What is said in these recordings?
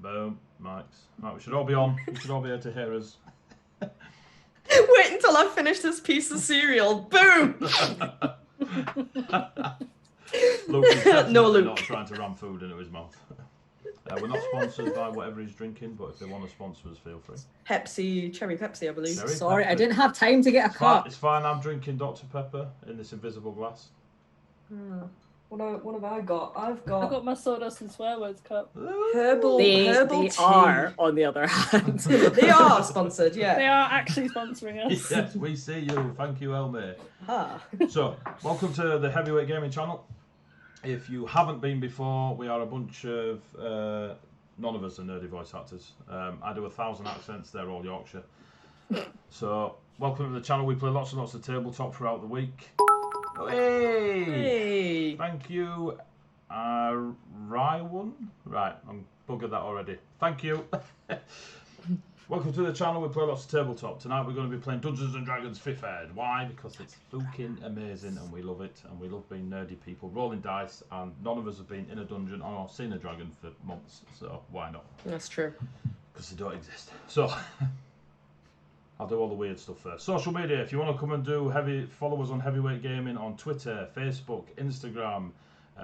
Boom. Mics. Right, we should all be on. We should all be able to hear us. Wait until I finish this piece of cereal. Boom! Luke is definitely No, Luke. not trying to ram food into his mouth. We're not sponsored by whatever he's drinking, but if they want to sponsor us, feel free. Pepsi, cherry Pepsi, I believe. Cherry Sorry, Pepsi. I didn't have time to get a cup. It's fine. I'm drinking Dr. Pepper in this invisible glass. What have I got? I've I got got my Sawdust and Swearwords cup. herbal They tea. are, on the other hand. They are sponsored, yeah. They are actually sponsoring us. Yes, we see you. Thank you, Elmer. Ah. So, welcome to the Heavyweight Gaming channel. If you haven't been before, we are a bunch of... none of us are nerdy voice actors. I do 1,000 accents, they're all Yorkshire. So, welcome to the channel. We play lots and lots of tabletop throughout the week. Hey! Hey! Thank you, Rywon. Right, I'm buggered that already. Thank you. Welcome to the channel. We play lots of tabletop. Tonight we're going to be playing Dungeons and Dragons 5th Ed. Why? Because it's fucking amazing and we love it. And we love being nerdy people, rolling dice, and none of us have been in a dungeon or seen a dragon for months. So why not? That's true. Because they don't exist. So I'll do all the weird stuff first. Social media, if you want to come and follow us on Heavyweight Gaming on Twitter, Facebook, Instagram.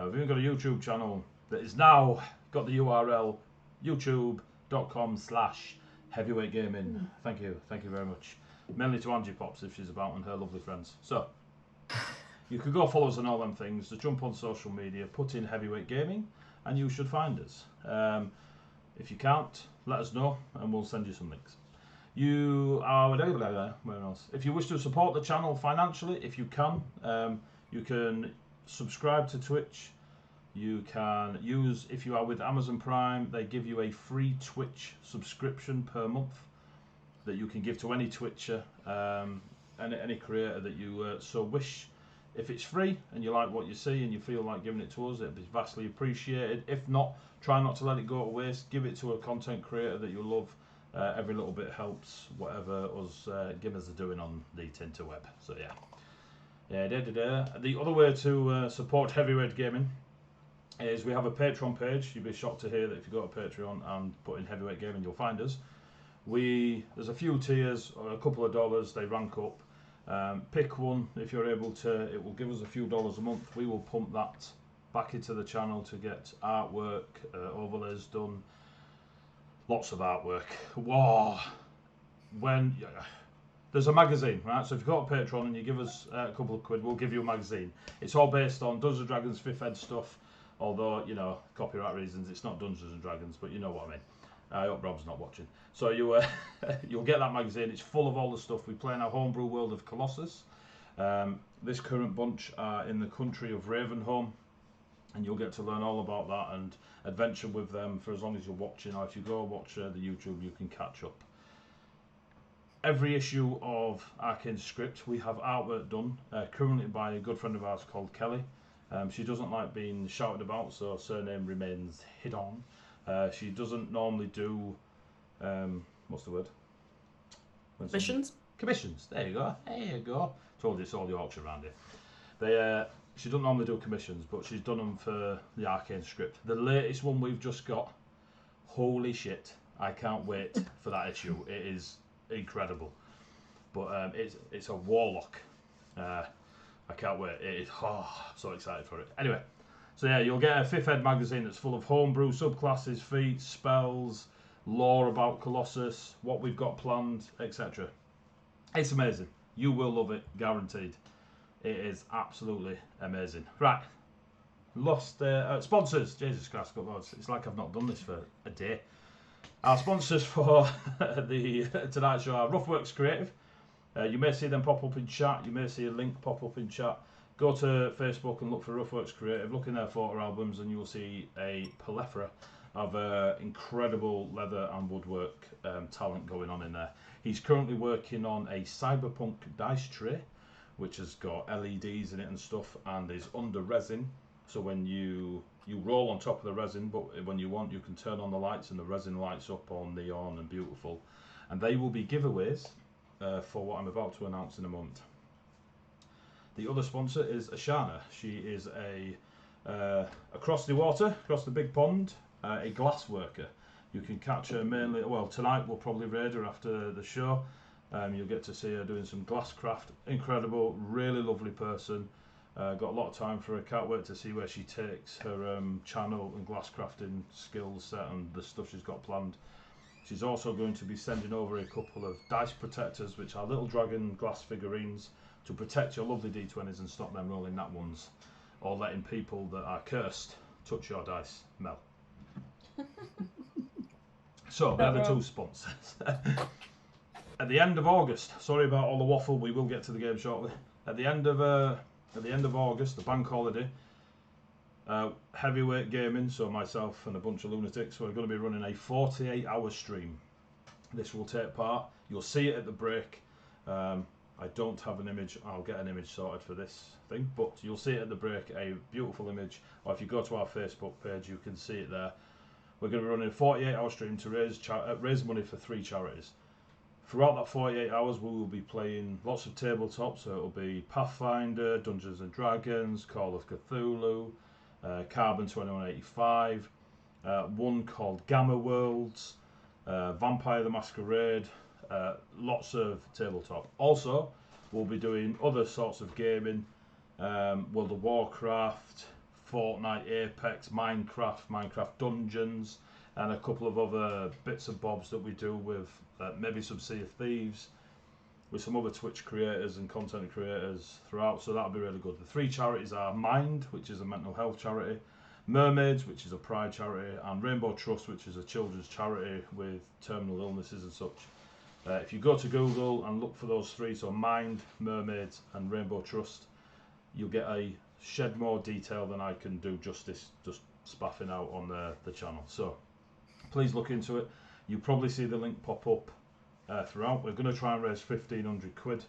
We've even got a YouTube channel that is now got the URL youtube.com/Heavyweight Gaming. Thank you very much. Mainly to Angie Pops if she's about and her lovely friends. So you could go follow us on all them things. Just jump on social media, put in Heavyweight Gaming, and you should find us. If you can't, let us know and we'll send you some links. You are where else? If you wish to support the channel financially, if you can subscribe to Twitch. You can use, if you are with Amazon Prime, they give you a free Twitch subscription per month that you can give to any Twitcher, any creator that you so wish. If it's free and you like what you see and you feel like giving it to us, it'd be vastly appreciated. If not, try not to let it go to waste. Give it to a content creator that you love. Every little bit helps, whatever us gamers are doing on the Tinterweb. So yeah. The other way to support Heavyweight Gaming is we have a Patreon page. You'd be shocked to hear that if you go to Patreon and put in Heavyweight Gaming, you'll find us. There's a few tiers, or a couple of dollars, they rank up. Pick one if you're able to. It will give us a few dollars a month. We will pump that back into the channel to get artwork, overlays done. Lots of artwork. Wow. There's a magazine, right? So if you go to Patreon and you give us a couple of quid, we'll give you a magazine. It's all based on Dungeons and Dragons 5th Ed stuff. Although, you know, copyright reasons, it's not Dungeons and Dragons, but you know what I mean. I hope Rob's not watching. So you'll get that magazine. It's full of all the stuff we play in our homebrew world of Colossus. This current bunch are in the country of Ravenholm, and you'll get to learn all about that and adventure with them for as long as you're watching. Or if you go watch the YouTube, you can catch up. Every issue of Arcane Script, we have artwork done, currently by a good friend of ours called Kelly. She doesn't like being shouted about, so her surname remains hidden. She doesn't normally do, what's the word? Commissions? Commissions, there you go. Told you it's all Yorkshire around here. She doesn't normally do commissions, but she's done them for the Arcane Script. The latest one we've just got, holy shit, I can't wait for that issue. It is incredible. But it's a warlock. I can't wait. It is, so excited for it. Anyway, so yeah, you'll get a 5th Ed magazine that's full of homebrew, subclasses, feats, spells, lore about Colossus, what we've got planned, etc. It's amazing. You will love it, guaranteed. It is absolutely amazing. Right. Lost sponsors. Jesus Christ, got loads. It's like I've not done this for a day. Our sponsors for the tonight's show are Ruffworx Creative. You may see them pop up in chat. You may see a link pop up in chat. Go to Facebook and look for Ruffworx Creative. Look in their photo albums and you will see a plethora of incredible leather and woodwork talent going on in there. He's currently working on a cyberpunk dice tray, which has got LEDs in it and stuff, and is under resin. So when you roll on top of the resin, but when you want, you can turn on the lights and the resin lights up all neon and beautiful. And they will be giveaways for what I'm about to announce in a moment. The other sponsor is Ashana. She is across the water, across the big pond, a glass worker. You can catch her mainly, well, tonight we'll probably raid her after the show. You'll get to see her doing some glasscraft. Incredible, really lovely person. Got a lot of time for her. Can't wait to see where she takes her channel and glasscrafting skills set and the stuff she's got planned. She's also going to be sending over a couple of dice protectors, which are little dragon glass figurines to protect your lovely D20s and stop them rolling nat ones or letting people that are cursed touch your dice. Mel. So they're the two sponsors. At the end of August, sorry about all the waffle, we will get to the game shortly. At the end of August, the bank holiday, heavyweight gaming, so myself and a bunch of lunatics, we're going to be running a 48-hour stream. This will take part. You'll see it at the break. I don't have an image. I'll get an image sorted for this thing, but you'll see it at the break, a beautiful image. Or if you go to our Facebook page, you can see it there. We're going to be running a 48-hour stream to raise money for 3 charities. Throughout that 48 hours, we will be playing lots of tabletops. So it'll be Pathfinder, Dungeons and Dragons, Call of Cthulhu, Carbon 2185, one called Gamma Worlds, Vampire the Masquerade, lots of tabletop. Also, we'll be doing other sorts of gaming, World of Warcraft, Fortnite, Apex, Minecraft Dungeons, and a couple of other bits and bobs that we do with maybe some Sea of Thieves, with some other Twitch creators and content creators throughout, so that'll be really good. The 3 charities are Mind, which is a mental health charity, Mermaids, which is a pride charity, and Rainbow Trust, which is a children's charity with terminal illnesses and such. If you go to Google and look for those 3, so Mind, Mermaids and Rainbow Trust, you'll get a shed more detail than I can do justice just spaffing out on the channel. So please look into it. You'll probably see the link pop up throughout. We're going to try and raise 1,500 quid.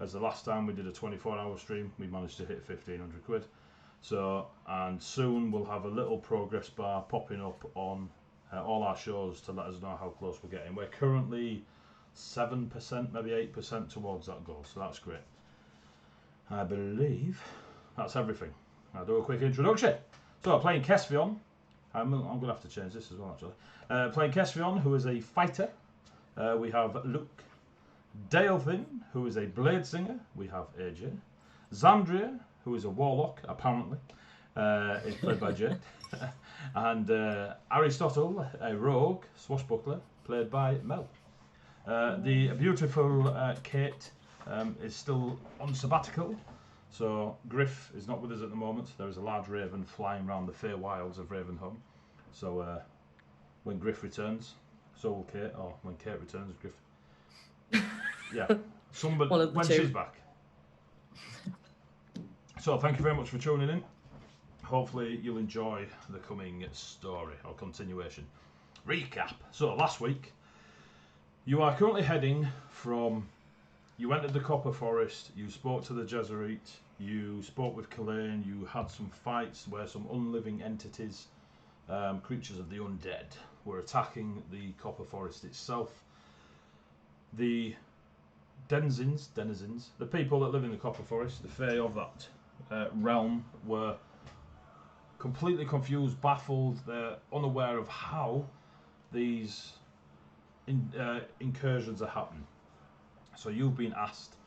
As the last time we did a 24-hour stream, we managed to hit 1,500 quid. So, and soon we'll have a little progress bar popping up on all our shows to let us know how close we're getting. We're currently 7%, maybe 8% towards that goal, so that's great. I believe that's everything. I'll do a quick introduction. So, playing Kesvion. I'm going to have to change this as well, actually. Playing Kesvion, who is a fighter. We have Luke. Delfin, who is a blade singer. We have AJ. Zandria, who is a warlock, apparently, is played by Jay. And Aristotle, a rogue, swashbuckler, played by Mel. The beautiful Kate is still on sabbatical. So Griff is not with us at the moment. There is a large raven flying around the fair wilds of Ravenholm. So when Griff returns, so will Kate, or when Kate returns, Griff. Yeah, somebody when she's back. So thank you very much for tuning in. Hopefully you'll enjoy the coming story or continuation. Recap. So last week, you are currently heading from. You entered the Copper Forest, you spoke to the Jesuit, you spoke with Kalain, you had some fights where some unliving entities, creatures of the undead, were attacking the Copper Forest itself. The denizens, the people that live in the Copper Forest, the Fae of that realm, were completely confused, baffled, they're unaware of how these incursions are happening. So you've been asked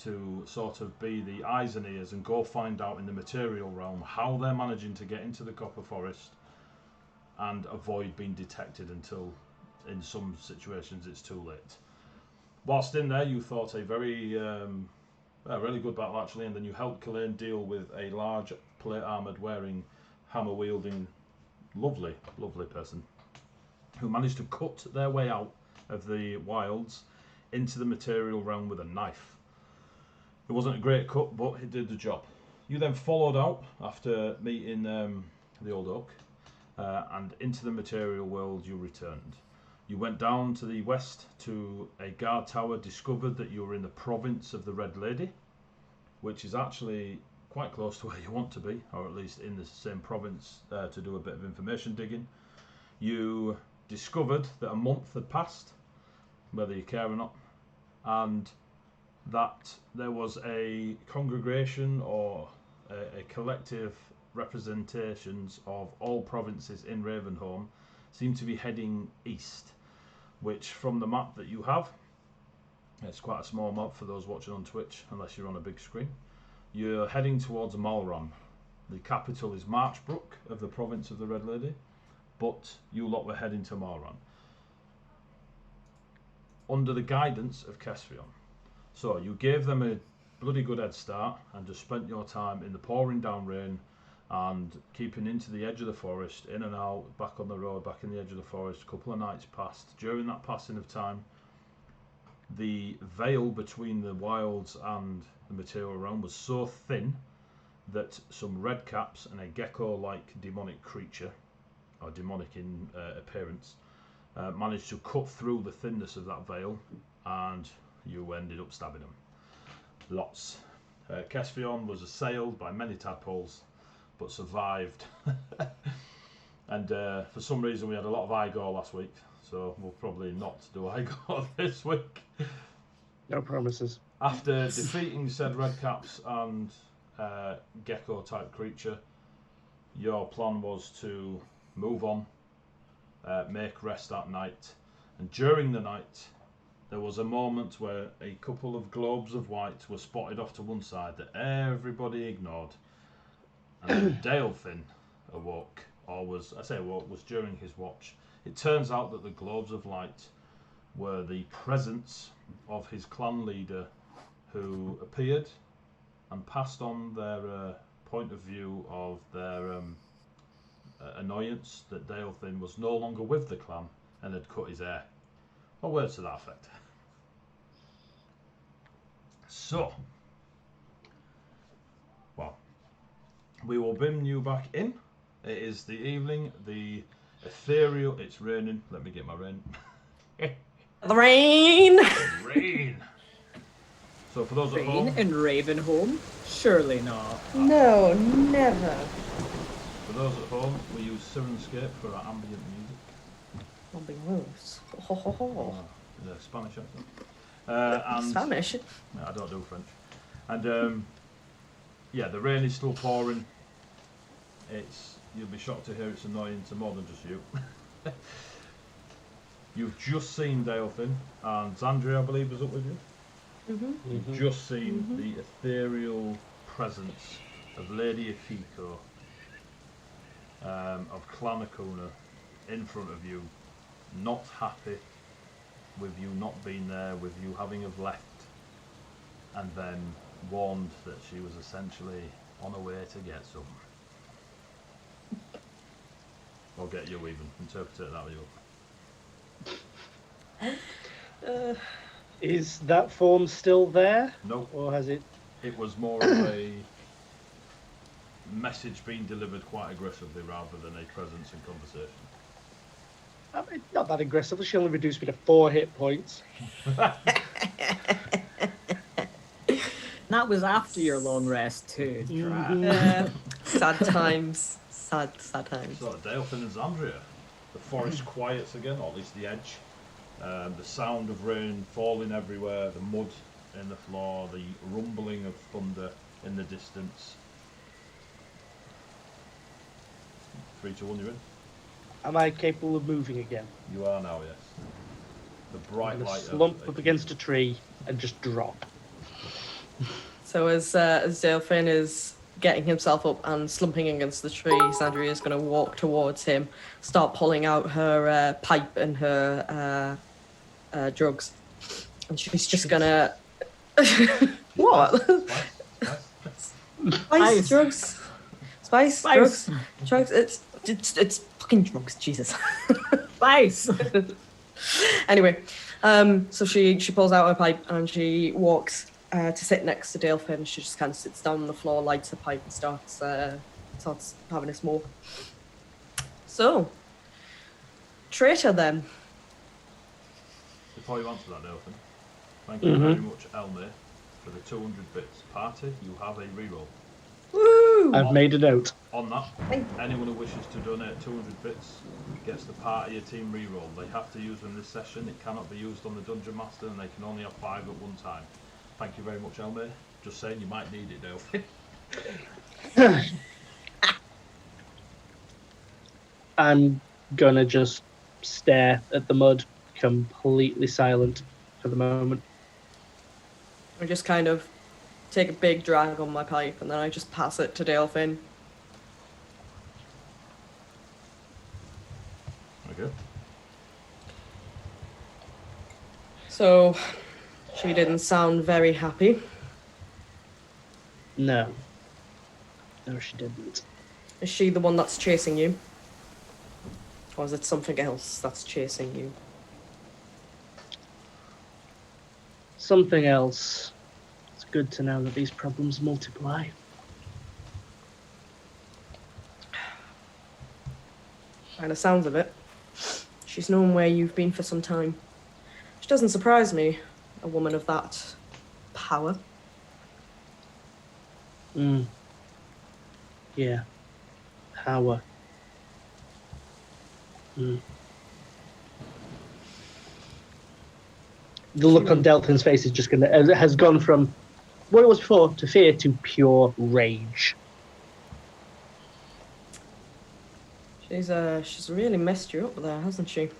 to sort of be the eyes and ears and go find out in the material realm how they're managing to get into the Copper Forest and avoid being detected until, in some situations, it's too late. Whilst in there, you fought a very, really good battle actually, and then you helped Kalain deal with a large plate armoured wearing, hammer wielding, lovely person who managed to cut their way out of the wilds into the material realm with a knife. It wasn't a great cut, but it did the job. You then followed out after meeting the Old Oak, and into the material world you returned. You went down to the west to a guard tower, discovered that you were in the province of the Red Lady, which is actually quite close to where you want to be, or at least in the same province, to do a bit of information digging. You discovered that a month had passed, whether you care or not, and that there was a congregation or a collective representations of all provinces in Ravenholm seem to be heading east, which from the map that you have, it's quite a small map for those watching on Twitch, unless you're on a big screen. You're heading towards Marlan. The capital is Marchbrook of the province of the Red Lady, but you lot were heading to Marlan under the guidance of Kesvion. So you gave them a bloody good head start and just spent your time in the pouring down rain and keeping into the edge of the forest, in and out, back on the road, back in the edge of the forest. A couple of nights passed. During that passing of time, the veil between the wilds and the material realm was so thin that some redcaps and a gecko-like demonic creature, or demonic in appearance, managed to cut through the thinness of that veil, and you ended up stabbing them. Lots. Kesvion was assailed by many tadpoles, but survived. And for some reason we had a lot of Igor last week, so we'll probably not do Igor this week. No promises. After defeating said redcaps and gecko type creature, your plan was to move on, make rest that night, and during the night there was a moment where a couple of globes of white were spotted off to one side that everybody ignored, and then Delfin awoke, or was during his watch. It turns out that the globes of light were the presence of his clan leader, who appeared and passed on their point of view of their annoyance that Delfin was no longer with the clan and had cut his hair. Or words to that effect. So, well, we will bring you back in. It is the evening, the ethereal, it's raining. Let me get my rain. The rain! Rain! So for those at home, Rain in Ravenholm? Surely not. No, never. for those at home, we use Syrinscape for our ambient music. Bombing wolves. Ho ho ho. The Spanish accent. And Spanish. no, I don't do French. And yeah, the rain is still pouring. You'll be shocked to hear it's annoying to more than just you. You've just seen Delfin, and Zandria, I believe, was up with you. Mm-hmm. You've just seen the ethereal presence of Lady Akiko, of Clan Akuna, in front of you, not happy with you not being there, with you having have left, and then warned that she was essentially on her way to get some. Or get you even. Interpret it that way. Is that form still there? Nope. Or has it? It was more of a message being delivered quite aggressively rather than a presence and conversation. I mean, not that aggressively. She only reduced me to 4 hit points. That was after your long rest too. Sad times. Sad times. So Delfin and Zandria. The forest quiets again, or at least the edge. The sound of rain falling everywhere, the mud in the floor, the rumbling of thunder in the distance. 3, 2, 1, you're in. Am I capable of moving again? You are now, yes. The bright I'm gonna light slump of up against a tree and just drop. So as Delfin is getting himself up and slumping against the tree, Sandria is going to walk towards him, start pulling out her pipe and her drugs, and she's just going to... What? Spice, drugs. Spice, drugs, drugs. It's fucking drugs, Jesus. Spice. Anyway, so she pulls out her pipe and she walks to sit next to Delfin. She just kind of sits down on the floor, lights her pipe, and starts having a smoke. So, traitor then. Before you answer that, Delfin, thank you very much, Elmer, for the 200 bits. Party, you have a reroll. Woo! I've made a note. On that, anyone who wishes to donate 200 bits gets the part of your team reroll. They have to use them this session. It cannot be used on the Dungeon Master, and they can only have 5 at one time. Thank you very much, Elmer. Just saying, you might need it, Delphin. I'm gonna just stare at the mud, completely silent for the moment. I just kind of take a big drag on my pipe and then I just pass it to Delfin. Okay. So, she didn't sound very happy. No. No, she didn't. Is she the one that's chasing you? Or is it something else that's chasing you? Something else. It's good to know that these problems multiply. By the sounds of it, she's known where you've been for some time. Which doesn't surprise me, a woman of that power. Yeah. Power. The look on Delfin's face is just has gone from what it was before to fear to pure rage. She's really messed you up there, hasn't she?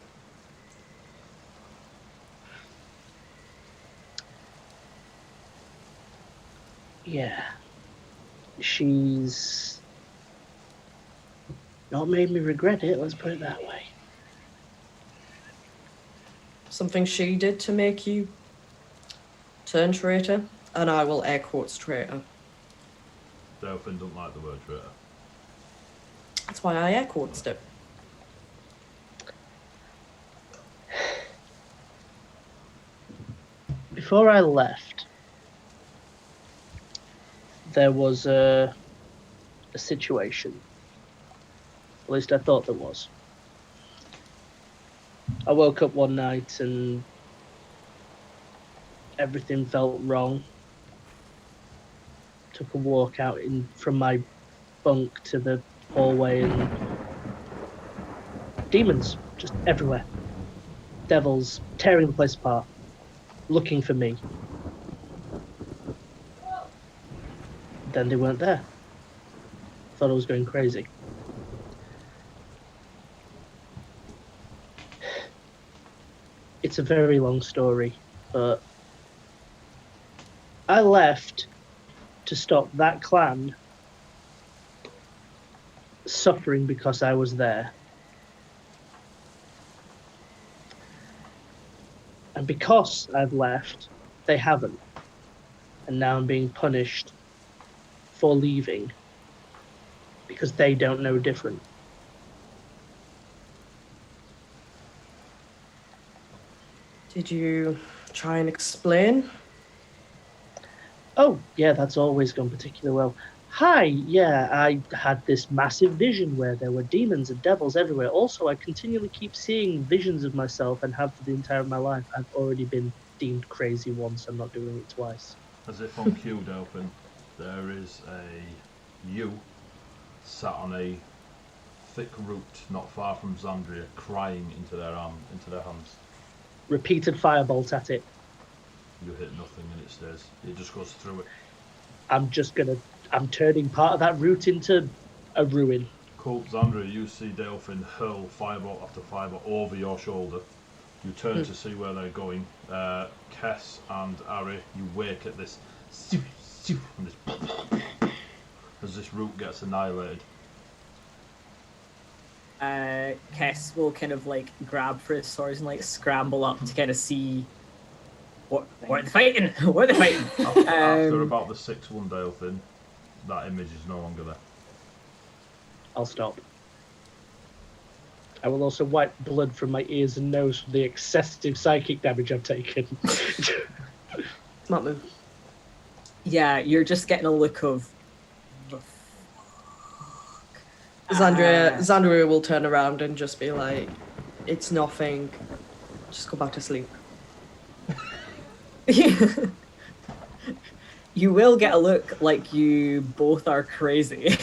Yeah. She's not made me regret it, let's put it that way. Something she did to make you turn traitor? And I will air quotes traitor. Delfin don't like the word traitor. That's why I air quotes it. Before I left, there was a situation. At least I thought there was. I woke up one night and everything felt wrong. Took a walk out from my bunk to the hallway and demons just everywhere. Devils tearing the place apart, looking for me. Then they weren't there. Thought I was going crazy. It's a very long story, but I left to stop that clan suffering because I was there. And because I've left, they haven't. And now I'm being punished for leaving because they don't know different. Did you try and explain? Oh, yeah, that's always gone particularly well. Hi, yeah, I had this massive vision where there were demons and devils everywhere. Also, I continually keep seeing visions of myself and have for the entire of my life. I've already been deemed crazy once. I'm not doing it twice. As if on cue, Delfin, there is a you sat on a thick root not far from Xandria, crying into their hands. Repeated firebolt at it. You hit nothing and it stays. It just goes through it. I'm turning part of that root into a ruin. Cool, Xandria, you see Delfin hurl firebolt after firebolt over your shoulder. You turn to see where they're going. Kess and Ari, you wake at this and this as this root gets annihilated. Kess will kind of like grab for his swords and like scramble up to kind of see what are they fighting? What are they fighting? After about the 6th Delfin, that image is no longer there. I'll stop. I will also wipe blood from my ears and nose from the excessive psychic damage I've taken. Smart move. Yeah, you're just getting a look of the Xandria will turn around and just be like, it's nothing. Just go back to sleep. You will get a look like you both are crazy.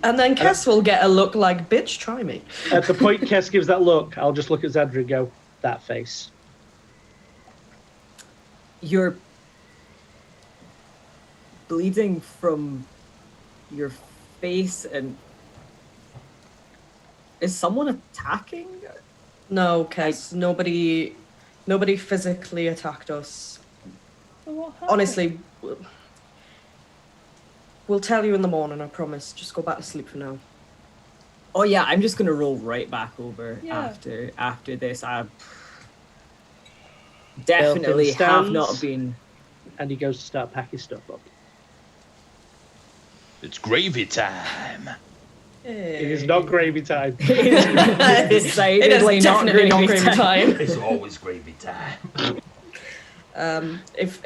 And then Kess will get a look like, bitch, try me. At the point Kess gives that look, I'll just look at Xandria and go, that face. You're bleeding from your face and Is someone attacking? No, Kes, nobody physically attacked us. So what happened? Honestly, we'll tell you in the morning, I promise. Just go back to sleep for now. Oh yeah, I'm just gonna roll right back over Yeah. after this. I definitely Delfin have stands. not been. And he goes to start packing stuff up. It's gravy time. It is not gravy time. It is Decidedly definitely not gravy time. It's always gravy time. If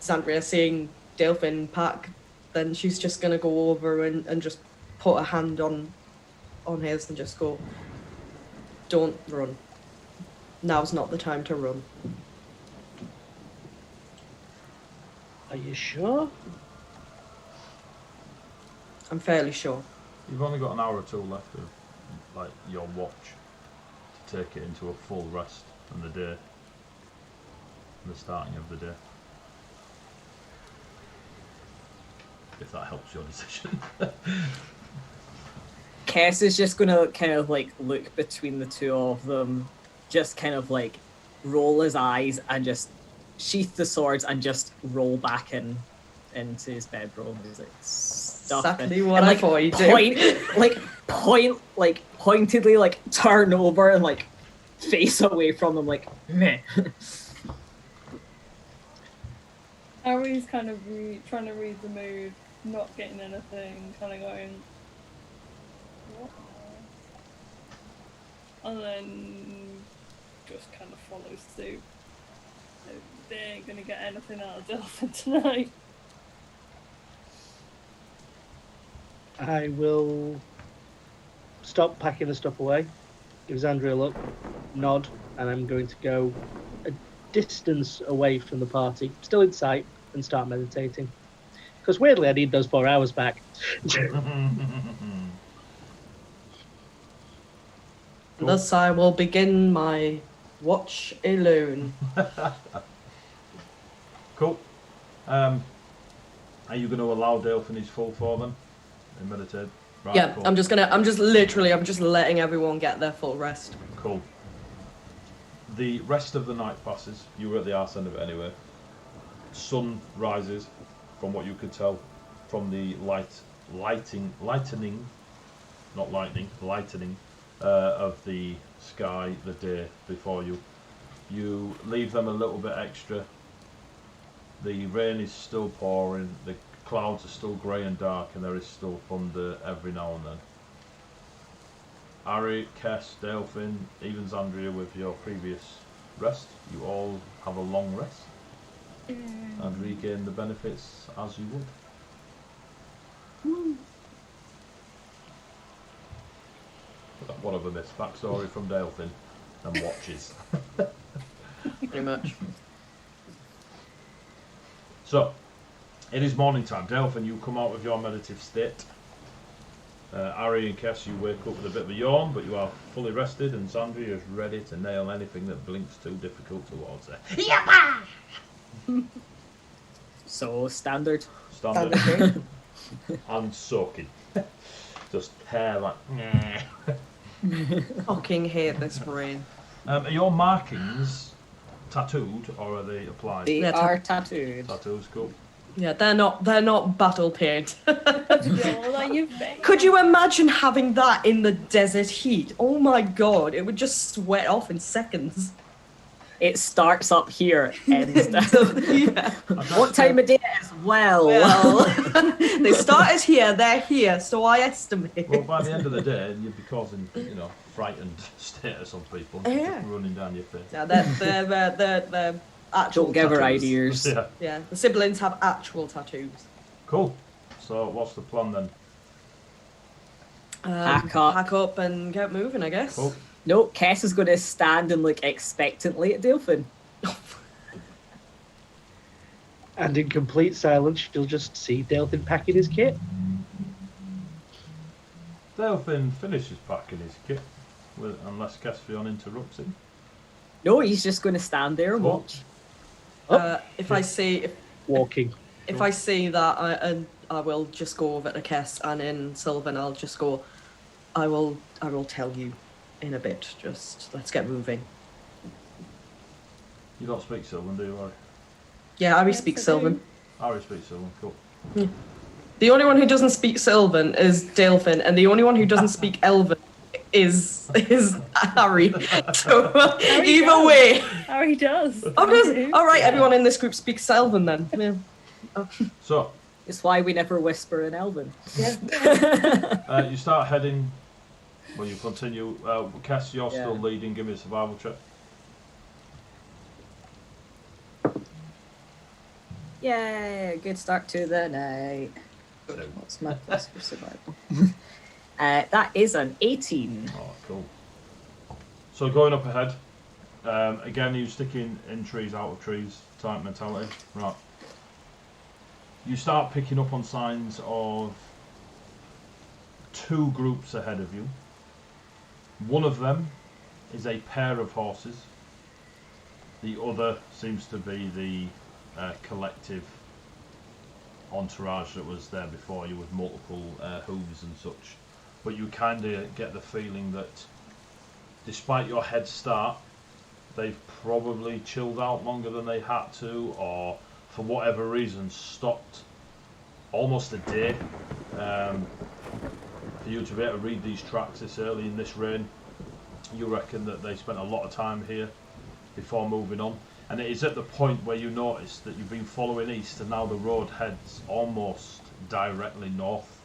Sandria seeing Delfin pack, then she's just gonna go over and just put a hand on his and just go, don't run. Now's not the time to run. Are you sure? I'm fairly sure. You've only got an hour or two left of like your watch to take it into a full rest and the day, and the starting of the day. If that helps your decision. Kess is just gonna kind of like look between the two of them, just kind of like roll his eyes and just sheath the swords and just roll back into his bedroom. He's like, stuff Exactly and, what and, I like, thought you'd do. pointedly like turn over and like face away from them like meh. Ari's kind of trying to read the mood, not getting anything, kind of going, what? And then just kind of follows suit. They ain't gonna get anything out of Delfin tonight. I will stop packing the stuff away, give Xandria a look, nod, and I'm going to go a distance away from the party, still in sight, and start meditating. Because weirdly, I need those 4 hours back. Thus I will begin my watch alone. Cool. Are you going to allow Delfin his full 4 then? And meditate? Right, Yeah, cool. I'm just letting everyone get their full rest. Cool. The rest of the night passes. You were at the arse end of it anyway. Sun rises, from what you could tell, from the lightening of the sky the day before you. You leave them a little bit extra. The rain is still pouring, the clouds are still grey and dark, and there is still thunder every now and then. Ari, Kess, Delfin, even Xandria with your previous rest, you all have a long rest and regain the benefits as you would. What have I missed? Backstory from Delfin and watches. Pretty much. So, it is morning time. Delfin, you come out of your meditative state. Ari and Kess, you wake up with a bit of a yawn, but you are fully rested, and Xandria is ready to nail anything that blinks too difficult towards her. So standard. Standard. And soaking. Just hair like... Fucking hate this rain. Are your markings tattooed, or are they applied? They Yeah, are tattooed. Tattoos, cool. Yeah, they're not battle paint. You're like, you fake. Could you imagine having that in the desert heat? Oh my god, it would just sweat off in seconds. It starts up here, ends down. Yeah. What time of day as well? Well, they started here, they're here, so I estimate. Well, by the end of the day, you'd be causing, frightened status on people. Yeah. Running down your face. Yeah, they're actual Don't give her tattoos. ideas. Yeah. Yeah, the siblings have actual tattoos. Cool. So, what's the plan then? Pack up. Pack up and get moving, I guess. Cool. No, Kess is going to stand and look expectantly at Delfin. And in complete silence, you'll just see Delfin packing his kit. Delfin finishes packing his kit, unless Caspian interrupts him. No, he's just going to stand there and Cool. watch. If I see Walking. if I see that, I will just go over to Kess, and in Sylvan I'll just go, I will tell you in a bit. Just let's get moving. You don't speak Sylvan, do you, Ari? Yeah, Ari Yes, speaks I Sylvan. do. Ari speaks Sylvan, cool. The only one who doesn't speak Sylvan is Delfin, and the only one who doesn't speak Elven is Harry. So Harry either does. way. Harry does. Oh, does Thank you. all right. Everyone in this group speaks Sylvan then. Yeah. So, It's why we never whisper in Elven. you start heading. Well, you continue. Cass, you're Yeah. still leading. Give me a survival check. Yay! Good start to the night. Two. What's my plus for survival? That is an 18. Oh, cool. So going up ahead, again you sticking in trees, out of trees type mentality. Right. You start picking up on signs of two groups ahead of you. One of them is a pair of horses. The other seems to be the collective entourage that was there before you with multiple hooves and such. But you kind of get the feeling that despite your head start, they've probably chilled out longer than they had to, or for whatever reason stopped almost a day for you to be able to read these tracks this early in this rain. You reckon that they spent a lot of time here before moving on, and it is at the point where you notice that you've been following east and now the road heads almost directly north,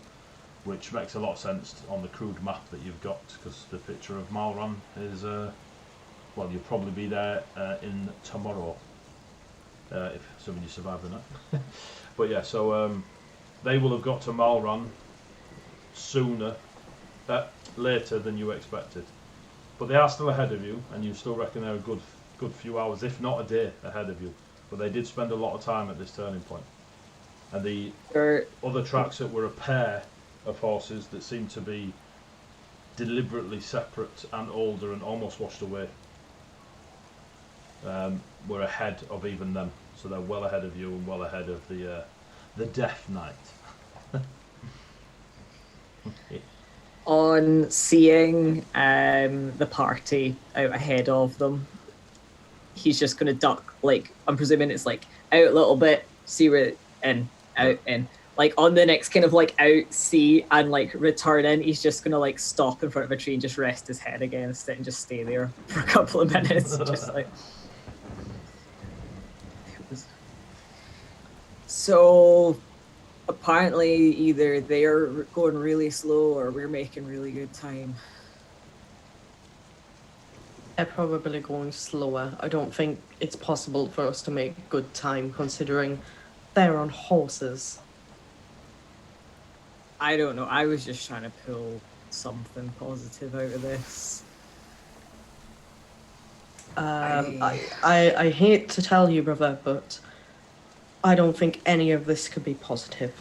which makes a lot of sense on the crude map that you've got, because the picture of Marlan is well, you'll probably be there in tomorrow, if assuming you survive the night. But yeah, so they will have got to Marlan sooner, later than you expected. But they are still ahead of you, and you still reckon they're a good few hours, if not a day, ahead of you. But they did spend a lot of time at this turning point. And the other tracks that were a pair of horses that seemed to be deliberately separate and older and almost washed away, were ahead of even them. So they're well ahead of you and well ahead of the Death Knight. On seeing the party out ahead of them, he's just going to duck, like, I'm presuming it's like out a little bit, see where, in, out, in. Like on the next kind of like out, see, and like return in, he's just going to like stop in front of a tree and just rest his head against it and just stay there for a couple of minutes. Just like. So apparently either they're going really slow or we're making really good time. They're probably going slower. I don't think it's possible for us to make good time considering they're on horses. I don't know. I was just trying to pull something positive out of this. I hate to tell you, brother, but I don't think any of this could be positive.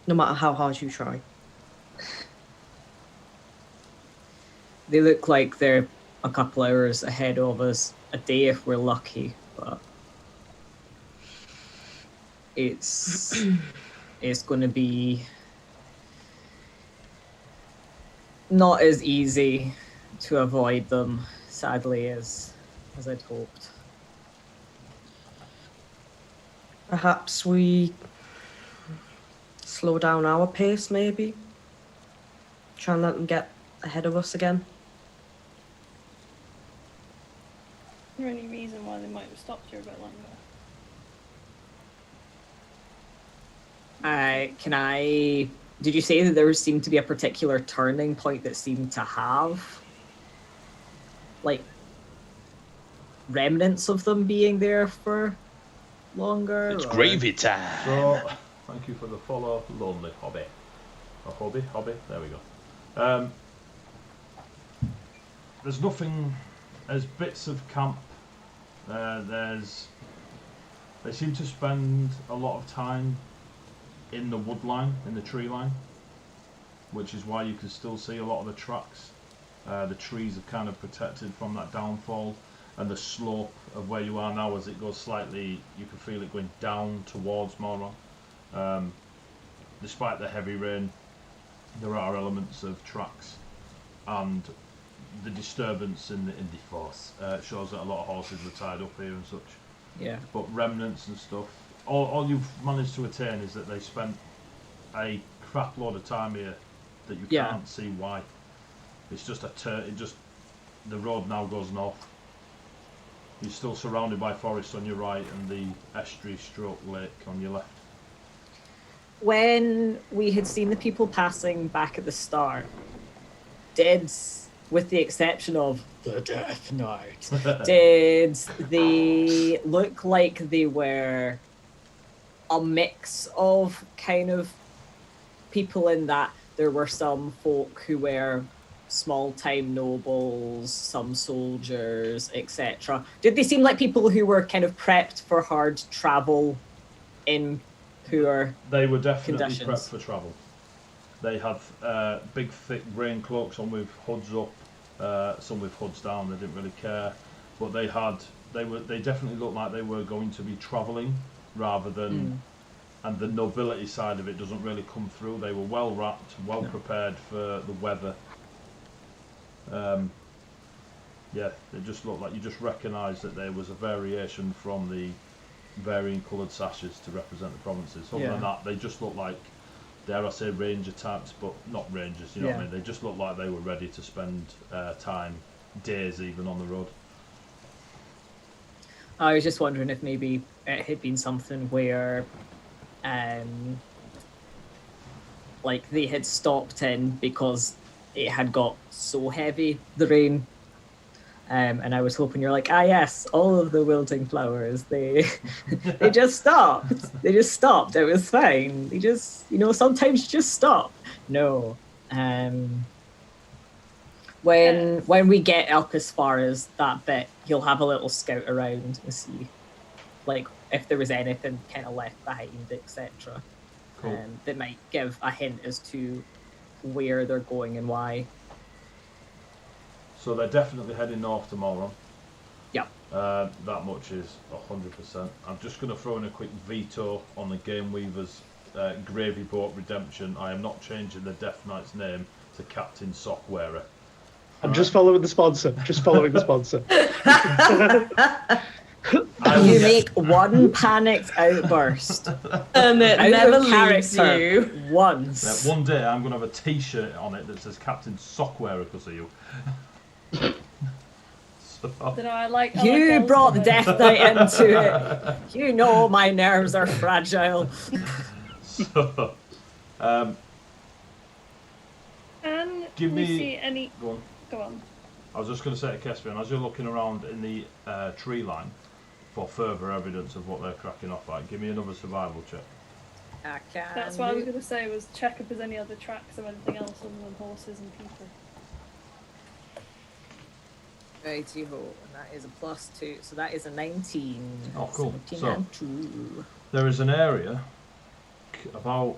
No matter how hard you try. They look like they're a couple hours ahead of us, a day if we're lucky, but it's going to be not as easy to avoid them, sadly, as I'd hoped. Perhaps we slow down our pace, maybe? Try and let them get ahead of us again? Is there any reason why they might have stopped here a bit longer? Did you say that there seemed to be a particular turning point that seemed to have, like, remnants of them being there for longer? It's or? gravy time. So, thank you for the follow, Lonely Hobby. Hobby, there we go. There's nothing, there's bits of camp, they seem to spend a lot of time in the wood line, in the tree line, which is why you can still see a lot of the tracks. The trees are kind of protected from that downfall, and the slope of where you are now, as it goes slightly, you can feel it going down towards Marlan. Despite the heavy rain, there are elements of tracks, and the disturbance in the force shows that a lot of horses were tied up here and such. Yeah. But remnants and stuff, all you've managed to attain is that they spent a crap load of time here that you can't see why. It's just the road now goes north. You're still surrounded by forest on your right and the estuary stroke lake on your left. When we had seen the people passing back at the start, with the exception of the Death Knight, did they look like they were a mix of kind of people in that there were some folk who were small-time nobles, some soldiers, etc. Did they seem like people who were kind of prepped for hard travel in poor They were definitely conditions? prepped for travel. They had big, thick rain cloaks on with hoods up, some with hoods down. They didn't really care, but they definitely looked like they were going to be travelling rather than. And the nobility side of it doesn't really come through. They were well wrapped, well prepared for the weather. It just looked like you just recognised that there was a variation from the varying coloured sashes to represent the provinces. Other than that, they just looked like, dare I say, ranger types, but not rangers, you know what I mean? They just looked like they were ready to spend time, days even, on the road. I was just wondering if maybe it had been something where like they had stopped in because it had got so heavy, the rain. And I was hoping you're like, yes, all of the wilting flowers, they just stopped. They just stopped. It was fine. They just, sometimes just stop. No. When we get up as far as that bit, you'll have a little scout around and see, like, if there was anything kind of left behind, etc. Cool. That might give a hint as to where they're going and why. So they're definitely heading north to Marlan. Yep. That much is 100%. I'm just going to throw in a quick veto on the Game Weaver's Gravy Boat Redemption. I am not changing the Death Knight's name to Captain Sockwearer. I'm just following the sponsor. Just following the sponsor. You make one panicked outburst, and it never leaves you. Once. One day I'm going to have a T-shirt on it that says Captain Sockwearer because of you. You brought the Death Knight into it. You know my nerves are fragile. So, give me. See any? Go on. I was just going to say to Kespian, as you're looking around in the tree line for further evidence of what they're cracking off at, give me another survival check. That's what I was going to say, was check if there's any other tracks or anything else other than horses and people. Righty-ho, and that is a +2, so that is a 19. Oh, cool. 17 So, and 2. there is an area, about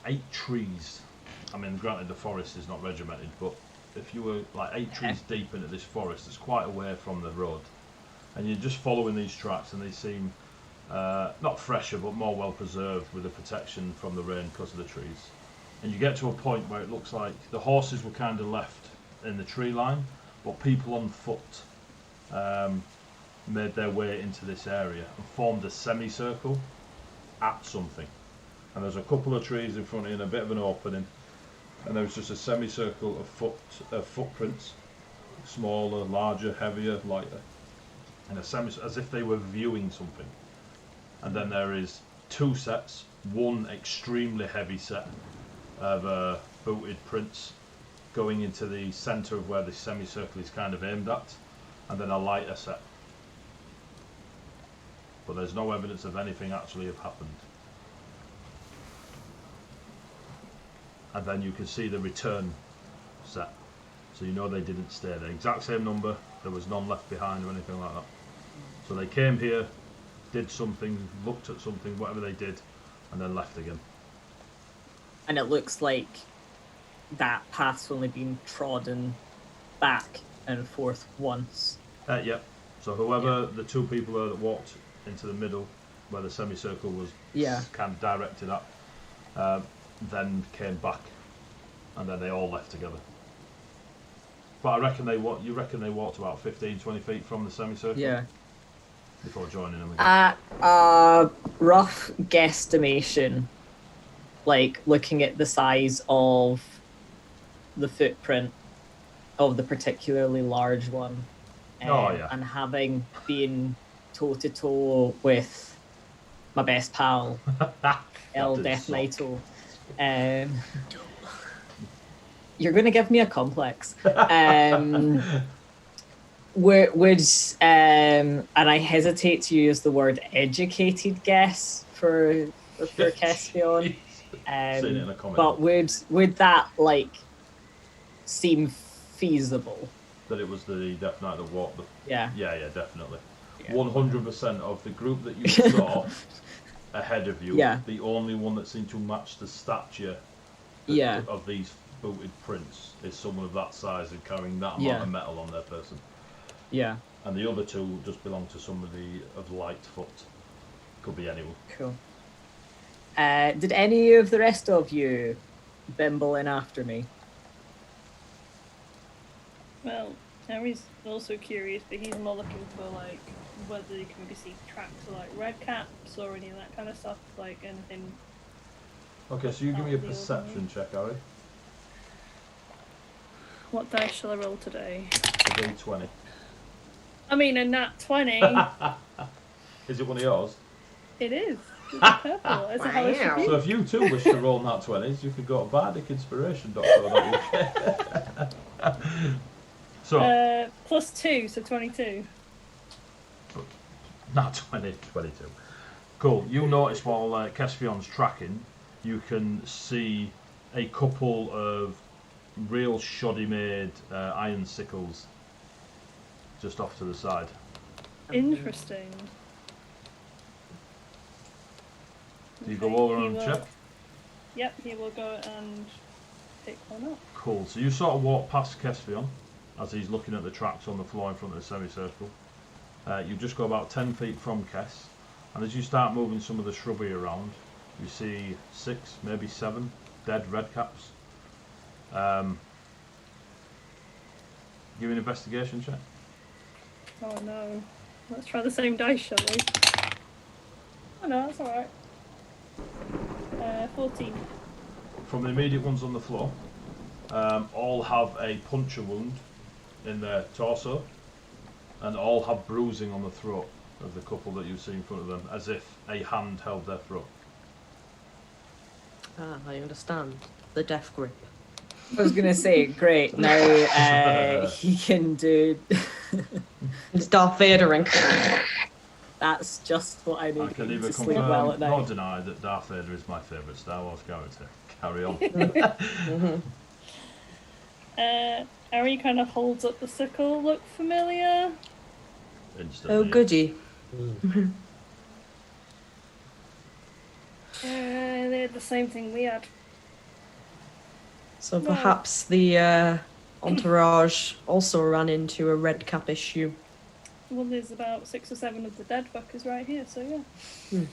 8 trees. I mean, granted the forest is not regimented, but if you were like 8 trees deep into this forest, it's quite away from the road. And you're just following these tracks and they seem not fresher, but more well preserved with the protection from the rain because of the trees. And you get to a point where it looks like the horses were kind of left in the tree line, but people on foot made their way into this area and formed a semicircle at something. And there's a couple of trees in front of you and a bit of an opening, and there was just a semicircle of footprints, smaller, larger, heavier, lighter, and as if they were viewing something. And then there is 2 sets, one extremely heavy set of booted prints going into the centre of where the semicircle is kind of aimed at, and then a lighter set. But there's no evidence of anything actually have happened. And then you can see the return set, so you know they didn't stay there. Exact same number, there was none left behind or anything like that. So they came here, did something, looked at something, whatever they did, and then left again. And it looks like that path's only been trodden back and forth once. Yep. So whoever the 2 people are that walked into the middle, where the semicircle was kind of directed at, then came back and then they all left together. But I reckon you reckon they walked about 15, 20 feet from the semicircle? Yeah. Before joining them again. At a rough guesstimation, like looking at the size of the footprint of the particularly large one, and having been toe-to-toe with my best pal, El Death Naito, you're going to give me a complex. And I hesitate to use the word educated guess for Kespion. But would that like seem feasible? That it was the Death Knight that walked the... Yeah, definitely. Yeah. 100% of the group that you saw ahead of you, the only one that seemed to match the stature of these booted prints is someone of that size and carrying that amount of metal on their person. Yeah. And the other two just belong to somebody of light foot. Could be anyone. Cool. Did any of the rest of you bimble in after me? Well, Harry's also curious, but he's more looking for like whether you can maybe see tracks or like red caps or any of that kind of stuff, like anything. Okay, so you give me a perception check, Harry. What dice shall I roll today? A D20. I mean, a nat 20. Is it one of yours? It is. It's purple. Is it how it should be? So if you too wish to roll nat 20s, you could go to bardicinspiration.co.uk. So +2, so 22. Nat 20, 22. Cool. You notice while Kespion's tracking, you can see a couple of real shoddy made iron sickles just off to the side. Interesting. Do you go over and check? Yep, he will go and pick one up. Cool. So you sort of walk past Kespion as he's looking at the tracks on the floor in front of the semicircle. You just go about 10 feet from Kes, and as you start moving some of the shrubbery around, you see 6, maybe 7 dead redcaps. Give me an investigation check. Oh no. Let's try the same dice, shall we? Oh no, that's alright. 14. From the immediate ones on the floor, all have a puncture wound in their torso, and all have bruising on the throat of the couple that you see in front of them, as if a hand held their throat. Ah, I understand. The death grip. I was gonna say, great. Now he can do. It's Darth Vadering. That's just what I I need can to either sleep well at confirm or night. deny that Darth Vader is my favourite Star Wars character. Carry on. Ari kind of holds up the sickle. Look familiar? Instantly. Oh, goody. They had the same thing we had. So perhaps the entourage also ran into a red cap issue. Well, there's about 6 or 7 of the dead fuckers right here, so yeah.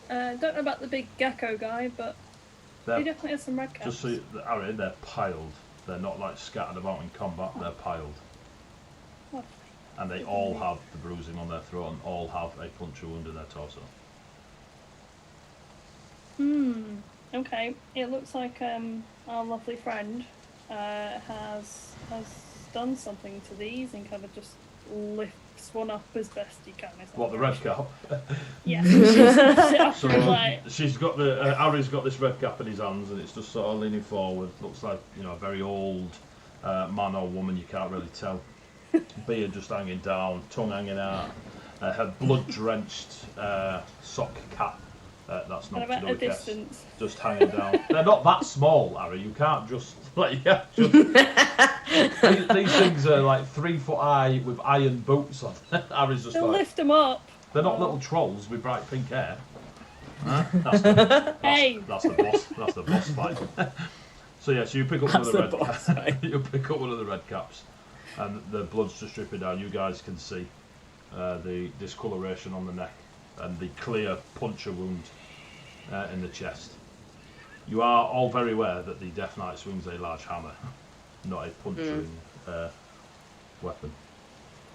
Don't know about the big gecko guy, but he definitely has some red caps. Just so you, Harry, they're piled. They're not like scattered about in combat, they're piled. Lovely. And they all have the bruising on their throat and all have a puncture wound in their torso. Okay. It looks like our lovely friend has done something to these and kind of just lifts one up as best he can. What, the red cap? Yeah. So she's got the Harry's got this red cap in his hands, and it's just sort of leaning forward. Looks like, you know, a very old man or woman. You can't really tell. Beard just hanging down, tongue hanging out. Her blood-drenched sock cap. That's not at a distance. Just hanging down. They're not that small, Harry. You can't just these things are like 3 foot high with iron boots on. Harry's just They'll like, lift them up. they're not little trolls with bright pink hair. That's the boss. That's the boss fight. So yeah, so you pick up one of the red caps. You pick up one of the red caps, and the blood's just dripping down. You guys can see the discoloration on the neck and the clear puncture wound in the chest. You are all very aware that the Death Knight swings a large hammer, not a puncturing weapon.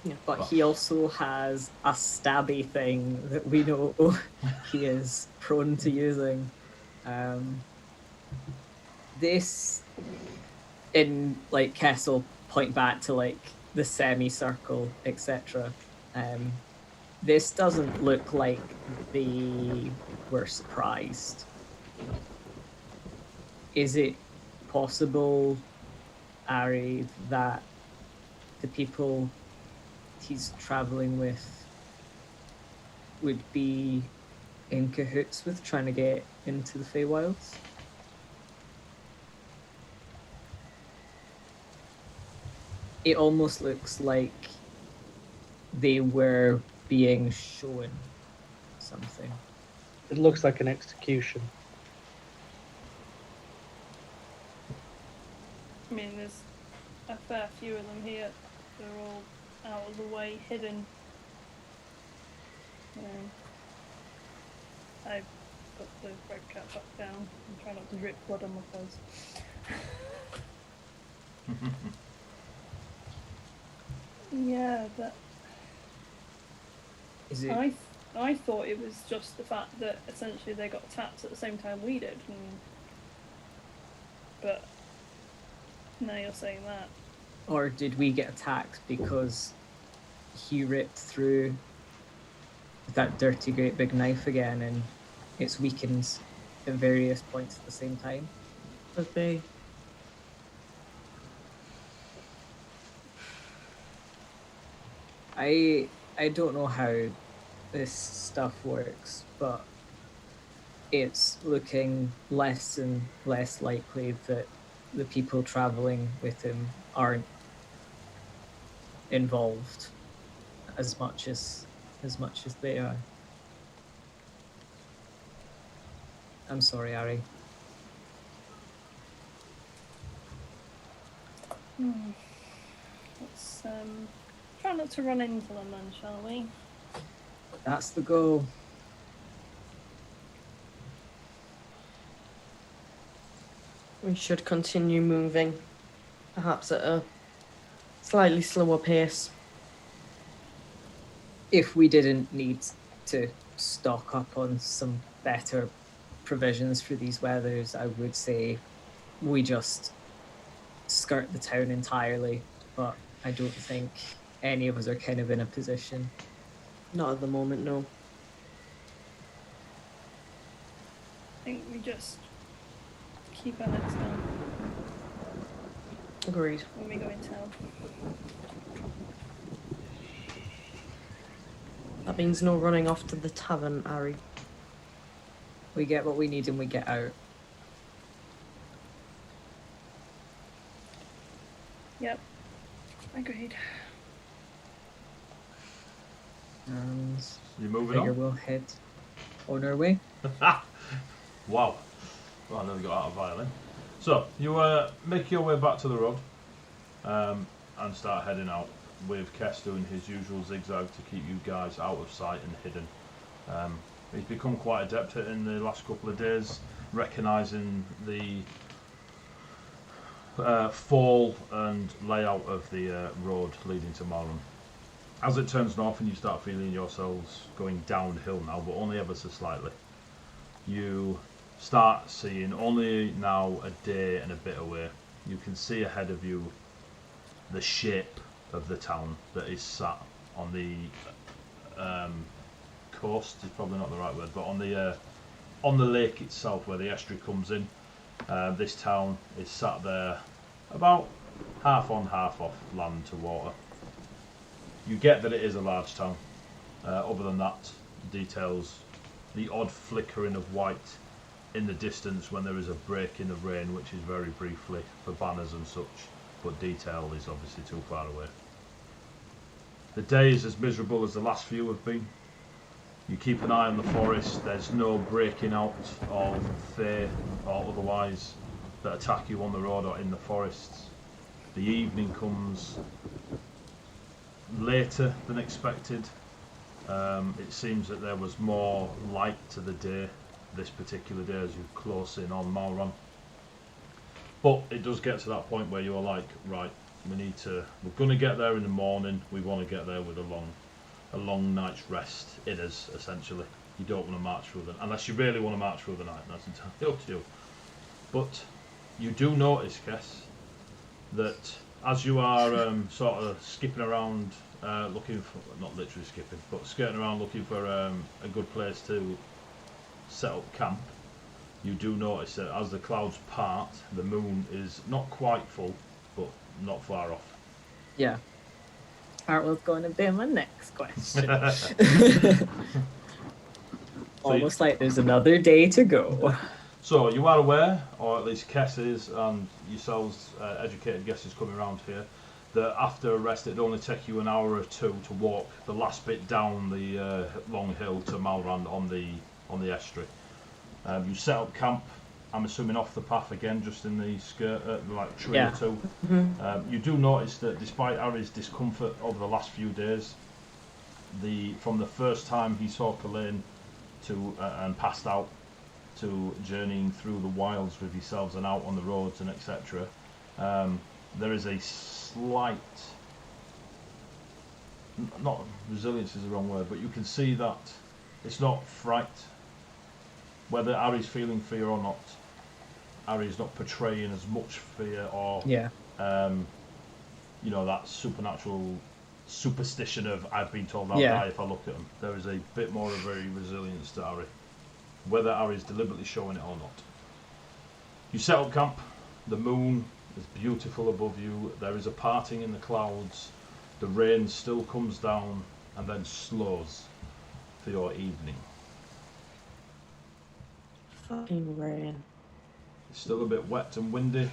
Yeah. But he also has a stabby thing that we know he is prone to using. This, in like Kessel, point back to like the semicircle, etc. This doesn't look like they were surprised. Is it possible, Ari, that the people he's traveling with would be in cahoots with trying to get into the Feywilds? It almost looks like they were being shown something. It looks like an execution. I mean, there's a fair few of them here. They're all out of the way, hidden. I put the red cap back down and try not to drip blood on my clothes. Yeah, that. Is it? I thought it was just the fact that essentially they got attacked at the same time we did, but now you're saying that. Or did we get attacked because he ripped through that dirty great big knife again and it's weakened at various points at the same time? Could be. I don't know how this stuff works, but it's looking less and less likely that the people traveling with him aren't involved as much as they are. I'm sorry, Ari. Let's try not to run into them then, shall we? That's the goal. We should continue moving, perhaps at a slightly slower pace. If we didn't need to stock up on some better provisions for these weathers, I would say we just skirt the town entirely, but I don't think any of us are kind of in a position. Not at the moment, no. I think we just keep our heads down Agreed. when we go in town. That means no running off to the tavern, Ari. We get what we need and we get out. Yep. Agreed. And You moving figure on? we'll head on our way. Wow. Well, I never got out of violin. So, you make your way back to the road and start heading out with Kess doing his usual zigzag to keep you guys out of sight and hidden. He's become quite adept at it in the last couple of days, recognising the fall and layout of the road leading to Marlan. As it turns north and you start feeling yourselves going downhill now, but only ever so slightly, you start seeing, only now a day and a bit away, you can see ahead of you the shape of the town that is sat on the coast, is probably not the right word, but on the lake itself where the estuary comes in. This town is sat there about half on, half off land to water. You get that it is a large town. Other than that, details the odd flickering of white in the distance when there is a break in the rain, which is very briefly for banners and such, but detail is obviously too far away. The day is as miserable as the last few have been. You keep an eye on the forest. There's no breaking out of Fae or otherwise that attack you on the road or in the forests. The evening comes later than expected. It seems that there was more light to the day this particular day as you close in on Marlan. But it does get to that point where you're like, right, we're going to get there in the morning. We want to get there with a long night's rest in us, essentially. You don't want to march through unless you really want to march through the night. That's entirely up to you. But you do notice, Kess, that as you are sort of skipping around, looking for, not literally skipping, but skirting around looking for a good place to set up camp, you do notice that as the clouds part, the moon is not quite full, but not far off. Yeah. That was going to be my next question. Almost like there's another day to go. So you are aware, or at least Kess is, and yourselves, educated guesses coming around here, that after a rest it'd only take you an hour or two to walk the last bit down the long hill to Marlan on the estuary. You set up camp, I'm assuming off the path again, just in the skirt, like tree or two. You do notice that despite Harry's discomfort over the last few days, from the first time he saw Kalain and passed out, to journeying through the wilds with yourselves and out on the roads and etc., there is a slight, not resilience is the wrong word, but you can see that it's not fright. Whether Harry's feeling fear or not, Harry's not portraying as much fear or that supernatural superstition of I've been told I'll die if I look at him. There is a bit more of a resilience to Harry, whether Harry's deliberately showing it or not. You set up camp, the moon is beautiful above you, there is a parting in the clouds, the rain still comes down and then slows for your evening. Fucking rain. It's still a bit wet and windy,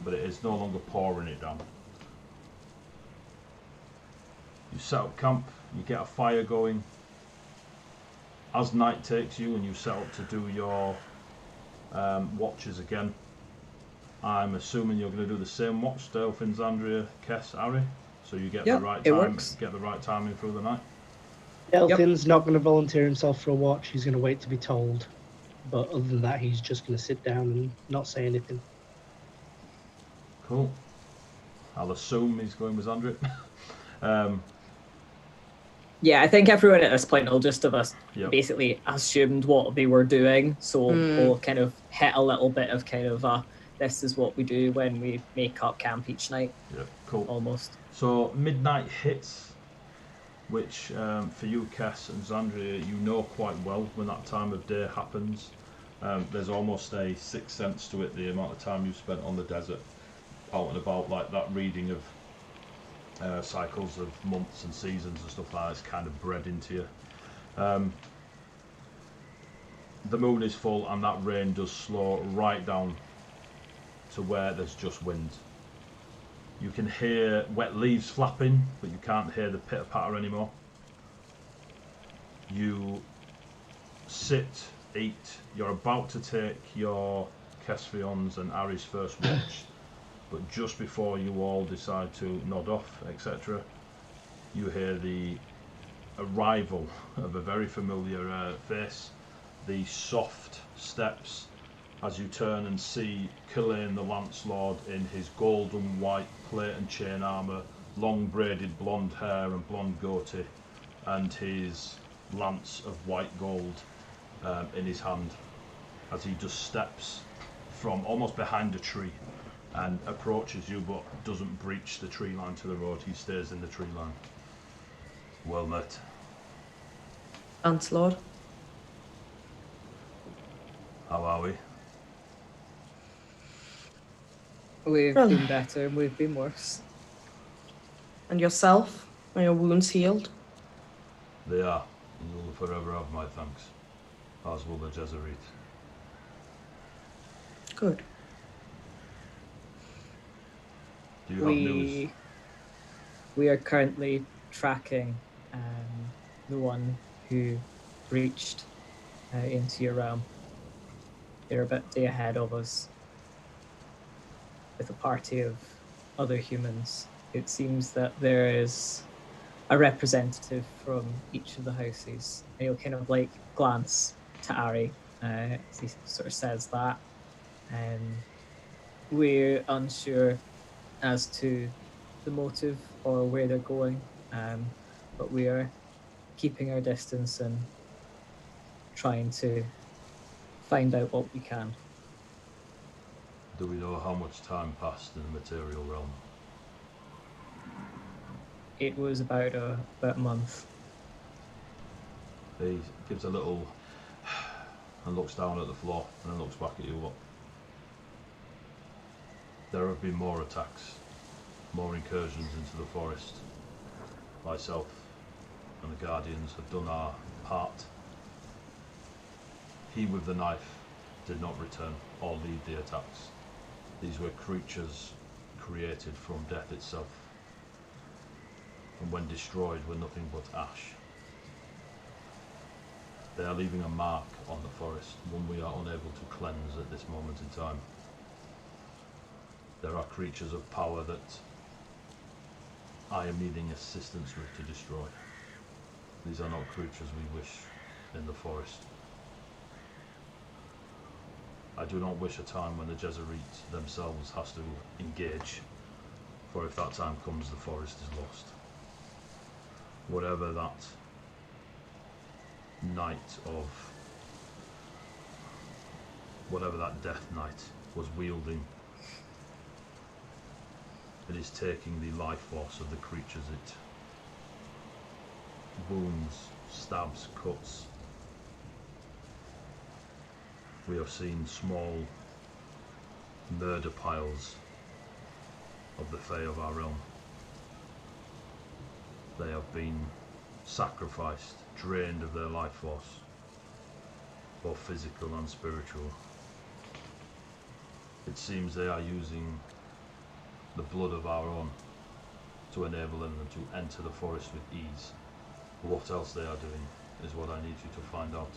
but it is no longer pouring it down. You set up camp, you get a fire going. As night takes you and you set up to do your watches again, I'm assuming you're going to do the same watch, Delfin, Andrea, Kess, Harry, so you get the right time, get the right timing through the night. Delfin's not going to volunteer himself for a watch. He's going to wait to be told. But other than that, he's just going to sit down and not say anything. Cool. I'll assume he's going with Andrea. Yeah, I think everyone at this point will just have basically assumed what they were doing, so we'll kind of hit a little bit of kind of this is what we do when we make up camp each night. Yeah, cool. Almost. So midnight hits, which for you, Kess and Zandria, you know quite well when that time of day happens. There's almost a sixth sense to it, the amount of time you spent on the desert, out and about, like that reading of cycles of months and seasons and stuff like that. It's kind of bred into you. The moon is full and that rain does slow right down to where there's just wind. You can hear wet leaves flapping, but you can't hear the pitter patter anymore. You sit, eat, you're about to take your Kesfion's and Ari's first watch, but just before you all decide to nod off, etc., you hear the arrival of a very familiar face, the soft steps as you turn and see Kalain the Lance Lord in his golden white plate and chain armour, long braided blonde hair and blonde goatee, and his lance of white gold in his hand, as he just steps from almost behind a tree and approaches you, but doesn't breach the tree line to the road. He stays in the tree line. Well met. Lance Lord. How are we? We've been better and we've been worse. And yourself? Are your wounds healed? They are. You will forever have my thanks, as will the Jesuit. Good. Do you have news? We are currently tracking the one who breached into your realm. They're a bit ahead of us with a party of other humans. It seems that there is a representative from each of the houses. And you'll kind of like glance to Ari as he sort of says that. We're unsure as to the motive or where they're going, but we are keeping our distance and trying to find out what we can. Do we know how much time passed in the material realm? It was about a month. He gives a little and looks down at the floor and then looks back at you. What? There have been more attacks, more incursions into the forest. Myself and the Guardians have done our part. He with the knife did not return or lead the attacks. These were creatures created from death itself, and when destroyed were nothing but ash. They are leaving a mark on the forest, one we are unable to cleanse at this moment in time. There are creatures of power that I am needing assistance with to destroy. These are not creatures we wish in the forest. I do not wish a time when the Jesuit themselves has to engage, for if that time comes, the forest is lost. Whatever that death knight was wielding, it is taking the life force of the creatures it wounds, stabs, cuts. We have seen small murder piles of the Fae of our realm. They have been sacrificed, drained of their life force, both physical and spiritual. It seems they are using the blood of our own to enable them to enter the forest with ease. What else they are doing is what I need you to find out.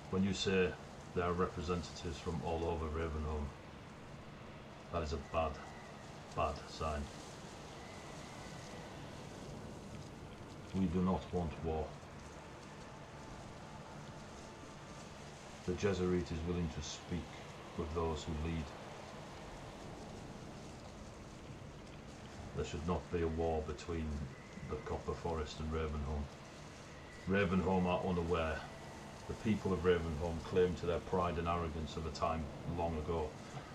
When you say there are representatives from all over Ravenholm, that is a bad, bad sign. We do not want war. The Jesuit is willing to speak with those who lead. There should not be a war between the Copper Forest and Ravenholm. Ravenholm are unaware. The people of Ravenholm claim to their pride and arrogance of a time long ago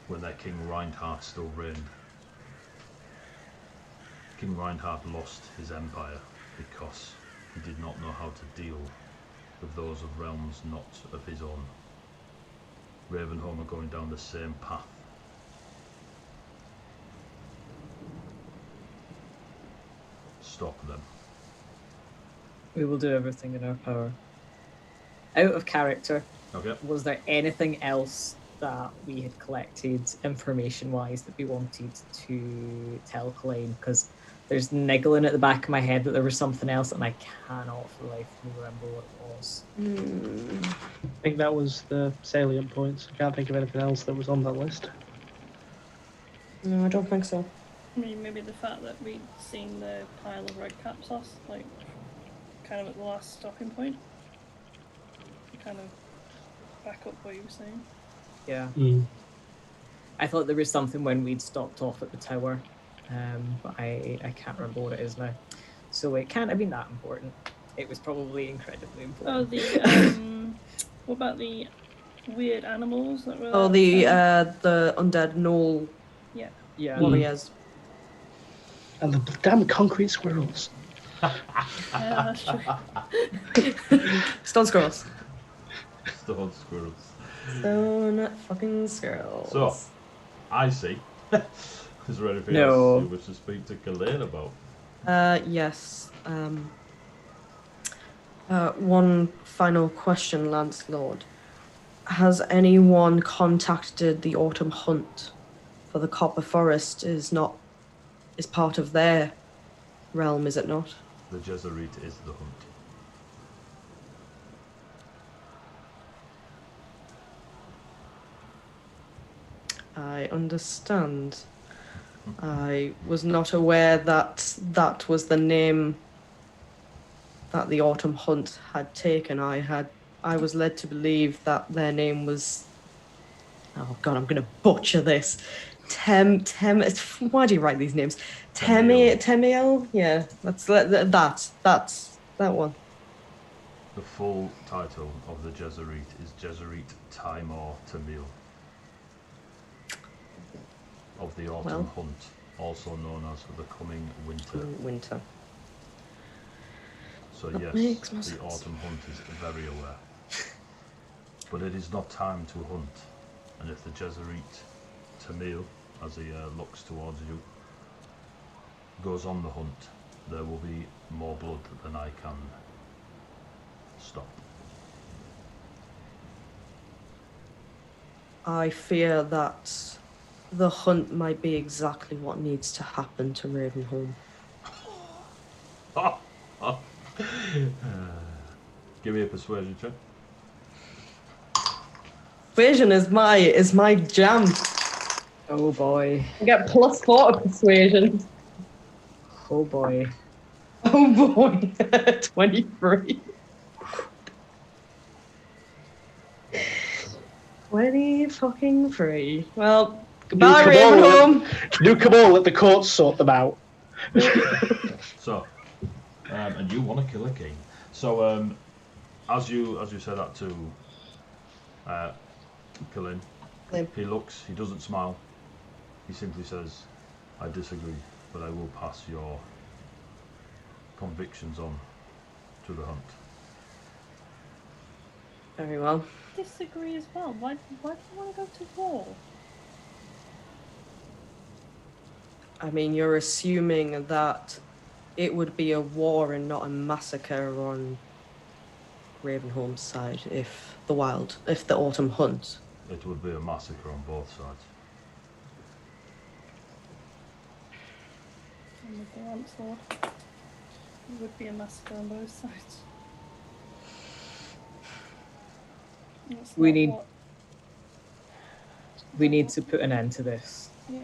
when their King Reinhardt still reigned. King Reinhardt lost his empire because he did not know how to deal with those of realms not of his own. Ravenholm are going down the same path. Stop them. We will do everything in our power. Out of character, Okay. was there anything else that we had collected information-wise that we wanted to tell Colleen? Because there's niggling at the back of my head that there was something else, and I cannot for the life of me remember what it was. I think that was the salient points. I can't think of anything else that was on that list. No, I don't think so. I mean, maybe the fact that we'd seen the pile of red capsos, like, kind of at the last stopping point. To kind of back up what you were saying. Yeah. Mm. I thought there was something when we'd stopped off at the tower, but I can't remember what it is now. So it can't have been that important. It was probably incredibly important. Oh, the, what about the weird animals that were... Oh, the undead gnoll Yeah. Yeah. warriors. And the damn concrete squirrels. Yeah, that's true. Stone squirrels. Stone squirrels. Stone fucking squirrels. So, I see. Is there anything No. else you wish to speak to Colleen about? Yes. One final question, Lancelord. Has anyone contacted the Autumn Hunt? For the Copper Forest is part of their realm, is it not? The Jesuit is the hunt. I understand. I was not aware that was the name that the Autumn Hunt had taken. I had I was led to believe that their name was. Oh God, I'm gonna butcher this. Why do you write these names? Temiel. Yeah, that's that one. The full title of the Jezerit is Jezerit Timor Tamil. Of the Autumn Hunt, also known as the Coming Winter. Winter. So That yes, makes more the sense. Autumn Hunt is very aware. But it is not time to hunt, and if the Jezerit Tamil, as he looks towards you, goes on the hunt, there will be more blood than I can stop. I fear that the hunt might be exactly what needs to happen to Ravenholm. Give me a persuasion check. Persuasion is my jam. Oh boy. I get +4 to persuasion. Oh boy. Oh boy. 23. 23. Well, goodbye, Ravenholm. You come all, let the courts sort them out. So, and you want to kill a king. So, as you say that to Killin, he looks, he doesn't smile. He simply says, "I disagree, but I will pass your convictions on to the hunt." Very well. Disagree as well. Why do you want to go to war? I mean, you're assuming that it would be a war and not a massacre on Ravenholm's side if the autumn hunt. It would be a massacre on both sides. And with the lamp sword, it would be a massacre on both sides. That's We not need- what- We need to put an end to this. Yeah.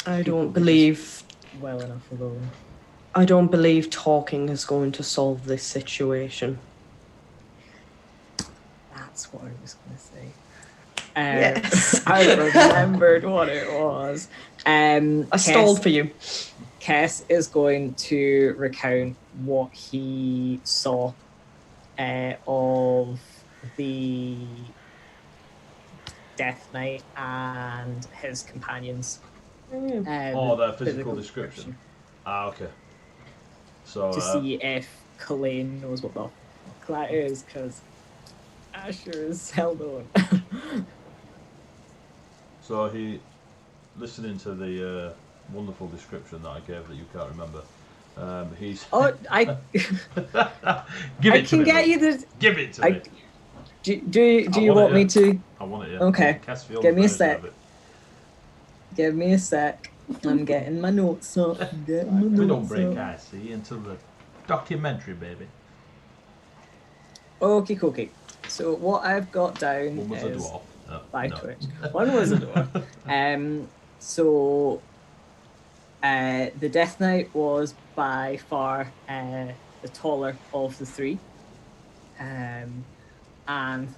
I don't believe Well enough alone. talking is going to solve this situation. That's what I was going to say. Yes. I remembered what it was. I stalled for you. Kess is going to recount what he saw of the Death Knight and his companions. Their physical description. Ah, okay. So To see if Colleen knows what the fuck that is, because I sure as hell don't. So he, listening to the wonderful description that I gave that you can't remember, he's. Oh, I Give I it to can me. get Will. you the. Give it to I- me. Do you want want it, me yeah. to? I want it. Yeah. Okay. Cassfield's Give me a version sec. of it. Give me a sec. I'm getting my notes up. We don't break ice, see, until the documentary, baby. Okay, okay. So what I've got down One was a is dwarf. by No. Twitch. One was a dwarf. So the Death Knight was by far the taller of the three. And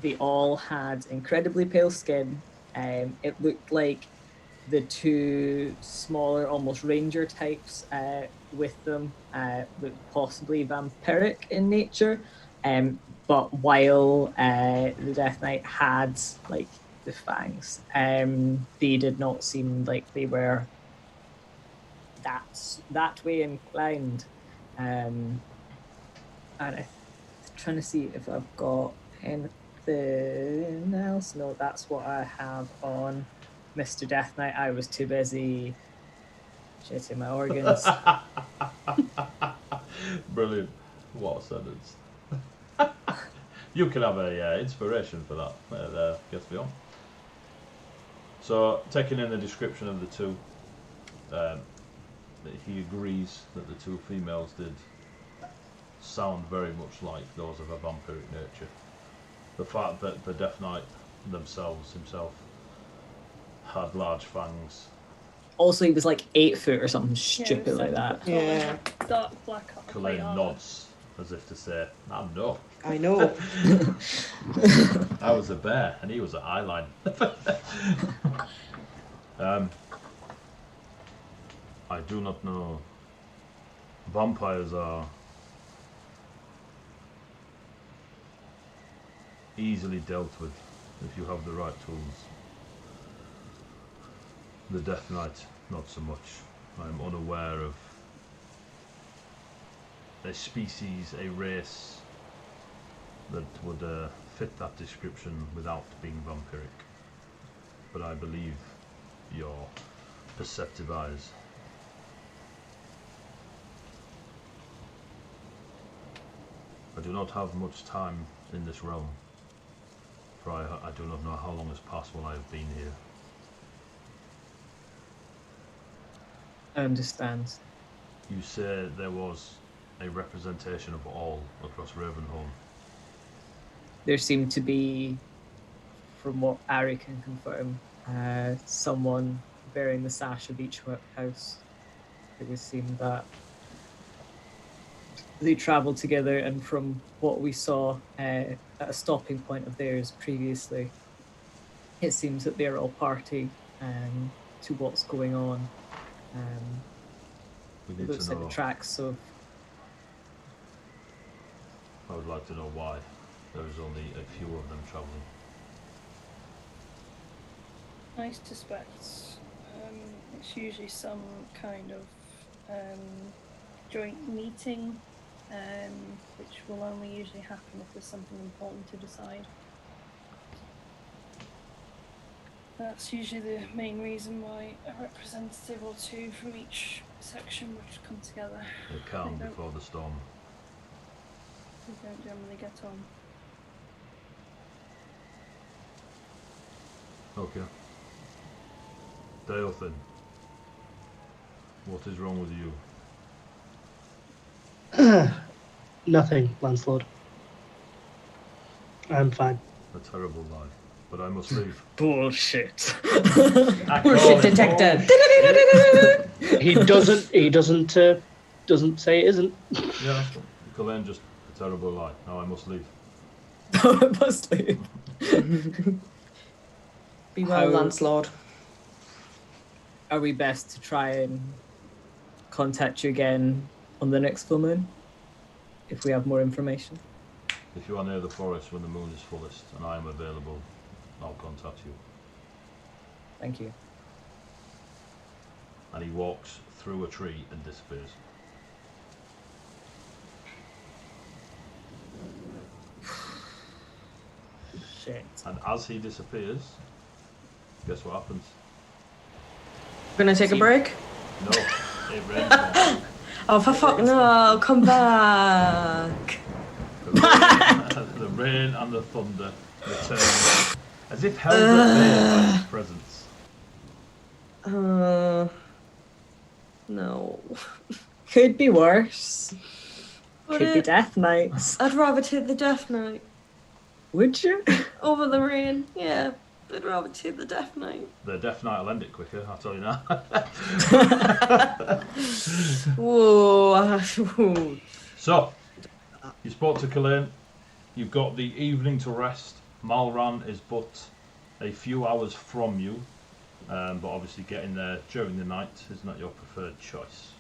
they all had incredibly pale skin. It looked like the two smaller, almost ranger types with them looked possibly vampiric in nature. But while the Death Knight had like the fangs, they did not seem like they were that way inclined. And I'm trying to see if I've got anything else. No, that's what I have on Mr. Death Knight. I was too busy shitting my organs. Brilliant. What a sentence. You can have a inspiration for that. Gets beyond. So, taking in the description of the two, he agrees that the two females did sound very much like those of a vampiric nature. The fact that the Death Knight himself had large fangs Also, he was like 8 foot or something Yeah, stupid like 7 that. foot tall, Yeah. Dark black plate Cullen armor. nods as if to say, I know. I know. I was a bear and he was an eyeline. I do not know. Vampires are easily dealt with if you have the right tools. The Death Knight, not so much. I am unaware of a species, a race that would fit that description without being vampiric. But I believe your perceptive eyes. I do not have much time in this realm, for I do not know how long has passed while I have been here. I understand. You say there was a representation of all across Ravenholm. There seemed to be, from what Ari can confirm, someone bearing the sash of each house. It would seem that they travelled together, and from what we saw at a stopping point of theirs previously, it seems that they're all party to what's going on. We It need looks to like know. the tracks of. I would like to know why there is only a few of them travelling. I suspect it's usually some kind of joint meeting, which will only usually happen if there's something important to decide. That's usually the main reason why a representative or two from each section would come together. The calm They don't- before the storm. We don't generally get on. Okay. Delfin, what is wrong with you? Nothing, Landlord. I'm fine. A terrible lie, but I must leave. Bullshit. I Bullshit call it detector. bullshit. He doesn't say it isn't. Yeah, Cullen, just a terrible lie. Now I must leave. Must leave. Be well, How- Landlord. Are we best to try and contact you again on the next full moon if we have more information? If you are near the forest when the moon is fullest and I am available, I'll contact you. Thank you. And he walks through a tree and disappears. Shit. And as he disappears, guess what happens? Gonna take a break? No, it rains more. Oh, for fuck no, come back. The rain and the thunder return as if held at bay by his presence. No. Could be worse. Would Could be it? death knights. I'd rather take the Death Knight Would you? over the rain. Yeah, I'd rather take the Death Knight. The Death Knight will end it quicker, I'll tell you now. Whoa. So, you spoke to Cullen, you've got the evening to rest. Marlan is but a few hours from you, but obviously getting there during the night is not your preferred choice.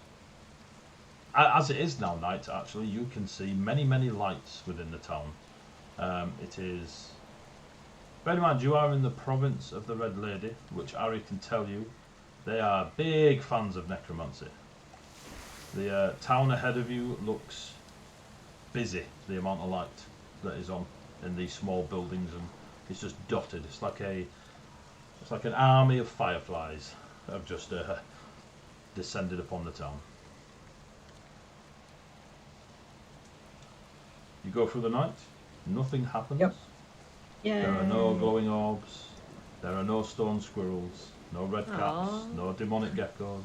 As it is now night, actually, you can see many, many lights within the town. It is... Bear in mind, you are in the province of the Red Lady, which Ari can tell you, they are big fans of necromancy. The town ahead of you looks busy, the amount of light that is on in these small buildings, and it's just dotted. It's like an army of fireflies that have just descended upon the town. You go through the night, nothing happens. Yep. Yeah. There are no glowing orbs, there are no stone squirrels, no red caps, Aw. no demonic geckos.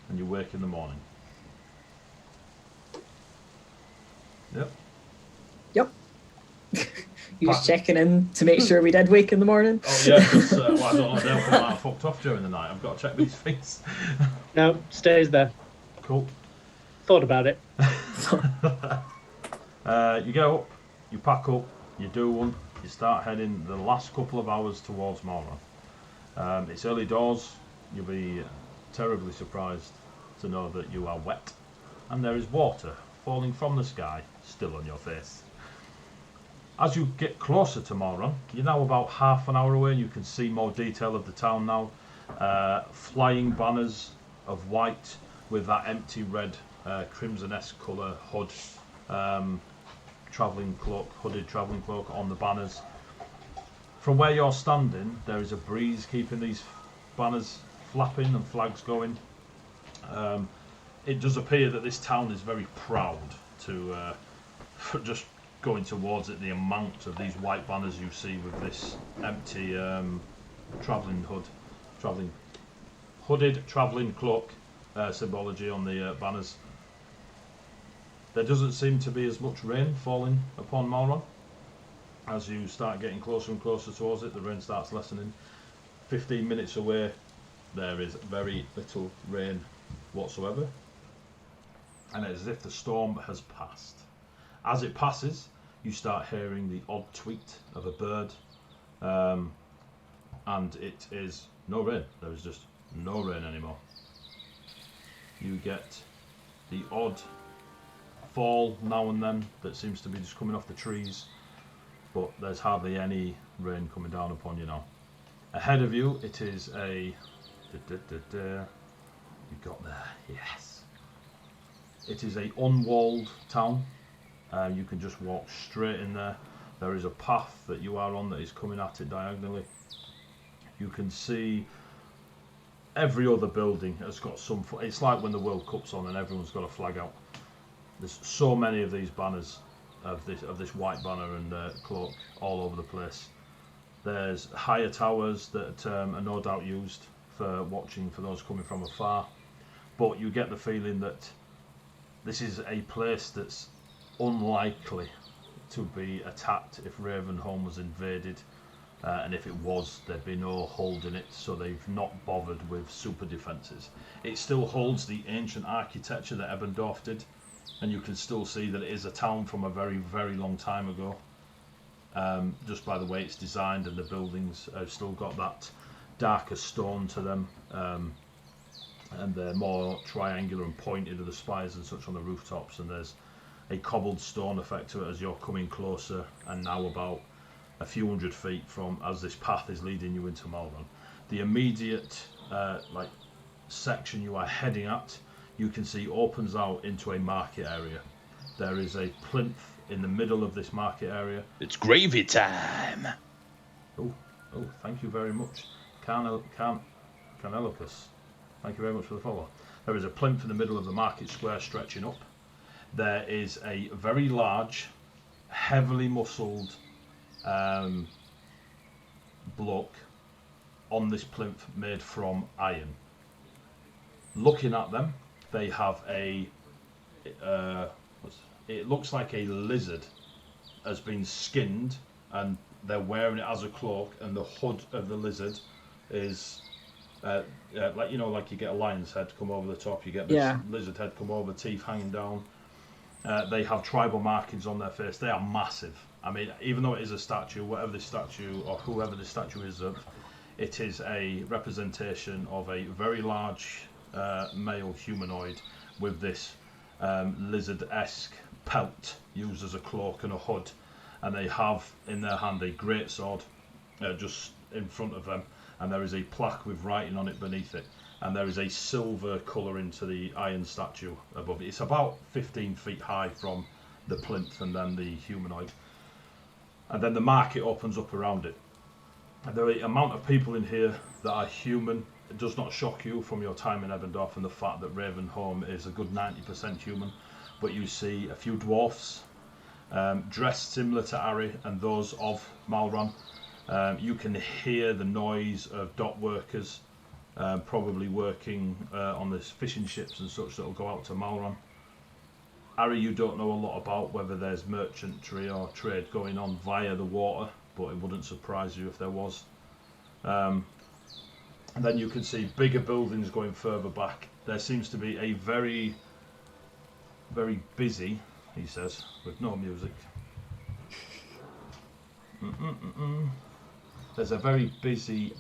And you wake in the morning. Yep. Yep. He was checking in to make sure we did wake in the morning. Oh yeah, because I don't know, Delfin might have fucked off during the night. I've got to check these things. No, stays there. Cool. Thought about it. You get up, you pack up, you do one, you start heading the last couple of hours towards Marlan. It's early doors. You'll be terribly surprised to know that you are wet, and there is water falling from the sky still on your face. As you get closer to Marlan, you're now about half an hour away. You can see more detail of the town now. Flying banners of white with that empty red crimson-esque colour hood, travelling cloak, hooded travelling cloak on the banners. From where you're standing, there is a breeze keeping these banners flapping and flags going. It does appear that this town is very proud to just going towards it. The amount of these white banners you see with this empty hooded travelling cloak symbology on the banners. There doesn't seem to be as much rain falling upon Marlan. As you start getting closer and closer towards it, the rain starts lessening. 15 minutes away, there is very little rain whatsoever, and it's as if the storm has passed. As it passes, you start hearing the odd tweet of a bird, and it is no rain. There is just no rain anymore. You get the odd fall now and then that seems to be just coming off the trees, but there's hardly any rain coming down upon you now. Ahead of you, it is a... You got there, yes. It is a unwalled town. You can just walk straight in there. There is a path that you are on that is coming at it diagonally. You can see every other building has got some... It's like when the World Cup's on and everyone's got a flag out. There's so many of these banners, of this white banner and cloak all over the place. There's higher towers that are no doubt used for watching for those coming from afar. But you get the feeling that this is a place that's unlikely to be attacked if Ravenholm was invaded, and if it was, there'd be no holding it, so they've not bothered with super defences. It still holds the ancient architecture that Ebendorf did, and you can still see that it is a town from a very, very long time ago, just by the way it's designed, and the buildings have still got that darker stone to them, and they're more triangular and pointed to the spires and such on the rooftops, and there's a cobbled stone effect to it as you're coming closer, and now about a few hundred feet from as this path is leading you into Marlan. The immediate section you are heading at, you can see opens out into a market area. There is a plinth in the middle of this market area. It's gravy time. Oh, thank you very much, Carnelicus. Thank you very much for the follow. There is a plinth in the middle of the market square stretching up. There is a very large, heavily muscled bloke on this plinth made from iron. Looking at them, they have a it looks like a lizard has been skinned, and they're wearing it as a cloak, and the hood of the lizard is like you get a lion's head come over the top, you get this lizard head come over, teeth hanging down. They have tribal markings on their face. They are massive. I mean, even though it is a statue, whatever this statue or whoever this statue is of, it is a representation of a very large male humanoid with this lizard-esque pelt used as a cloak and a hood, and they have in their hand a great sword just in front of them, and there is a plaque with writing on it beneath it, and there is a silver colouring to the iron statue above it. It's about 15 feet high from the plinth and then the humanoid, and then the market opens up around it. And the amount of people in here that are human, it does not shock you from your time in Ebendorf and the fact that Ravenholm is a good 90% human, but you see a few dwarfs dressed similar to Ari and those of Marlan. You can hear the noise of dock workers probably working on the fishing ships and such that will go out to Marlan. Harry, you don't know a lot about whether there's merchantry or trade going on via the water, but it wouldn't surprise you if there was. And then you can see bigger buildings going further back. There seems to be a very, very busy, he says, with no music. There's a very busy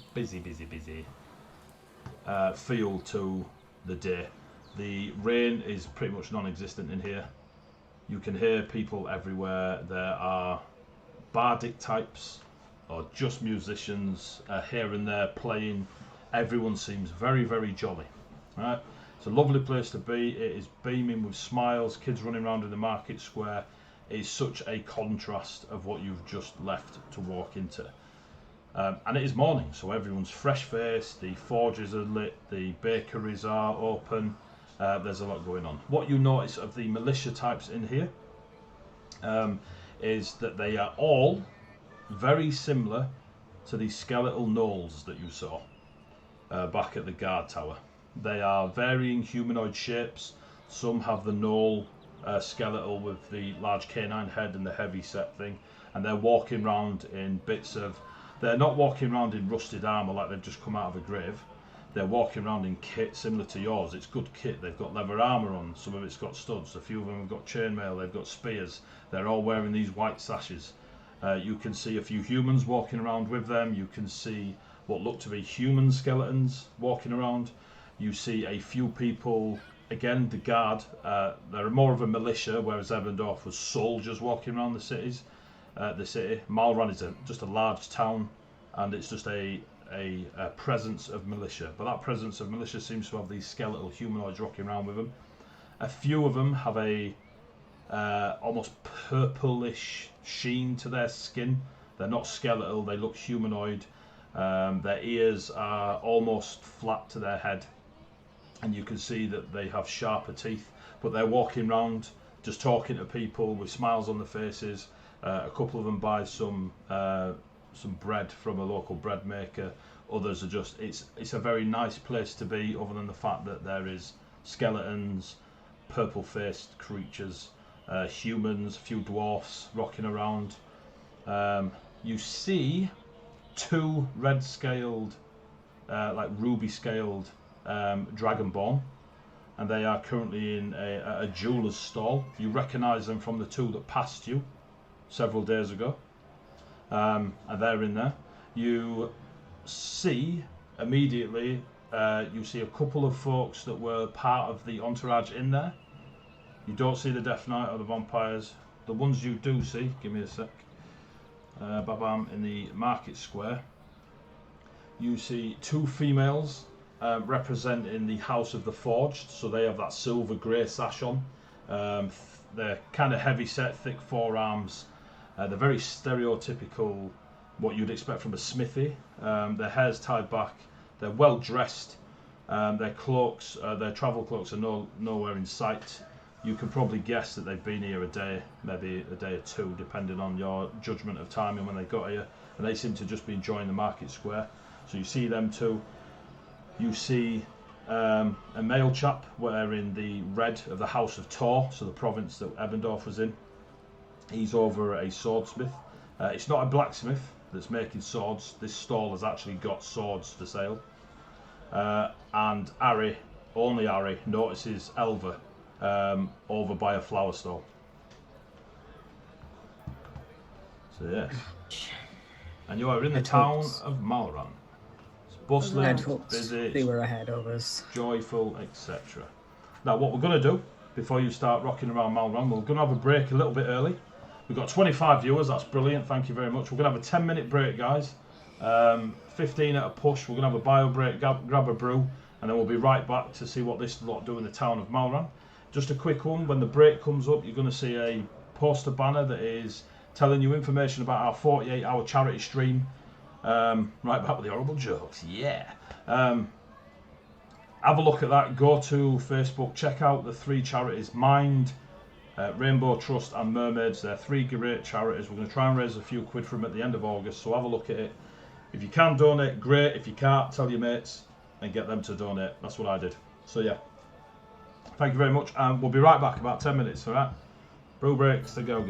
feel to the day. The rain is pretty much non-existent in here. You can hear people everywhere. There are bardic types or just musicians here and there playing. Everyone seems very, very jolly. Right? It's a lovely place to be. It is beaming with smiles, kids running around in the market square. It is such a contrast of what you've just left to walk into. And it is morning, so everyone's fresh-faced, the forges are lit, the bakeries are open, there's a lot going on. What you notice of the militia types in here is that they are all very similar to the skeletal gnolls that you saw back at the guard tower. They are varying humanoid shapes. Some have the gnoll skeletal with the large canine head and the heavy set thing, and they're walking around in bits of... They're not walking around in rusted armour like they've just come out of a grave. They're walking around in kit similar to yours. It's good kit. They've got leather armour on. Some of it's got studs. A few of them have got chainmail. They've got spears. They're all wearing these white sashes. You can see a few humans walking around with them. You can see what look to be human skeletons walking around. You see a few people, again, the guard. They're more of a militia, whereas Ebendorf was soldiers walking around the city. Marlan is just a large town, and it's just a presence of militia. But that presence of militia seems to have these skeletal humanoids rocking around with them. A few of them have a almost purplish sheen to their skin. They're not skeletal, they look humanoid. Their ears are almost flat to their head, and you can see that they have sharper teeth, but they're walking around just talking to people with smiles on their faces. A couple of them buy some bread from a local bread maker. Others are just... It's a very nice place to be, other than the fact that there is skeletons, purple-faced creatures, humans, a few dwarfs rocking around. You see two red-scaled, like ruby-scaled dragonborn, and they are currently in a jeweller's stall. You recognise them from the two that passed you several days ago, and they're in there. You see immediately, you see a couple of folks that were part of the entourage in there. You don't see the Death Knight or the vampires. The ones you do see, give me a sec, Babam, in the market square, you see two females representing the House of the Forged, so they have that silver grey sash on. They're kind of heavy set, thick forearms. They're very stereotypical, what you'd expect from a smithy. Their hair's tied back. They're well dressed. Their cloaks, their travel cloaks are nowhere in sight. You can probably guess that they've been here a day, maybe a day or two, depending on your judgment of timing when they got here. And they seem to just be enjoying the market square. So you see them two. You see a male chap wearing the red of the House of Tor, so the province that Ebendorf was in. He's over a swordsmith. It's not a blacksmith that's making swords. This stall has actually got swords for sale. And Harry, only Harry, notices Elva over by a flower stall. So yes. And you are in the town of Marlan. It's bustling, busy, they were ahead of us. Joyful, etc. Now what we're going to do, before you start rocking around Marlan, we're going to have a break a little bit early. We've got 25 viewers, that's brilliant, thank you very much. We're going to have a 10-minute break, guys. 15 at a push. We're going to have a bio break, grab a brew, and then we'll be right back to see what this lot do in the town of Marlan. Just a quick one, when the break comes up, you're going to see a poster banner that is telling you information about our 48-hour charity stream. Right back with the horrible jokes, yeah. Have a look at that, go to Facebook, check out the three charities, Mind, Rainbow Trust and Mermaids. They're three great charities. We're going to try and raise a few quid for them at the end of August, so have a look at it. If you can donate, great. If you can't, tell your mates and get them to donate. That's what I did. So yeah. Thank you very much. We'll be right back, about 10 minutes, all right? Brew breaks to go.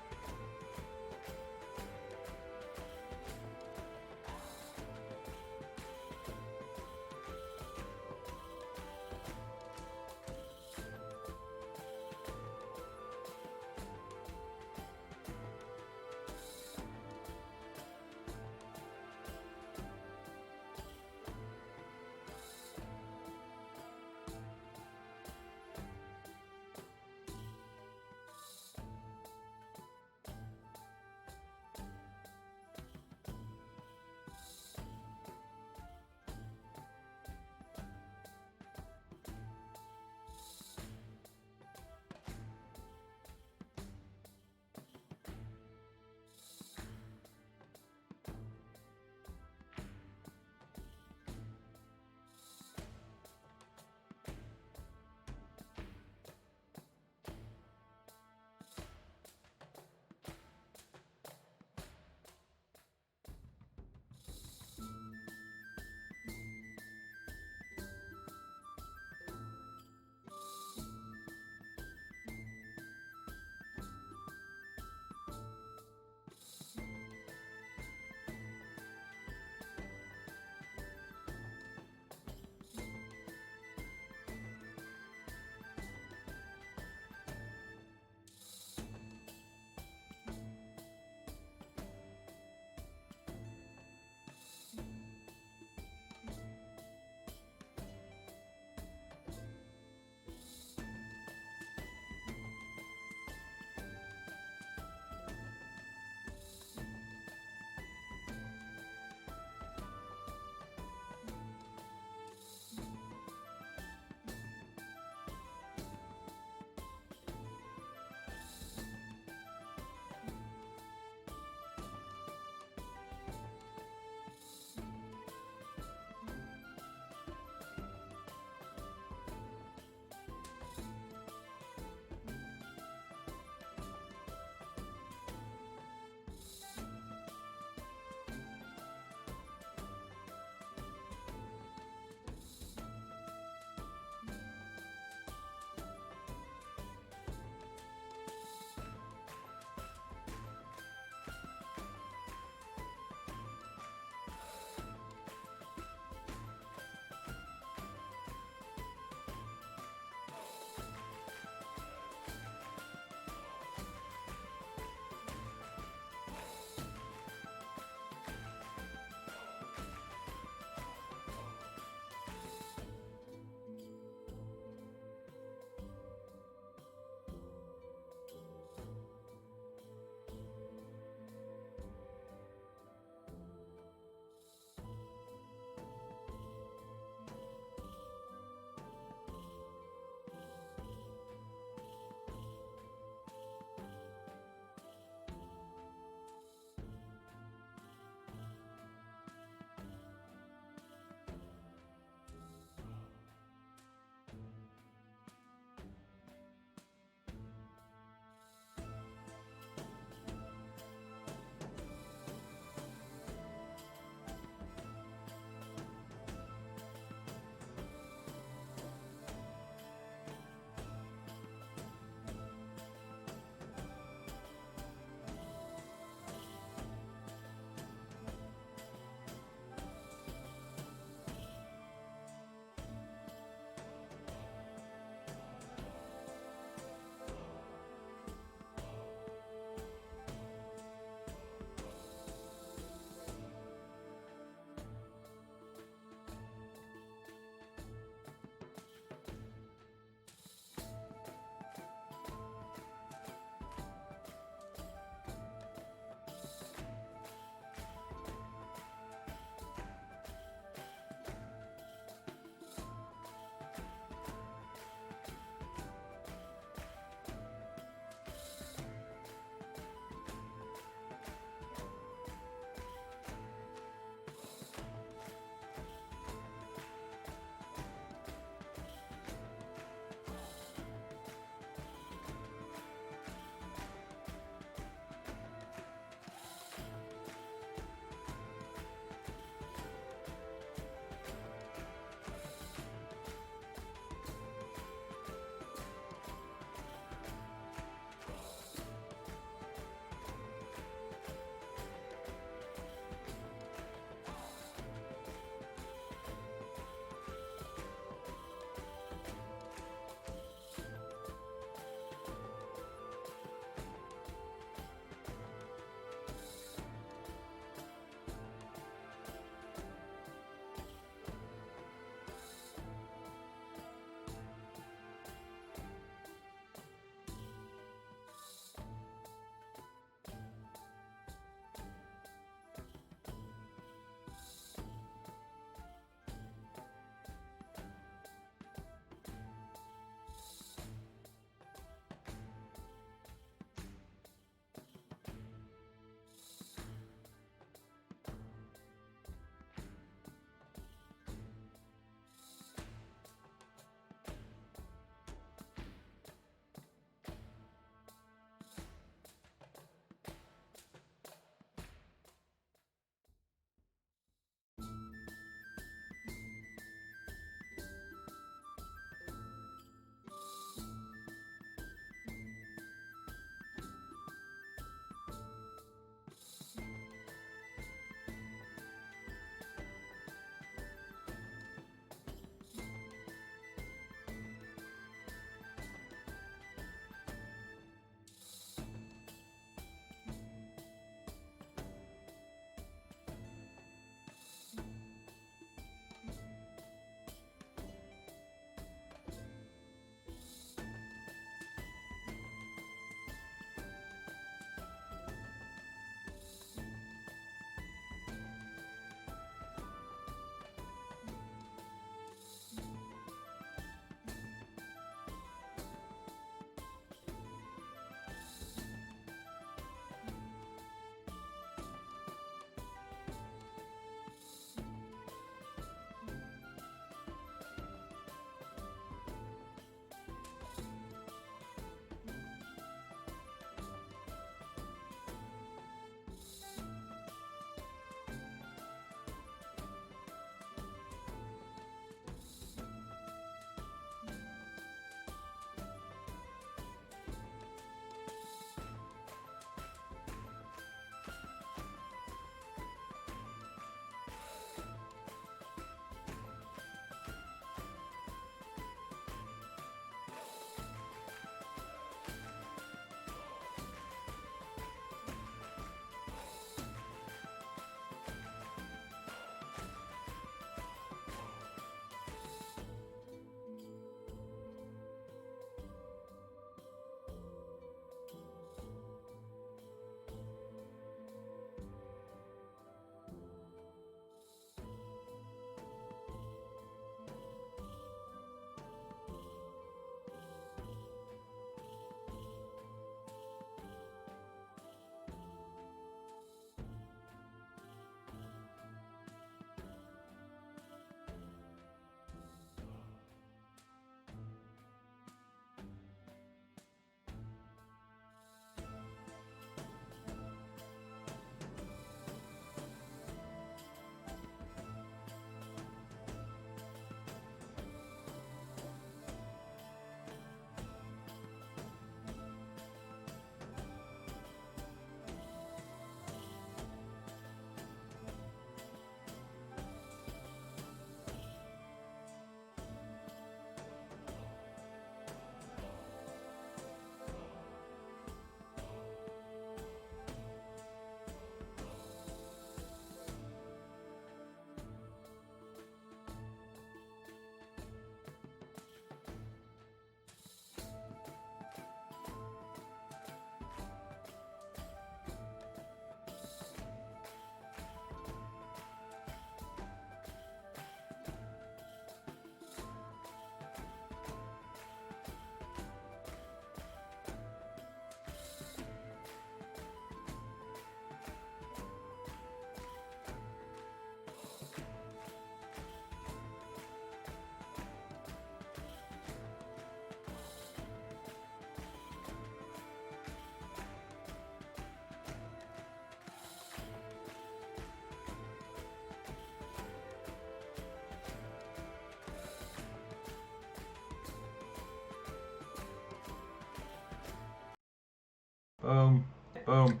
Boom. Boom.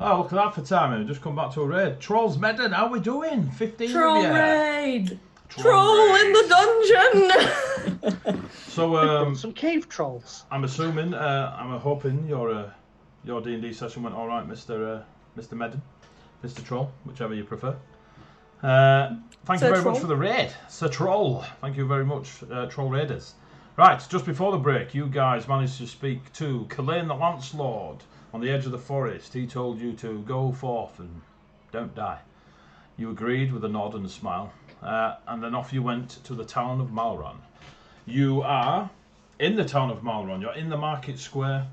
Oh, look at that for timing. We've just come back to a raid. Trolls Medden, how we doing? 15 Troll of you. raid! Troll In the dungeon! So, Some cave trolls. I'm assuming, I'm hoping your D&D session went all right, Mr. Medden, Mr. Troll, whichever you prefer. Thank you very much for the raid, Sir Troll. Thank you very much, Troll Raiders. Right, just before the break, you guys managed to speak to Kalain the Lancelord on the edge of the forest. He told you to go forth and don't die. You agreed with a nod and a smile, and then off you went to the town of Marlan. You are in the town of Marlan. You're in the market square.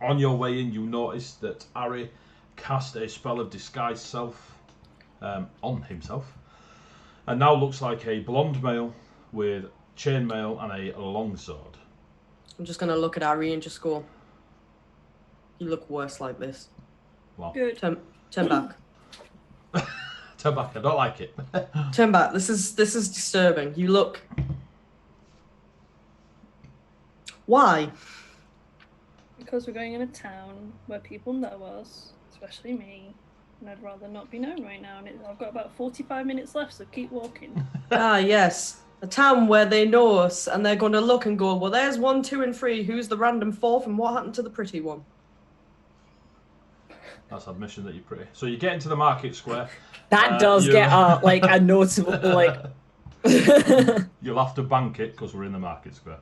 On your way in, you notice that Ari cast a spell of disguise self on himself, and now looks like a blonde male with chainmail and a longsword. I'm just going to look at Ari and just go, you look worse like this. Well, Good. Turn back. turn back. I don't like it. Turn back. This is disturbing. You look... Why? Because we're going in a town where people know us, especially me, and I'd rather not be known right now. And I've got about 45 minutes left, so keep walking. Ah, yes. A town where they know us and they're going to look and go, well, there's 1, 2, and 3. Who's the random 4th and what happened to the pretty one? That's admission that you're pretty. So you get into the market square. That does get a notable like. You'll have to bank it because we're in the market square.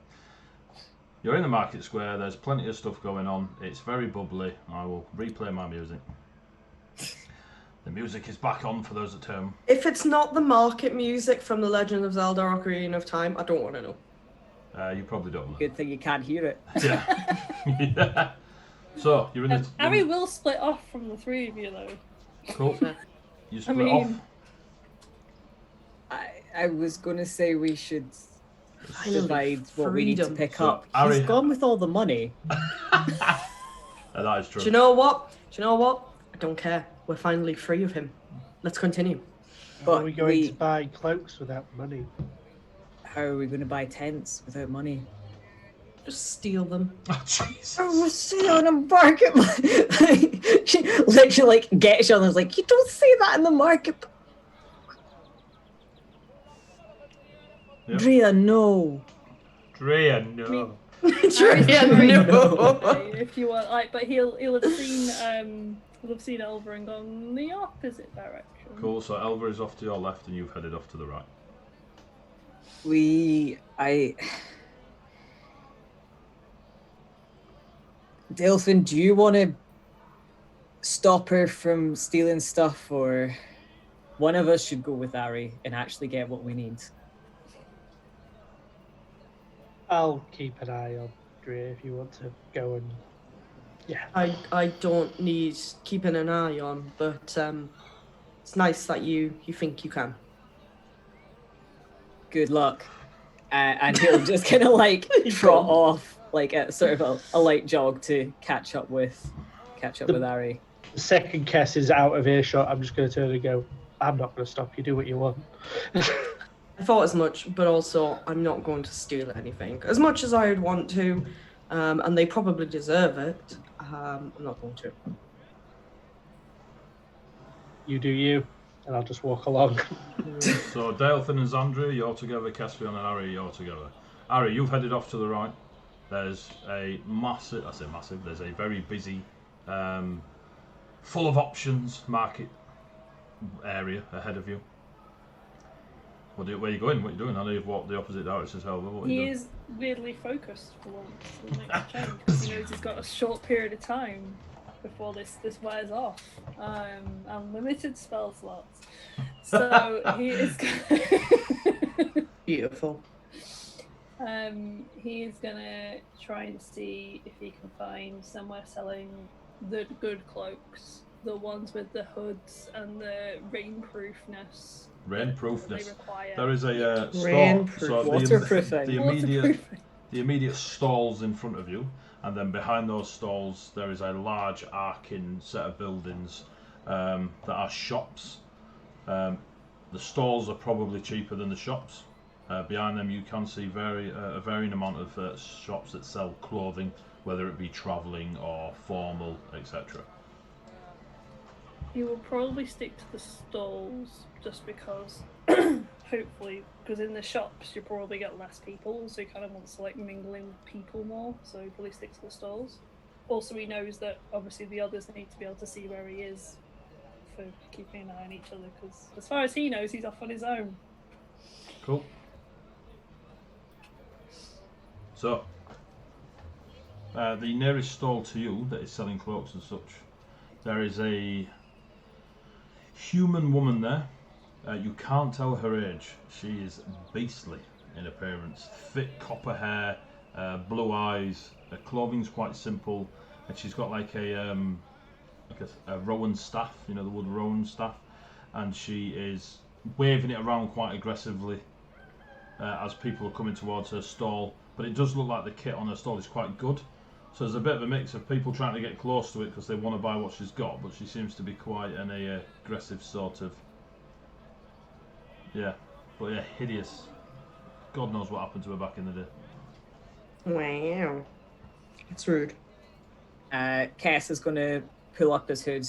You're in the market square. There's plenty of stuff going on. It's very bubbly. I will replay my music. The music is back on for those at home. If it's not the market music from The Legend of Zelda Ocarina of Time, I don't want to know. You probably don't know. Good thing you can't hear it. Yeah. Yeah. So you're in the. Harry will split off from the three of you, though. Cool. You split off. I was going to say we should divide what we need to pick So, up. Ari- He's gone with all the money. That is true. Do you know what? I don't care. We're finally free of him. Let's continue. How are we going to buy cloaks without money? How are we going to buy tents without money? Just steal them. Oh, Jesus. I was sitting on a market. She literally gets you and is like, you don't say that in the market. Yep. Drea, no. Drea, no. No. If you want, but he'll have seen Elva and gone the opposite direction. Cool. So Elva is off to your left, and you've headed off to the right. Delfin, do you want to stop her from stealing stuff, or one of us should go with Ari and actually get what we need? I'll keep an eye on Dre if you want to go and... Yeah. I don't need keeping an eye on, but it's nice that you think you can. Good luck. And he'll just kind of trot off, at sort of a light jog to catch up with Ari. The second Kess is out of earshot, I'm just going to turn and go, I'm not going to stop you, do what you want. I thought as much, but also I'm not going to steal anything. As much as I would want to, and they probably deserve it, I'm not going to. You do you, and I'll just walk along. So Delfin and Xandria, you're together. Caspian and Ari, you're together. Ari, you've headed off to the right. There's a massive, there's a very busy, full of options market area ahead of you. Where are you going? What are you doing? I know you've walked the opposite direction as hell, but what are you doing? He is weirdly focused for once. The next change, because he knows he's got a short period of time before this wears off, and limited spell slots. So he is. Beautiful. He is gonna try and see if he can find somewhere selling the good cloaks, the ones with the hoods and the rainproofness. Rainproofness. Require. There is a store. So Waterproofing. the immediate stalls in front of you, and then behind those stalls there is a large arcing set of buildings that are shops. The stalls are probably cheaper than the shops. Behind them, you can see a varying amount of shops that sell clothing, whether it be travelling or formal, etc. You will probably stick to the stalls just because, hopefully, because in the shops you probably get less people, so he kind of wants to like mingle in with people more, so he probably sticks to the stalls. Also, he knows that obviously the others need to be able to see where he is for keeping an eye on each other, because as far as he knows, he's off on his own. Cool. So, the nearest stall to you that is selling cloaks and such, there is a human woman there. You can't tell her age. She is beastly in appearance. Thick copper hair, blue eyes. Her clothing's quite simple, and she's got like a rowan staff, you know, the wood rowan staff, and she is waving it around quite aggressively as people are coming towards her stall. But it does look like the kit on her stall is quite good. So there's a bit of a mix of people trying to get close to it because they want to buy what she's got, but she seems to be quite an aggressive sort of, hideous. God knows what happened to her back in the day. Wow. It's rude. Kess is going to pull up his hood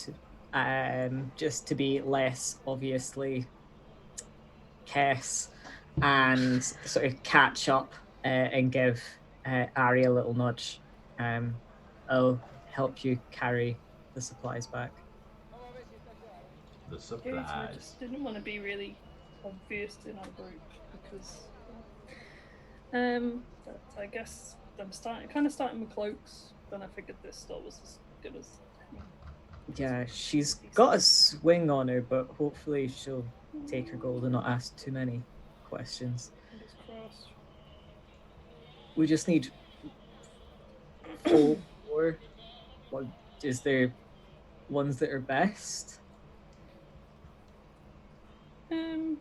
just to be less obviously Kess, and sort of catch up and give Ari a little nudge. I'll help you carry the supplies back. The I supplies. just didn't want to be really obvious in our group because, but I guess I'm starting with cloaks. Then I figured this store was as good as. Yeah, she's got a swing on her, but hopefully she'll take her gold and not ask too many questions. Fingers crossed. We just need 4 more. What is there? Ones that are best?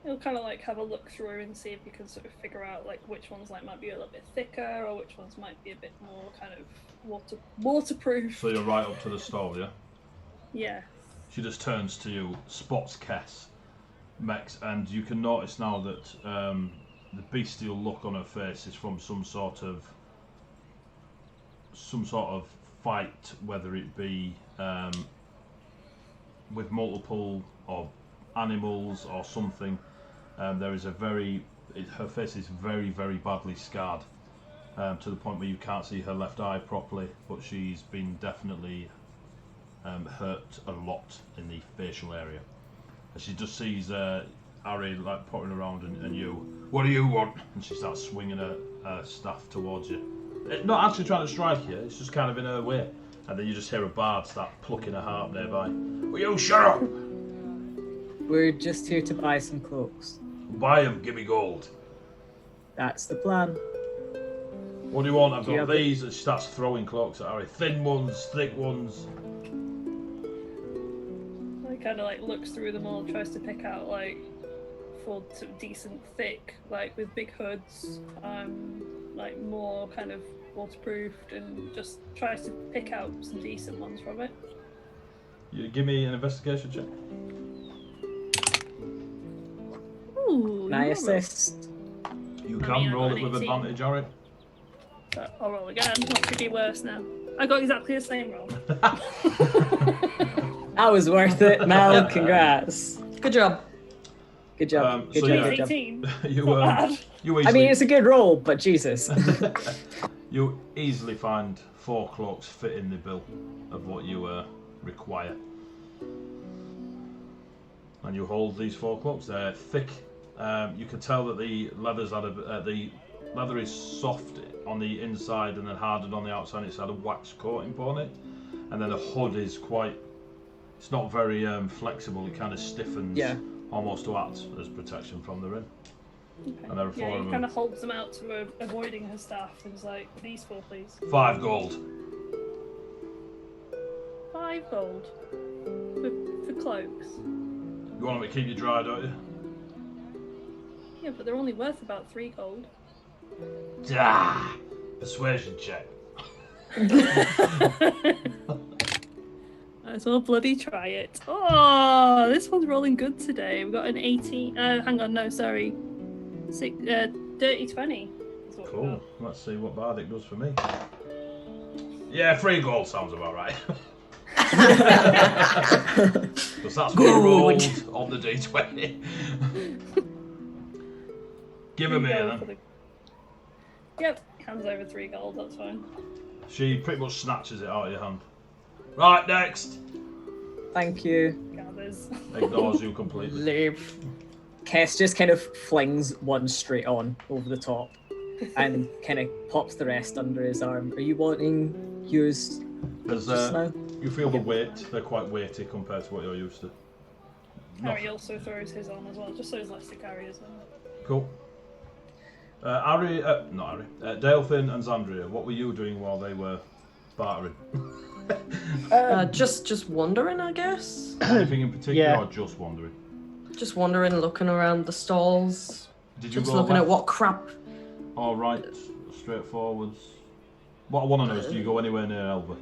He'll kind of like have a look through and see if you can sort of figure out like which ones like might be a little bit thicker or which ones might be a bit more kind of waterproof. So you're right up to the stall, yeah? Yeah. She just turns to you, spots Kess, Mex, and you can notice now that the bestial look on her face is from some sort of fight, whether it be with multiple or animals or something. There is her face is very, very badly scarred to the point where you can't see her left eye properly, but she's been definitely hurt a lot in the facial area. And she just sees Ari like pottering around and you, what do you want? And she starts swinging her staff towards you. Not actually trying to strike you, it's just kind of in her way. And then you just hear a bard start plucking a harp nearby. Will you shut up? We're just here to buy some cloaks. Buy them, give me gold. That's the plan. What do you want? I've Do you got have these. And she starts throwing cloaks at Harry. Thin ones, thick ones. He kind of like looks through them all, tries to pick out like for sort of decent thick, like with big hoods, like more kind of waterproofed, and just tries to pick out some decent ones from it. You give me an investigation check. Ooh, Can I assist? You I can mean, I roll got it an with 18. advantage, Harry. But I'll roll again. What could be worse now? I got exactly the same roll. That was worth it, Mel. Congrats. Good job. Good job. So Good yeah. job. Good job. 18. you Not bad. you I easily mean, it's a good roll, but Jesus. you easily find 4 cloaks fit in the bill of what you require. And you hold these 4 cloaks. They're thick. You can tell that the leather's had the leather is soft on the inside and then hardened on the outside. It's had a wax coating on it, and then the hood is quite. It's not very flexible. It kind of stiffens, almost to act as protection from the rain. Okay. And there are 4 Yeah, of he them. kind of holds them out to avoiding her staff and is like, these 4 please. 5 gold. 5 gold for cloaks. You want them to keep you dry, don't you? Yeah, but they're only worth about 3 gold. Ah, persuasion check. Might as well bloody try it. Oh, this one's rolling good today. We've got an 18. Hang on, no, sorry. Dirty 20. Is what we Cool. got. Let's see what Bardic does for me. Yeah, 3 gold sounds about right. Because that's what I rolled on the D20. Give him here then. Yep, hands over 3 gold, that's fine. She pretty much snatches it out of your hand. Right, next. Thank you. Gathers. Ignores you completely. Leave. Kess just kind of flings one straight on over the top and kind of pops the rest under his arm. Are you wanting yours As, just now? you feel the weight, they're quite weighty compared to what you're used to. Harry also throws his on as well, just so he's less to carry as well. Cool. Not Harry, Delfin and Zandria, what were you doing while they were bartering? Just wandering, I guess. Anything in particular, Yeah. or just wandering? Just wandering, looking around the stalls. Did you Just go looking left at what crap. or right, straight forwards? What I want to know is, do you go anywhere near Elva?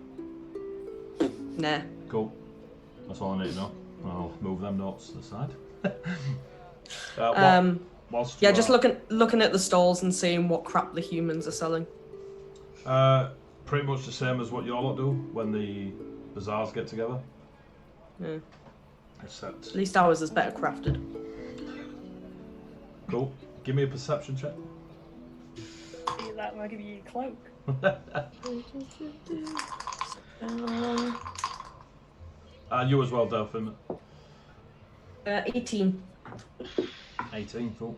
Nah. Cool. That's all I need to know. I'll move them notes to the side. Whilst Yeah, you just are- looking at the stalls and seeing what crap the humans are selling. Pretty much the same as what you all lot do when the bazaars get together. Yeah. Except, At least ours is better crafted. cool. Give me a perception check. See that, I'll give you a cloak. You as well, Delfin. 18. 18, cool.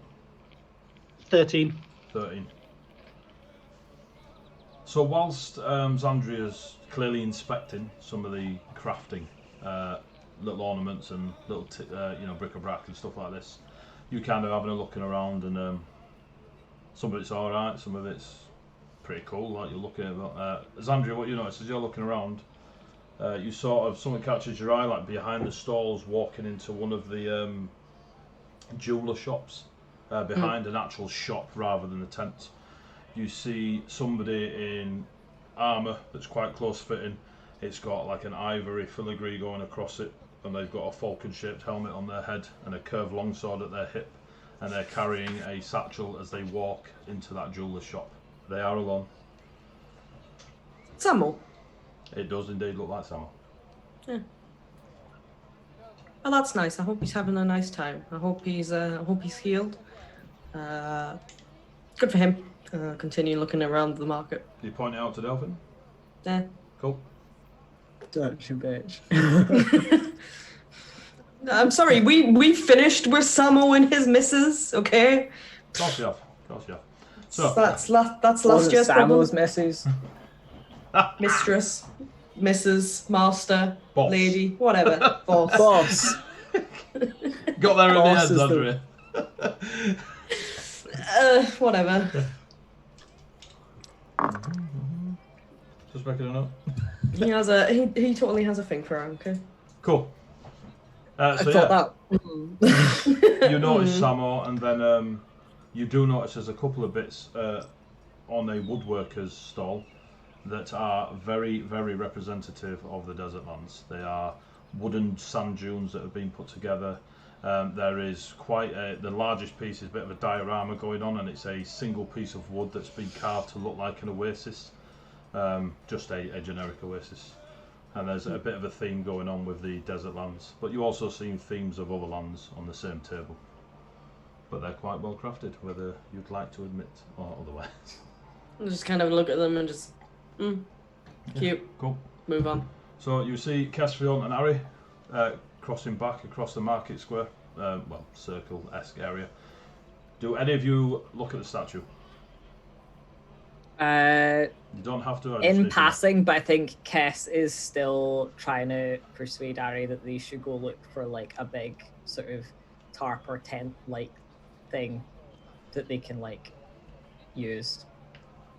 13. 13. So whilst Zandria's clearly inspecting some of the crafting, little ornaments and little bric-a-brac and stuff like this, you kind of having a looking around, and some of it's all right, some of it's pretty cool, like you're looking at. Zandria, what you notice as you're looking around, you sort of, something catches your eye, like behind the stalls, walking into one of the jeweler shops, behind an actual shop rather than a tent. You see somebody in armour that's quite close fitting. It's got like an ivory filigree going across it, and they've got a falcon shaped helmet on their head and a curved longsword at their hip, and they're carrying a satchel as they walk into that jeweller's shop. They are alone. Samuel. It does indeed look like summer. Yeah. Well, that's nice. I hope he's having a nice time. I hope he's healed. Good for him. Continue looking around the market. Do you point it out to Delfin? Yeah. Cool. Don't you bitch. I'm sorry. We finished with Samuel and his missus. Okay. Of course you have. So That's last Wasn't year's problem. Samuel's messes. Mistress, Mrs., Master, Boss. Lady, whatever. Boss. Boss. got there in Boss the is end, the- Andrea. Whatever. Just making a note. He totally has a thing for her. Okay. Cool. I So thought yeah, that. you notice Samo, and then you do notice there's a couple of bits on a woodworker's stall that are very, very representative of the desert lands. They are wooden sand dunes that have been put together. There is quite the largest piece is a bit of a diorama going on, and it's a single piece of wood that's been carved to look like an oasis, just a generic oasis. And there's a bit of a theme going on with the desert lands, but you also see themes of other lands on the same table. But they're quite well crafted, whether you'd like to admit or otherwise. I just kind of look at them and just, cute. Cool. Move on. So you see Casfion and Harry crossing back across the market square, circle-esque area. Do any of you look at the statue? You don't have to. I just need In to- passing, but I think Kess is still trying to persuade Ari that they should go look for like a big sort of tarp or tent like thing that they can like use.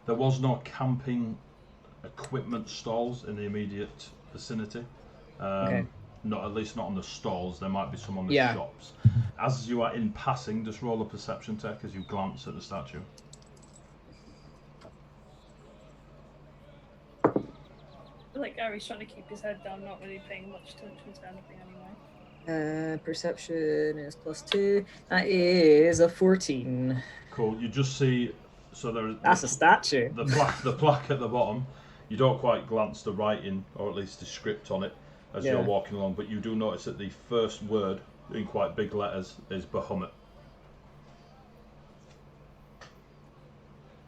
There was no camping equipment stalls in the immediate vicinity. Okay. Not at least not on the stalls. There might be some on the Yeah. shops. As you are in passing, just roll a perception check as you glance at the statue. I feel like Ari's trying to keep his head down, not really paying much attention to anything anyway. Perception is +2. That is a 14. Cool. You just see. So That's a statue. The plaque at the bottom. You don't quite glance the writing, or at least the script on it, as you're walking along. But you do notice that the first word, in quite big letters, is Bahamut.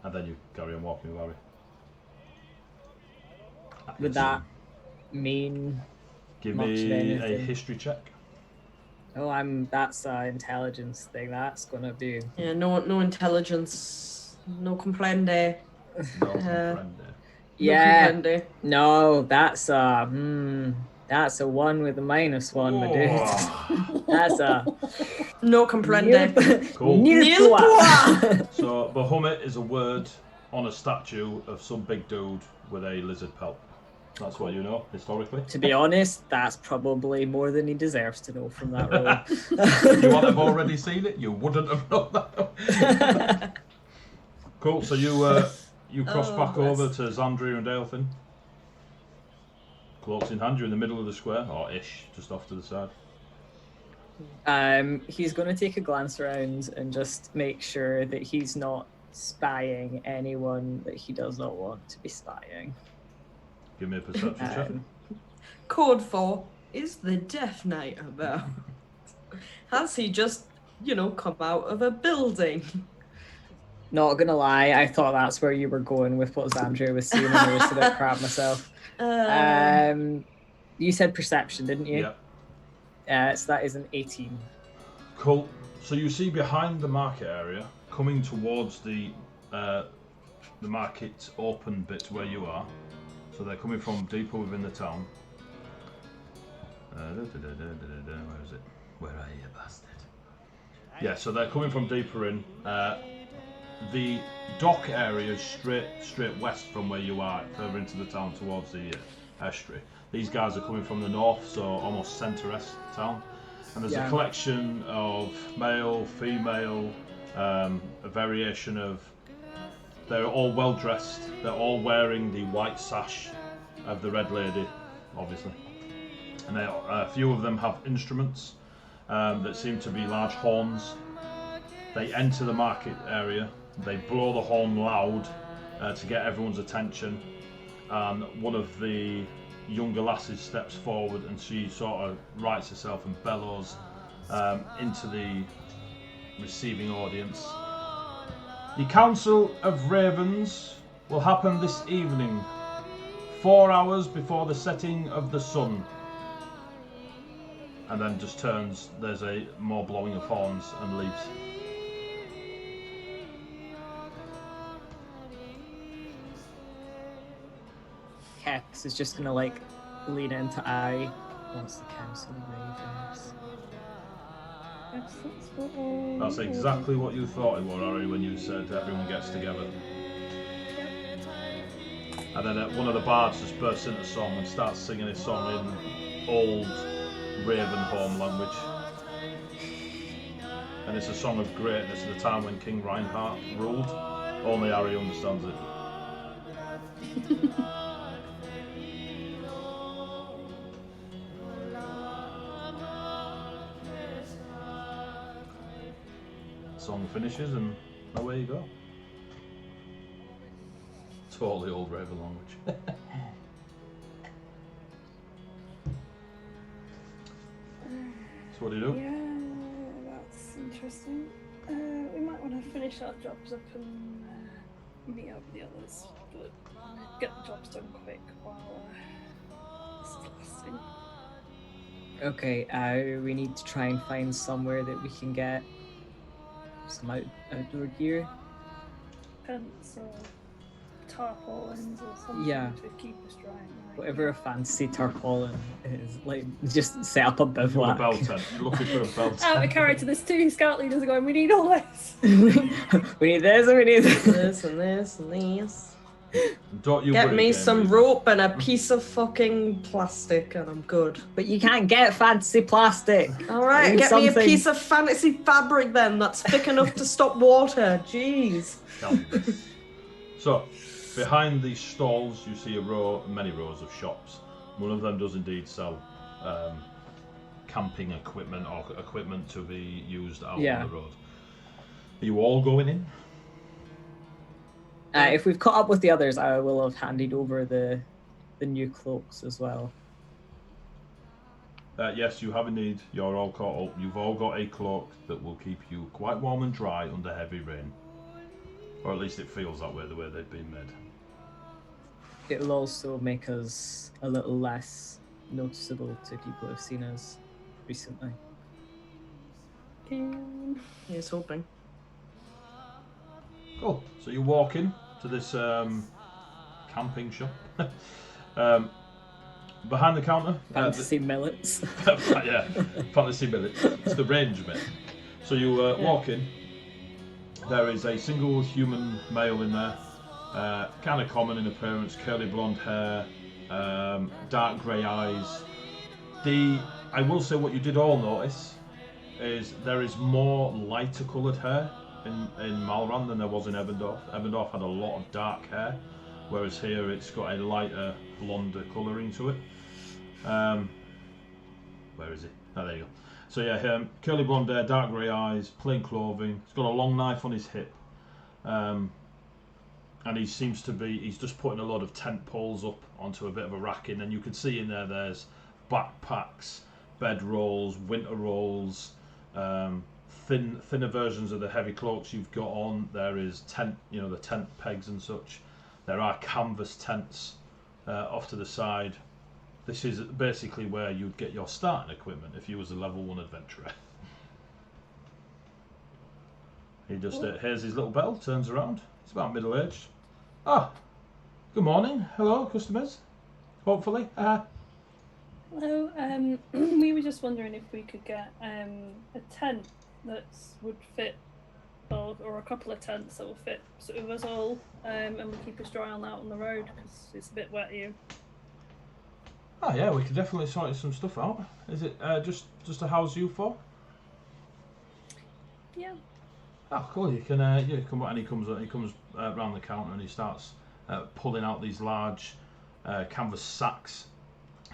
And then you carry on walking, Larry. Would that mean? Give much me of a anything? history check. Oh, that's an intelligence thing. That's gonna be. Yeah, no intelligence, no comprende. No, comprende. Yeah. No comprende. No, that's a 1 with a -1, my dude. That's a No comprende. Cool. Nil pois. So Bahamut is a word on a statue of some big dude with a lizard pelt. That's what you know historically. To be honest, that's probably more than he deserves to know from that role. You wouldn't have already seen it. You wouldn't have known that. Cool. So you cross back over to Xandria and Delfin. Cloaks in hand. You're in the middle of the square, or ish, just off to the side. He's going to take a glance around and just make sure that he's not spying anyone that he does not want to be spying. Give me a perception check. Code 4, is the Death Knight about? Has he just, come out of a building? Not gonna lie, I thought that's where you were going with what Xandria was saying, and I was a bit crap myself. You said perception, didn't you? Yeah. So that is an 18. Cool. So you see behind the market area, coming towards the market open bit where you are. So they're coming from deeper within the town. Where is it? Where are you, bastard? Yeah, so they're coming from deeper in. The dock area is straight west from where you are, further into the town towards the estuary. These guys are coming from the north, so almost centre-est town. And there's a collection of male, female, a variation of. They're all well dressed. They're all wearing the white sash of the Red Lady, obviously. And a few of them have instruments that seem to be large horns. They enter the market area. They blow the horn loud to get everyone's attention. And one of the younger lasses steps forward, and she sort of rights herself and bellows into the receiving audience. The Council of Ravens will happen this evening, 4 hours before the setting of the sun. And then just turns, there's a more blowing of horns and leaves. Kex is just gonna lean into eye. What's the Council of Ravens? That's exactly what you thought it was, Harry, when you said everyone gets together. And then one of the bards just bursts into song and starts singing his song in old Ravenholm language. And it's a song of greatness at the time when King Reinhardt ruled. Only Harry understands it. Song finishes and away you go. Totally old Raven language. So what do you do? Yeah, that's interesting. We might want to finish our jobs up and meet up with the others, but get the jobs done quick while this is lasting. Okay, we need to try and find somewhere that we can get some outdoor gear. Pants or tarpaulins or something to keep us dry. Whatever a fancy tarpaulin is, just set up a You're a bivouac. bell tent. You're looking for a bell tent. Out of character, there's 2 scout leaders are going, we need all this. We need this and we need this. This and this and this. Don't you Get worry, me Game some Reader. rope and a piece of fucking plastic and I'm good. But you can't get fancy plastic. Alright, Need get me a something. piece of fancy fabric then that's thick enough to stop water. Jeez. So, behind these stalls, you see many rows of shops. One of them does indeed sell camping equipment or equipment to be used out Yeah. on the road. Are you all going in? If we've caught up with the others, I will have handed over the new cloaks as well. Yes, you have indeed. You're all caught up. You've all got a cloak that will keep you quite warm and dry under heavy rain. Or at least it feels that way, the way they've been made. It will also make us a little less noticeable to people who have seen us recently. Here's hoping. Cool. So you walk in to this camping shop. Behind the counter. Fantasy millets. Yeah, fantasy millets. It's the range bit. So you walk in. There is a single human male in there. Kind of common in appearance, curly blonde hair, dark grey eyes. I will say what you did all notice is there is more lighter coloured hair in Marlan than there was in Ebendorf. Ebendorf had a lot of dark hair, whereas here it's got a lighter, blonder colouring to it. Where is it? Oh, there you go. So yeah, curly blonde hair, dark grey eyes, plain clothing. He's got a long knife on his hip. And he seems to be, he's just putting a lot of tent poles up onto a bit of a racking, and you can see in there's backpacks, bed rolls, winter rolls, thinner versions of the heavy cloaks you've got on. There is tent, the tent pegs and such. There are canvas tents off to the side. This is basically where you'd get your starting equipment if you was a level 1 adventurer. He just hears his little bell, turns around. He's about middle-aged. Ah, good morning. Hello, customers. Hopefully. Hello. We were just wondering if we could get a tent that would fit, or a couple of tents that will fit sort of us all, and will keep us dry out on the road because it's a bit wet here. Oh yeah, we could definitely sort some stuff out. Is it just to house you for? Yeah. Oh, cool. You can come, and he comes around the counter and he starts pulling out these large canvas sacks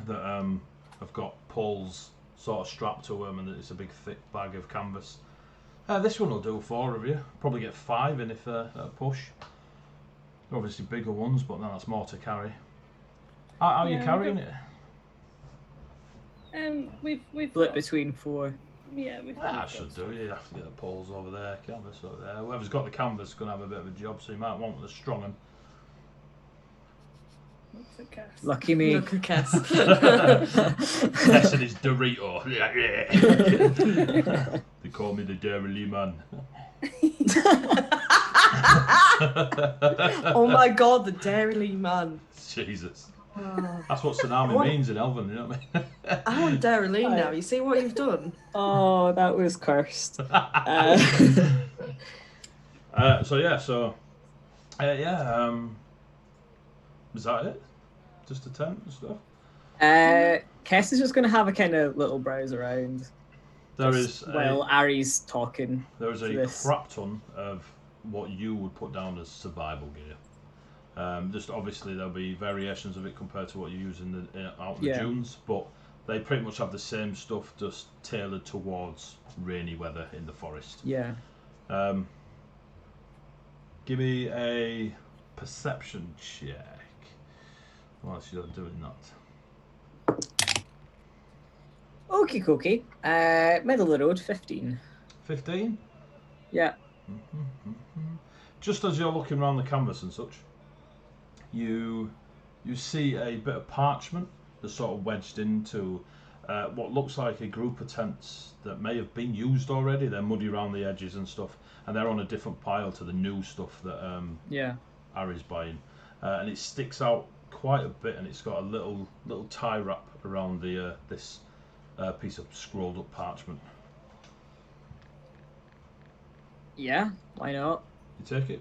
that have got poles sort of strapped to them, and it's a big thick bag of canvas. This one will do 4 of you. Probably get 5 in if a push. Obviously bigger ones, but then that's more to carry. How are you carrying it? We've Split between 4. Yeah, we've. I should do. You have to get the poles over there, canvas over there. Whoever's got the canvas is going to have a bit of a job, so you might want the strong one. Looks at Cass. Lucky me. Look at Cass. Cass and his Dorito. They call me the Dairy Man. Oh my god, the Dairy Man. Jesus. Oh. That's what tsunami means in Elven, you know what I mean? I want Dairy now. You see what you've done? Oh, that was cursed. So is that it? Just a tent and stuff? Kess is just going to have a kind of little browse around. While Ari's talking. There is a crap ton of what you would put down as survival gear. Just obviously there'll be variations of it compared to what you use out in the dunes, but they pretty much have the same stuff, just tailored towards rainy weather in the forest. Yeah. Give me a perception check. Whilst you're doing that. Okie dokie. Middle of the road, 15. 15? Yeah. Just as you're looking around the canvas and such, you see a bit of parchment that's sort of wedged into what looks like a group of tents that may have been used already. They're muddy around the edges and stuff, and they're on a different pile to the new stuff that Ari's buying, and it sticks out quite a bit, and it's got a little tie wrap around this piece of scrolled up parchment. Yeah, why not? You take it?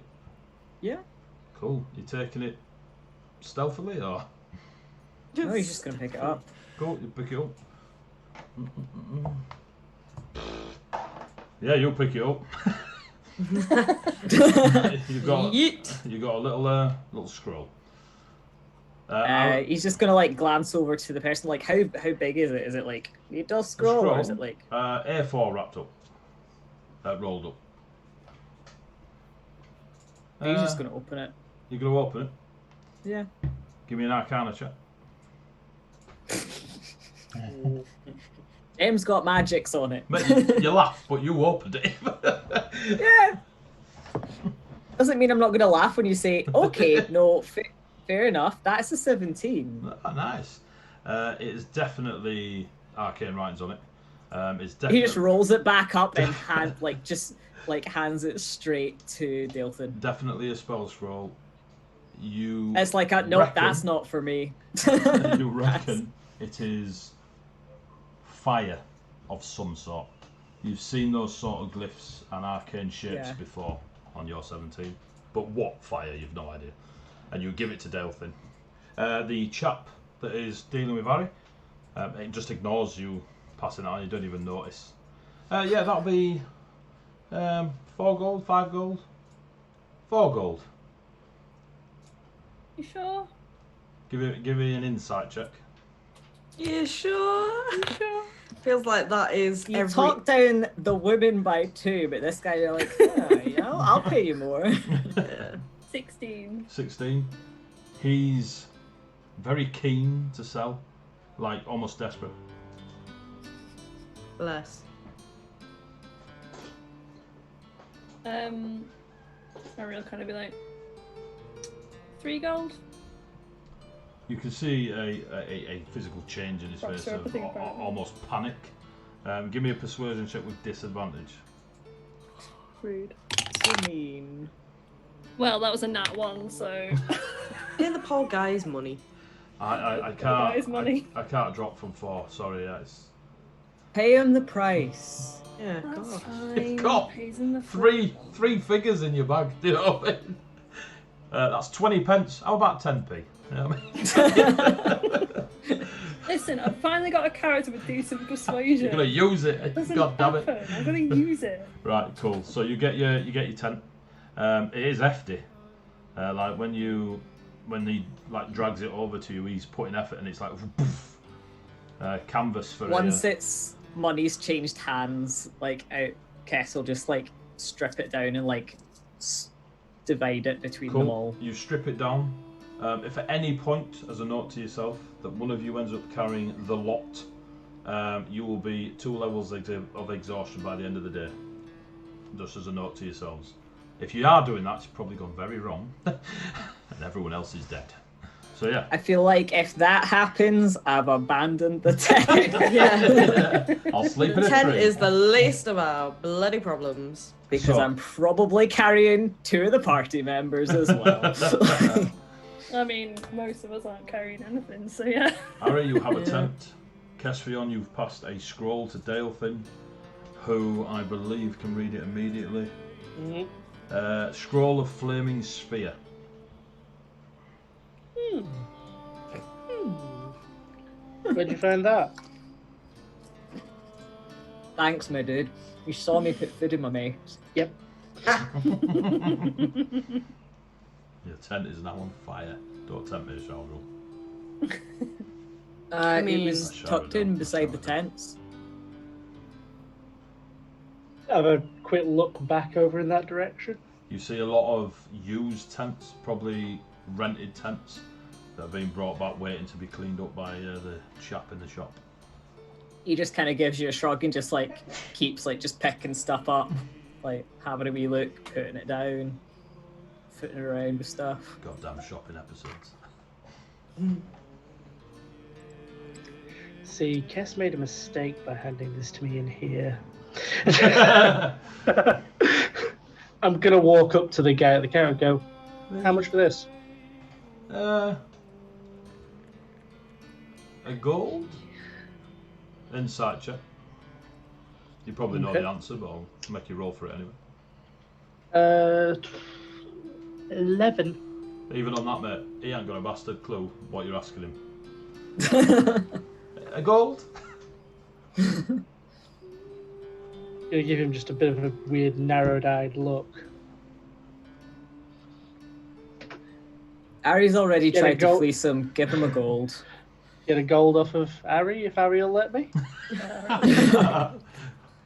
Yeah. Cool. You taking it stealthily or? No, he's just gonna pick it up. Cool. You pick it up. Yeah, you'll pick it up. you got a little scroll. He's just gonna like glance over to the person. Like, how big is it? Is it like a dust scroll, or is it like A4 wrapped up, rolled up? he's just gonna open it? You're gonna open it? Yeah. Give me an Arcana check. M's got magics on it. You laugh, but you opened it. Yeah. Doesn't mean I'm not gonna laugh when you say, okay, no, fair enough. That's a 17. Nice. It is definitely arcane writings on it. It's definitely. He just rolls it back up and hands it straight to Delfin. Definitely a spell scroll. It's like, no, that's not for me. You reckon it is fire of some sort. You've seen those sort of glyphs and arcane shapes before on your 17, but what fire, you've no idea. And you give it to Delfin. The chap that is dealing with Harry, it just ignores you passing on, you don't even notice. Yeah, that'll be 4 gold, 5 gold, 4 gold. You sure? Give me an insight check. Yeah, sure. Feels like that is You talk down the women by 2, but this guy, you're like, I'll pay you more. 16. 16. He's very keen to sell, like almost desperate. Bless. Ariel kind of be like, 3 gold? You can see a physical change in his face of almost panic. Give me a persuasion check with disadvantage. Rude. So mean. Well, that was a nat 1, so... Pay the poor guy's money. I can't. I can't drop from 4. Sorry, it's. Pay him the price. Yeah, That's God. fine. You've got Pays in the three figures in your bag. Do you know what I mean? That's 20 pence. How about 10p? You know what I mean? Listen, I've finally got a character with decent persuasion. You're gonna use it. God damn it! I'm gonna use it. Right, cool. So you get your tent. It is hefty. Like when he like drags it over to you, he's putting effort, and it's like poof, canvas for. Once it's money's changed hands, like Kess will just like strip it down and like divide it between them all. You strip it down. If at any point, as a note to yourself, that one of you ends up carrying the lot, you will be 2 levels of exhaustion by the end of the day. Just as a note to yourselves. If you are doing that, it's probably gone very wrong, and everyone else is dead. So yeah. I feel like if that happens, I've abandoned the tent. Yeah. I'll sleep in a Tent tree. is the least of our bloody problems. Because I'm probably carrying 2 of the party members as well. I mean, most of us aren't carrying anything, so yeah. Harry, you have a tent. Kesrion, you've passed a scroll to Delfin, who I believe can read it immediately. Mm-hmm. Scroll of Flaming Sphere. Where'd you find that? Thanks, my dude. You saw me put food in my mouth. Yep. Your tent is now on fire. Don't tempt me, Shalrul. I mean, it was tucked in beside the tents. Have a quick look back over in that direction. You see a lot of used tents, probably rented tents, that have been brought back waiting to be cleaned up by the chap in the shop. He just kind of gives you a shrug and just like keeps like just picking stuff up, like having a wee look, putting it down, footing around with stuff. Goddamn shopping episodes. See, Kess made a mistake by handing this to me in here. I'm gonna walk up to the guy at the counter and go, how much for this? A gold? Insight check. You probably know the answer, but I'll make you roll for it anyway. 11. Even on that, mate, he ain't got a bastard clue what you're asking him. A gold? Gonna give him just a bit of a weird, narrowed-eyed look. Ari's already Get a tried to gold. fleece him. Give him a gold. Get a gold off of Ari if Ari will let me,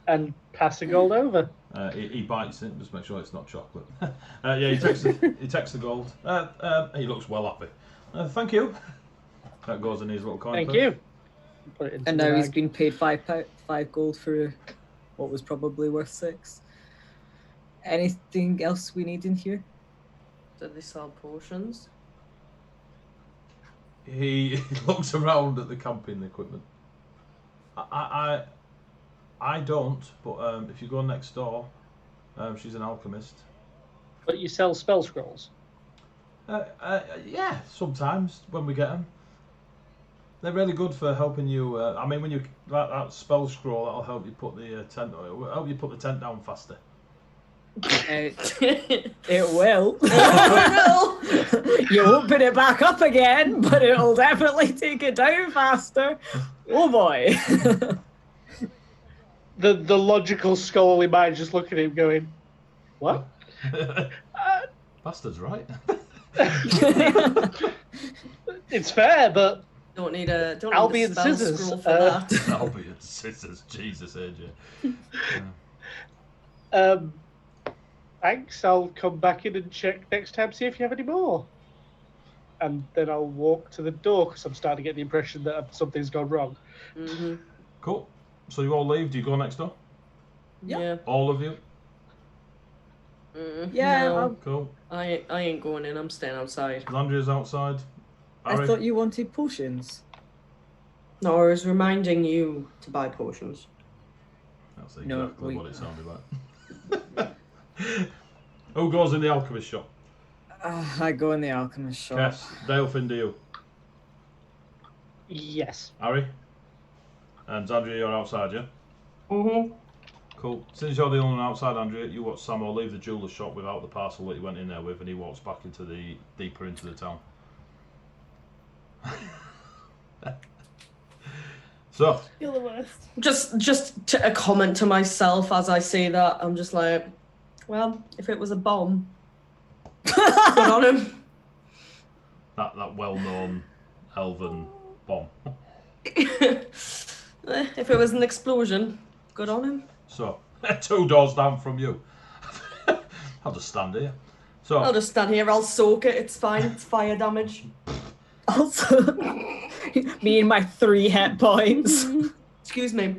and pass the gold over. He bites it, just make sure it's not chocolate. Yeah, he takes the gold. He looks well happy. Thank you. That goes in his little coin Thank purse. you. Put it into And the now he's bag. been paid five gold for what was probably worth 6. Anything else we need in here? Did they sell potions? He looks around at the camping equipment. I don't, but if you go next door, she's an alchemist. But you sell spell scrolls. Yeah, sometimes when we get them. They're really good for helping you. I mean, when you that spell scroll, that'll help you put the tent. It'll help you put the tent down faster. It will. Oh, You won't put it back up again, but it'll definitely take it down faster. Oh boy. The logical scholarly mind just looking at him going, what? Bastard's right. It's fair, but don't need a Albeit spell scissors, scroll for that. Albeit scissors, Jesus, AJ. Thanks, I'll come back in and check next time, see if you have any more. And then I'll walk to the door because I'm starting to get the impression that something's gone wrong. Mm-hmm. Cool. So you all leave. Do you go next door? Yeah. All of you? Yeah, No, Cool. I ain't going in. I'm staying outside. Andrea's outside. I Harry? thought you wanted potions. No, I was reminding you to buy potions. That's No, exactly what it sounded like. Who goes in the alchemist shop? I go in the alchemist shop. Yes. Delfin, do you? Yes. Harry? And Andrea, you're outside, yeah? Mm-hmm. Cool. Since you're the only one outside, Andrea, you watch Samuel leave the jeweller's shop without the parcel that he went in there with, and he walks back into the deeper into the town. So, You're the worst. Just to a comment to myself as I say that, I'm just like, well, if it was a bomb, good on him. that well-known elven bomb. If it was an explosion, good on him. So, 2 doors down from you. I'll just stand here. So, I'll just stand here, I'll soak it, it's fine, it's fire damage. Also, me and my 3 hit points. Excuse me.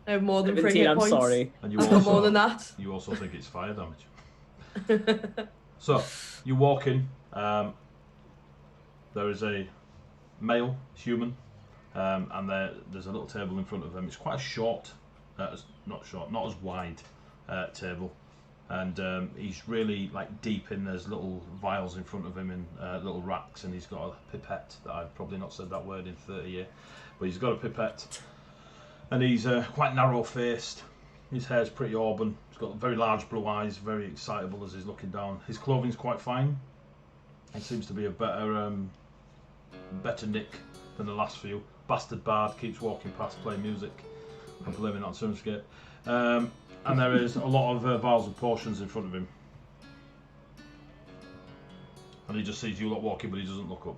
I have more than 3 17, hit I'm points. sorry. and you I've got more than that. You also think it's fire damage. So, you walk in. There is a male human, and there's a little table in front of him. It's quite a short, not as wide table, and he's really like deep in. There's little vials in front of him in little racks, and he's got a pipette. That I've probably not said that word in 30 years, but he's got a pipette, and he's quite narrow-faced. His hair's pretty auburn. He's got very large blue eyes, very excitable as he's looking down. His clothing's quite fine. He seems to be a better nick than the last few. Bastard Bard keeps walking past playing music. I'm blaming that on Syrinscape. And there is a lot of vials of potions in front of him. And he just sees you lot walking, but he doesn't look up.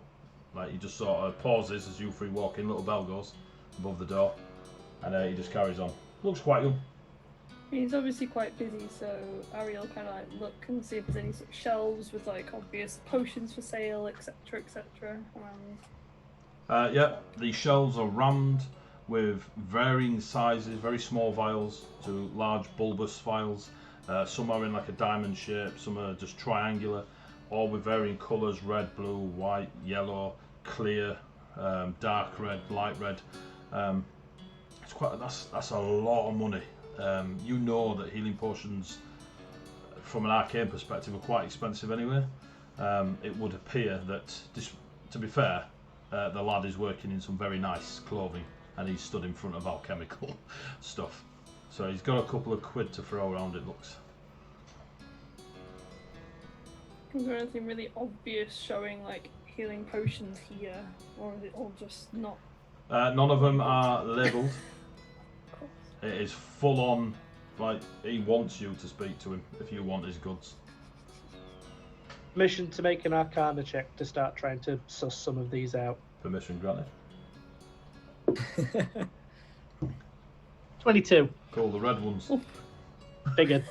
Like, he just sort of pauses as you three walk in. Little bell goes above the door, and he just carries on. Looks quite young. He's obviously quite busy, so Ariel kind of like look and see if there's any sort of shelves with like obvious potions for sale, etc., etc. Yeah, the shelves are rammed with varying sizes, very small vials to large bulbous vials. Some are in like a diamond shape, some are just triangular, all with varying colours: red, blue, white, yellow, clear, dark red, light red. That's a lot of money. You know that healing potions, from an arcane perspective, are quite expensive anyway. It would appear that, to be fair, the lad is working in some very nice clothing, and he's stood in front of alchemical stuff. So he's got a couple of quid to throw around, it looks. Is there anything really obvious showing like healing potions here, or is it all just not? None of them are labelled. It is full on, like, he wants you to speak to him if you want his goods. permission to make an Arcana check to start trying to suss some of these out. Permission granted. 22. Cool, the red ones. Figured.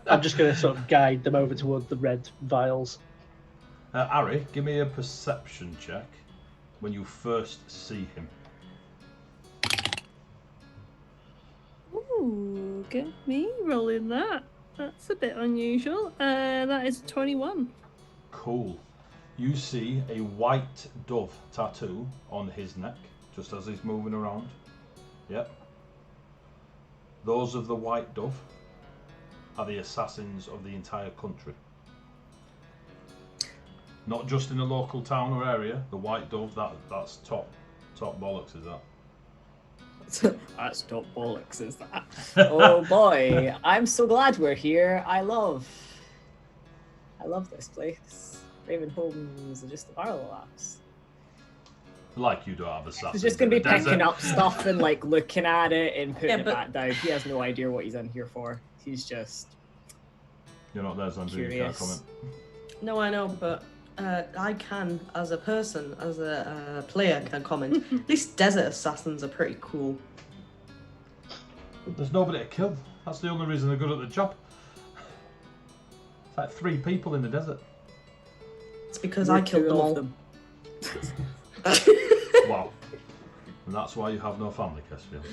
I'm just going to sort of guide them over towards the red vials. Ari, give me a perception check when you first see him. Ooh, get me rolling that. That's a bit unusual. That is 21. Cool. You see a white dove tattoo on his neck, just as he's moving around. Yep. Those of the white dove are the assassins of the entire country. Not just in the local town or area. The white dove, that's top bollocks, is that? That's top bollocks, is that? Oh boy, I'm so glad we're here. I love this place. Ravenholm's are just a barrel of laughs. Like you don't have assassins. He's just gonna be in the desert. picking up stuff and like looking at it and putting Yeah, it but- back down. He has no idea what he's in here for. He's just You're not there, Sandra. You can't curious. comment. No, I know, but I can, as a person, as a player, can comment. At least desert assassins are pretty cool. There's nobody to kill. That's the only reason they're good at the job. It's like 3 people in the desert. It's because We're I killed two them of all. them. Wow. And that's why you have no family, Kesfield.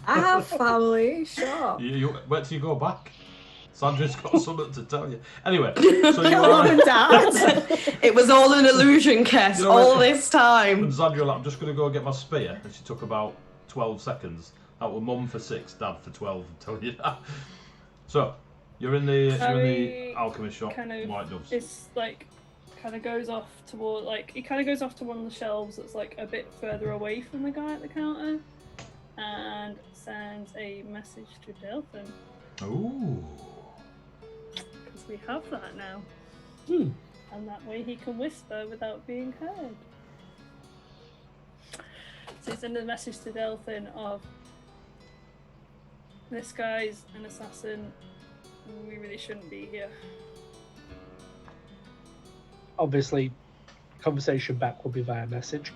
I have family, shut up. Where do you go back? Sandra's got something to tell you. Anyway, so you Kill mum and dad. It was all an illusion, Kes, You know all what? this time. And Sandra, like, I'm just going to go get my spear, and she took about 12 seconds. That was mum for 6, dad for 12. I'm telling you that. So you're in the alchemist shop, Kind of, white doves. it's like kind of goes off toward he kind of goes off to one of the shelves that's like a bit further away from the guy at the counter, and sends a message to Delfin Ooh. because we have that now, Hmm. and that way he can whisper without being heard. So he sends a message to Delfin of, "This guy's an assassin. We really shouldn't be here." Obviously, conversation back will be via message.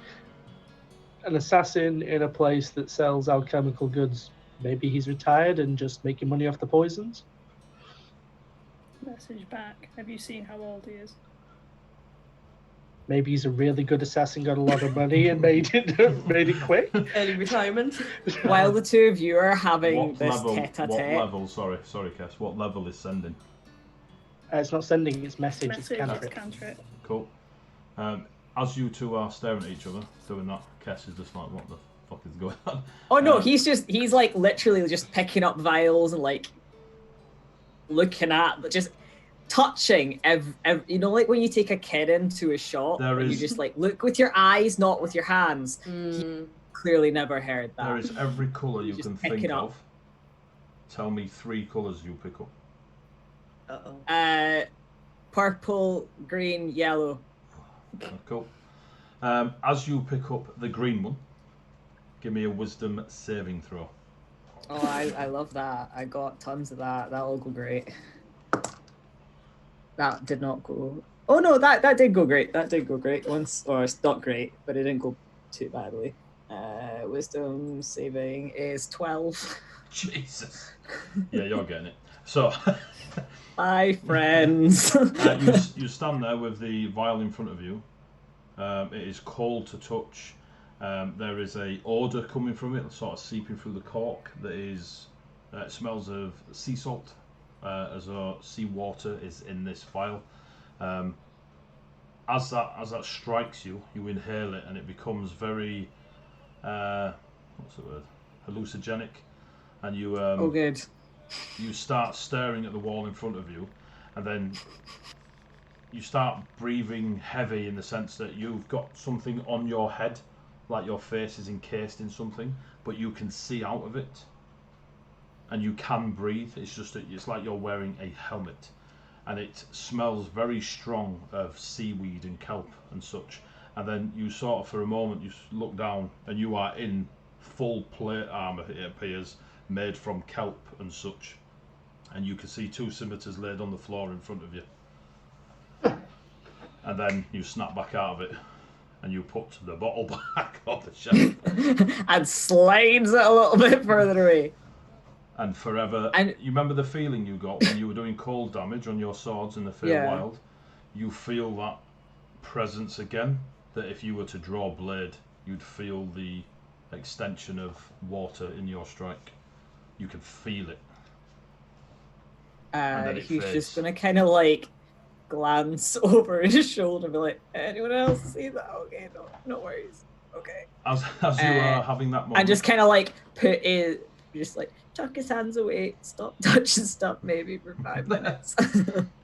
An assassin in a place that sells alchemical goods. Maybe he's retired and just making money off the poisons. Message back. Have you seen how old he is? Maybe he's a really good assassin, got a lot of money, and made it quick. Early retirement. While the two of you are having What this level? tete-a-tete, What level? Sorry, Kes. What level is sending? It's not sending, it's message, it's Message, cantrip. it's cantrip. Cool. As you two are staring at each other, doing that, Kes is just like, what the fuck is going on? Oh no, he's like literally just picking up vials and like looking at, just touching you know, like when you take a kid into a shop There and you is- just like look with your eyes, not with your hands. Mm, Clearly never heard that. There is every colour you Just can pick think it up. of. Tell me 3 colours you pick up. uh-oh. Purple, green, yellow. Cool. As you pick up the green one, give me a wisdom saving throw. Oh, I love that. I got tons of that. That'll go great. That did not go. Oh no, that did go great. That did go great once, or it's not great, but it didn't go too badly. Wisdom saving is 12. Jesus. Yeah, you're getting it. So, Bye, friends. you stand there with the vial in front of you. It is cold to touch. There is a odour coming from it, sort of seeping through the cork. That is, it smells of sea salt, as though sea water is in this vial. As that strikes you, you inhale it, and it becomes very, what's the word? Hallucinogenic, and you Oh, good. you start staring at the wall in front of you, and then you start breathing heavy in the sense that you've got something on your head, like your face is encased in something, but you can see out of it, and you can breathe. It's just that it's like you're wearing a helmet, and it smells very strong of seaweed and kelp and such. And then you sort of, for a moment, you look down, and you are in full plate armor, it appears, made from kelp and such, and you can see 2 scimitars laid on the floor in front of you. And then you snap back out of it, and you put the bottle back on the shelf. And slides it a little bit further away. And forever, And you remember the feeling you got when you were doing cold damage on your swords in the Feywild? You feel that presence again, that if you were to draw a blade, you'd feel the extension of water in your strike. You can feel it. And then it he's fades. just gonna kind of like glance over his shoulder and be like, anyone else see that? Okay, no worries. Okay. As you are having that moment. And just kind of like just like tuck his hands away, stop touching stuff maybe for 5 minutes.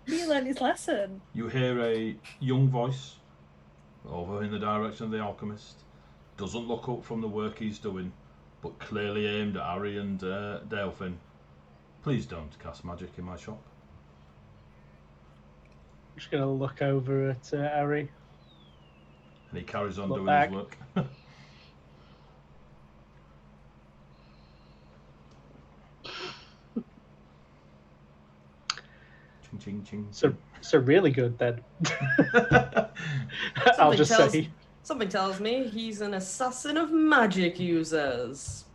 He learned his lesson. You hear a young voice over in the direction of the alchemist. Doesn't look up from the work he's doing, but clearly aimed at Harry and Delfin. Please don't cast magic in my shop. I'm just going to look over at Harry. And he carries on Look doing back. his work. Ching, ching, ching. So really good then. I'll just say. Something tells me he's an assassin of magic users.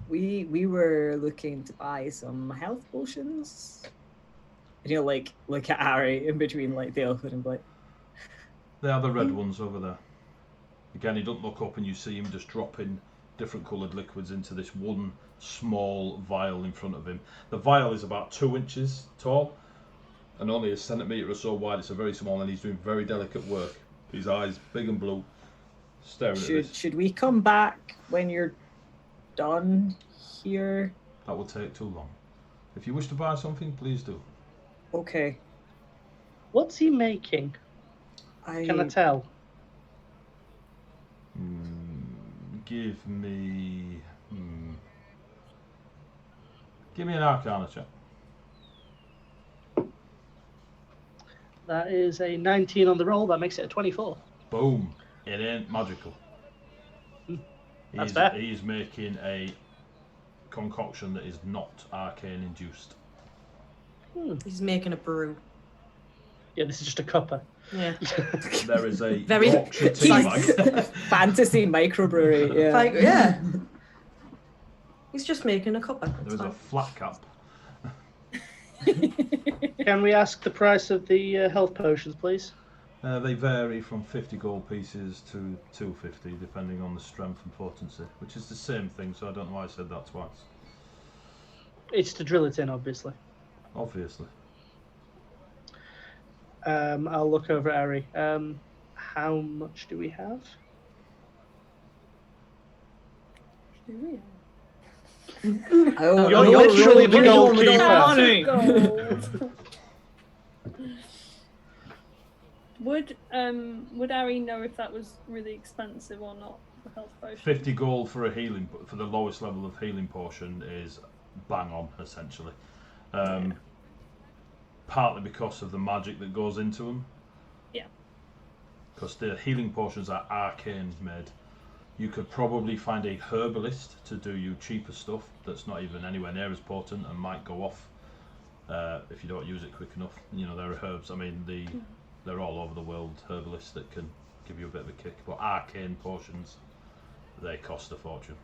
We were looking to buy some health potions. And you'll like look at Harry in between like the elf and be like, They are the red ones over there. Again, he doesn't look up and you see him just dropping different coloured liquids into this one small vial in front of him. The vial is about 2 inches tall and only a centimetre or so wide. It's a very small, and he's doing very delicate work. His eyes big and blue, staring at this. should we come back when you're done here? That will take too long. If you wish to buy something, please do. Okay. What's he making? Can I tell? Give me an Arcana check. That is a 19 on the roll. That makes it a 24. Boom! It ain't magical. That's fair. He's making a concoction that is not arcane induced. He's making a brew. Yeah, this is just a cuppa. Yeah. There is a Very Yorkshire tea bag. Fantasy microbrewery, yeah. Like, yeah. He's just making a cuppa. There is a flat cap. Can we ask the price of the health potions, please? They vary from 50 gold pieces to 250, depending on the strength and potency, which is the same thing, so I don't know why I said that twice. It's to drill it in, obviously. Obviously. I'll look over at Harry. How much do we have? Oh, You're literally the money. goalkeeper. Would Ari know if that was really expensive or not? The health potion. 50 gold for a healing, for the lowest level of healing potion is bang on, essentially. Partly because of the magic that goes into them. Yeah. Because the healing potions are arcane made. You could probably find a herbalist to do you cheaper stuff that's not even anywhere near as potent and might go off if you don't use it quick enough. You know, there are herbs. I mean, they're all over the world, herbalists that can give you a bit of a kick. But arcane potions, they cost a fortune.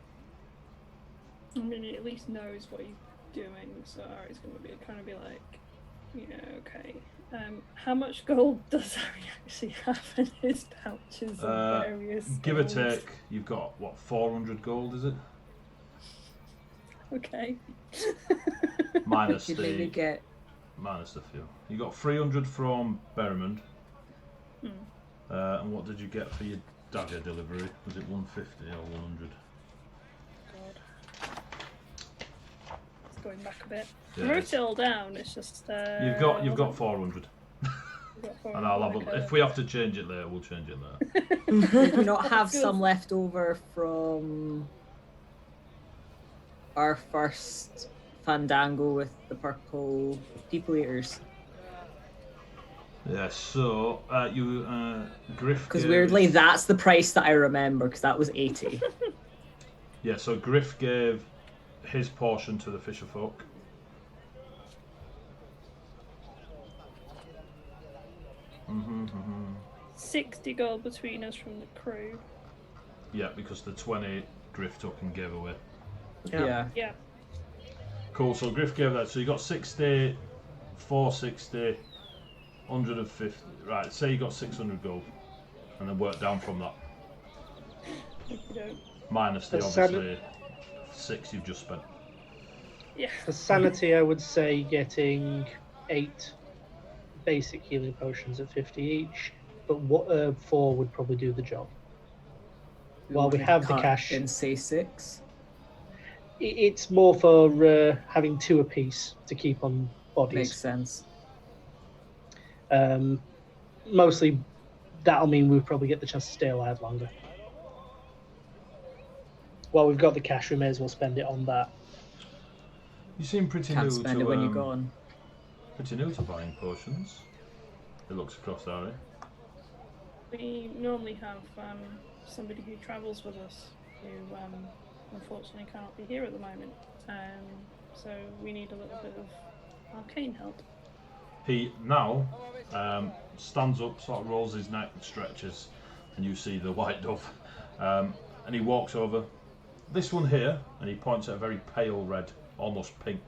I mean, he at least knows what he's doing, so Ari's going to be like, yeah, okay. How much gold does Ari actually have in his pouches of various Give or gold? take, you've got, what, 400 gold, is it? Okay. Minus Did maybe the get few. You got 300 from Berrimond. Hmm. And what did you get for your dagger delivery? Was it 150 or 100? God. It's going back a bit. Yeah, I wrote it all down. It's just. You've got 400. And I'll have if we have to change it later, we'll change it later. Did we not have Good. some left over from our first fandango with the purple people eaters? Yeah, so Griff. Because weirdly, that's the price that I remember, because that was 80. Yeah, so Griff gave his portion to the fisher folk. 60 gold between us from the crew. Yeah, because the 20 Griff took and gave away. Yeah. Yeah. Cool, so Griff gave that. So you got 60, 460, 150. Right, say you got 600 gold. And then work down from that. Okey-doke. Minus the That's obviously 6 you've just spent. Yeah. For sanity, I would say getting 8 basic healing potions at 50 each, but 4 would probably do the job. While we have the cash, and say 6. It's more for having 2 apiece to keep on bodies. Makes sense. Mostly, that'll mean we'll probably get the chance to stay alive longer. While we've got the cash, we may as well spend it on that. You seem pretty Can't new spend to it when you're gone. pretty new to buying potions. It looks across the area. We normally have somebody who travels with us who unfortunately can't be here at the moment. So we need a little bit of arcane help. He now stands up, sort of rolls his neck, stretches, and you see the white dove. And he walks over. This one here, and he points at a very pale red, almost pink.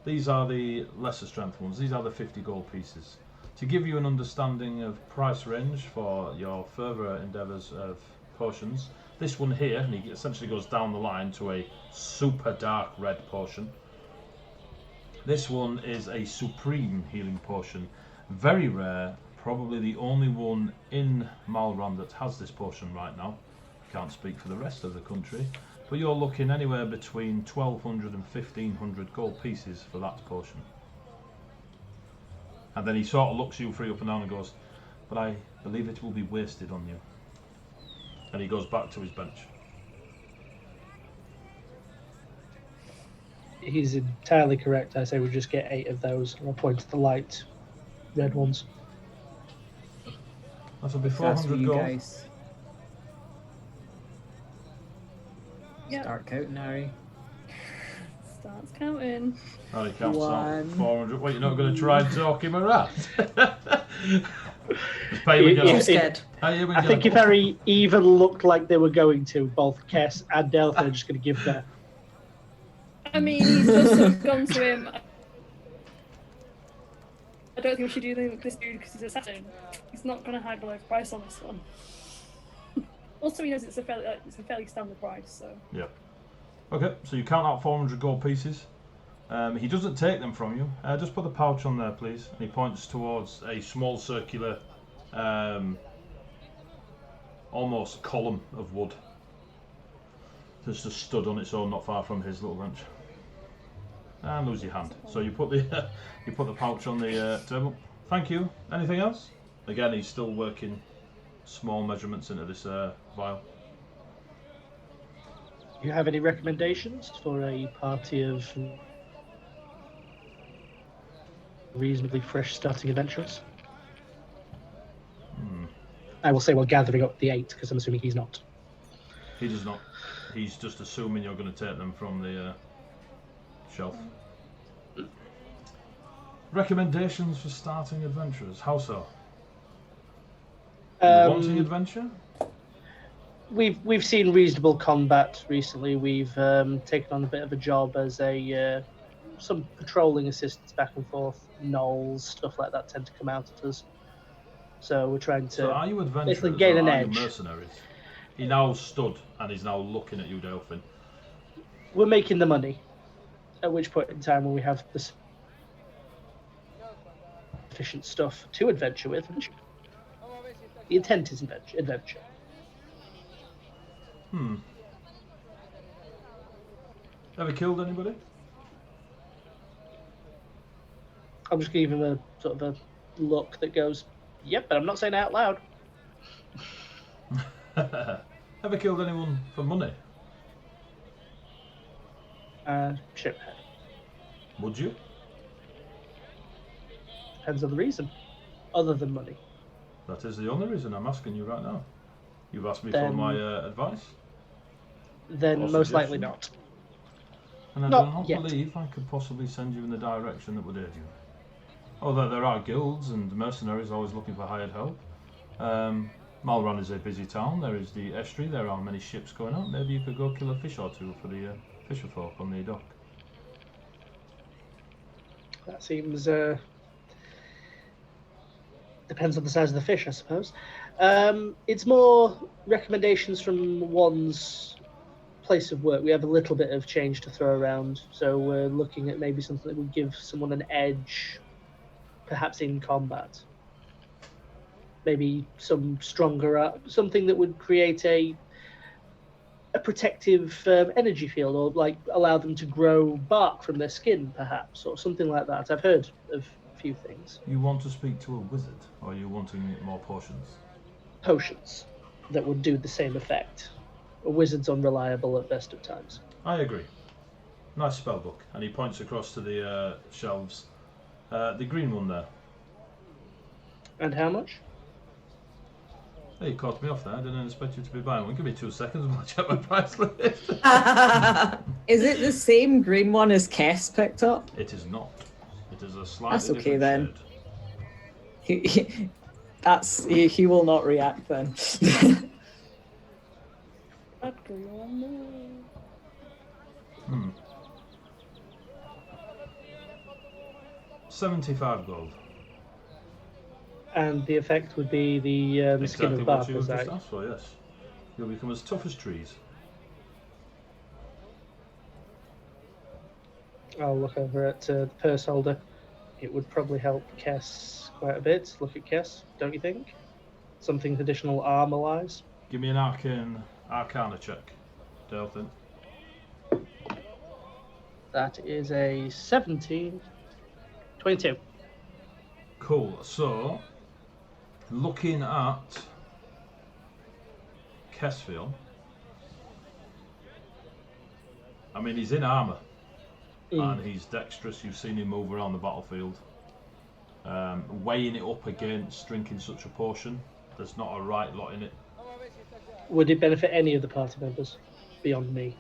These are the lesser strength ones. These are the 50 gold pieces. To give you an understanding of price range for your further endeavours of potions, this one here, and he essentially goes down the line to a super dark red potion. This one is a supreme healing potion. Very rare, probably the only one in Marlan that has this potion right now. Can't speak for the rest of the country, but you're looking anywhere between 1200 and 1500 gold pieces for that potion. And then he sort of looks you three up and down and goes, but I believe it will be wasted on you. And he goes back to his bench. He's entirely correct. I say we just get 8 of those, and I'll point to the light red ones. That'll be That's for 400 you gold. guys. Yeah. Start counting, Harry. Starts counting. Oh, he counts out 1. 400. Wait, you're not going to try and talk him around? Just pay him again. Too scared. Hey, here we I go. think if Harry even looked like they were going to, both Kess and Delfin are just going to give their. I mean, he's just sort of gone to him. I don't think we should do anything with this dude because he's an assassin. He's not going to hide below price on this one. Also, he knows it's a fairly standard price, so. Yeah. Okay, so you count out 400 gold pieces. He doesn't take them from you. Just put the pouch on there, please. And he points towards a small circular, almost column of wood. That's just stood on its own, not far from his little bench. And lose your hand. So you put the you put the pouch on the table. Thank you. Anything else? Again, he's still working small measurements into this vial. Do you have any recommendations for a party of reasonably fresh starting adventurers? I will say we're gathering up the 8 because I'm assuming he's not. He does not. He's just assuming you're going to take them from the shelf. Recommendations for starting adventurers? How so? Wanting adventure? We've seen reasonable combat recently. We've taken on a bit of a job as a some patrolling assistance back and forth. Gnolls, stuff like that tend to come out at us. So we're trying to. So are you adventurers basically gain or an are you edge. mercenaries? He now stood and he's now looking at you, Delfin. We're making the money. At which point in time, when we have the sufficient stuff to adventure with, the intent is adventure. Ever killed anybody? I'm just giving him a sort of a look that goes, "Yep," but I'm not saying it out loud. Ever killed anyone for money? Shit. Would you? Depends on the reason, other than money. That is the only reason I'm asking you right now. You've asked me for Then- my advice. Then Or most likely suggestion. not. And I Not do not yet. believe I could possibly send you in the direction that would aid you. Although there are guilds and mercenaries always looking for hired help. Marlan is a busy town. There is the estuary. There are many ships going out. Maybe you could go kill a fish or two for the fisher folk on the dock. That seems depends on the size of the fish, I suppose. It's more recommendations from one's place of work. We have a little bit of change to throw around, so we're looking at maybe something that would give someone an edge, perhaps in combat. Maybe some stronger, something that would create a protective energy field, or like allow them to grow bark from their skin, perhaps, or something like that. I've heard of a few things. You want to speak to a wizard, or are you wanting more potions? Potions that would do the same effect. A wizard's unreliable at best of times. I agree. Nice spell book. And he points across to the shelves. The green one there. And how much? Hey, you caught me off there. I didn't expect you to be buying one. Give me 2 seconds and I'll check my price list. Is it the same green one as Kess picked up? It is not. It is a slightly That's okay different then. He will not react then. That green one, no. 75 gold. And the effect would be the skin Exactly of what bark, you was just that? asked for, yes. You'll become as tough as trees. I'll look over at the purse holder. It would probably help Kess quite a bit. Look at Kess, don't you think? Something additional armor-wise. Give me an arcana check, Delfin. That is a 17. 22. Cool. So, looking at Kessfield, I mean, he's in armour and he's dexterous. You've seen him move around the battlefield. Weighing it up against drinking such a potion, there's not a right lot in it. Would it benefit any of the party members beyond me?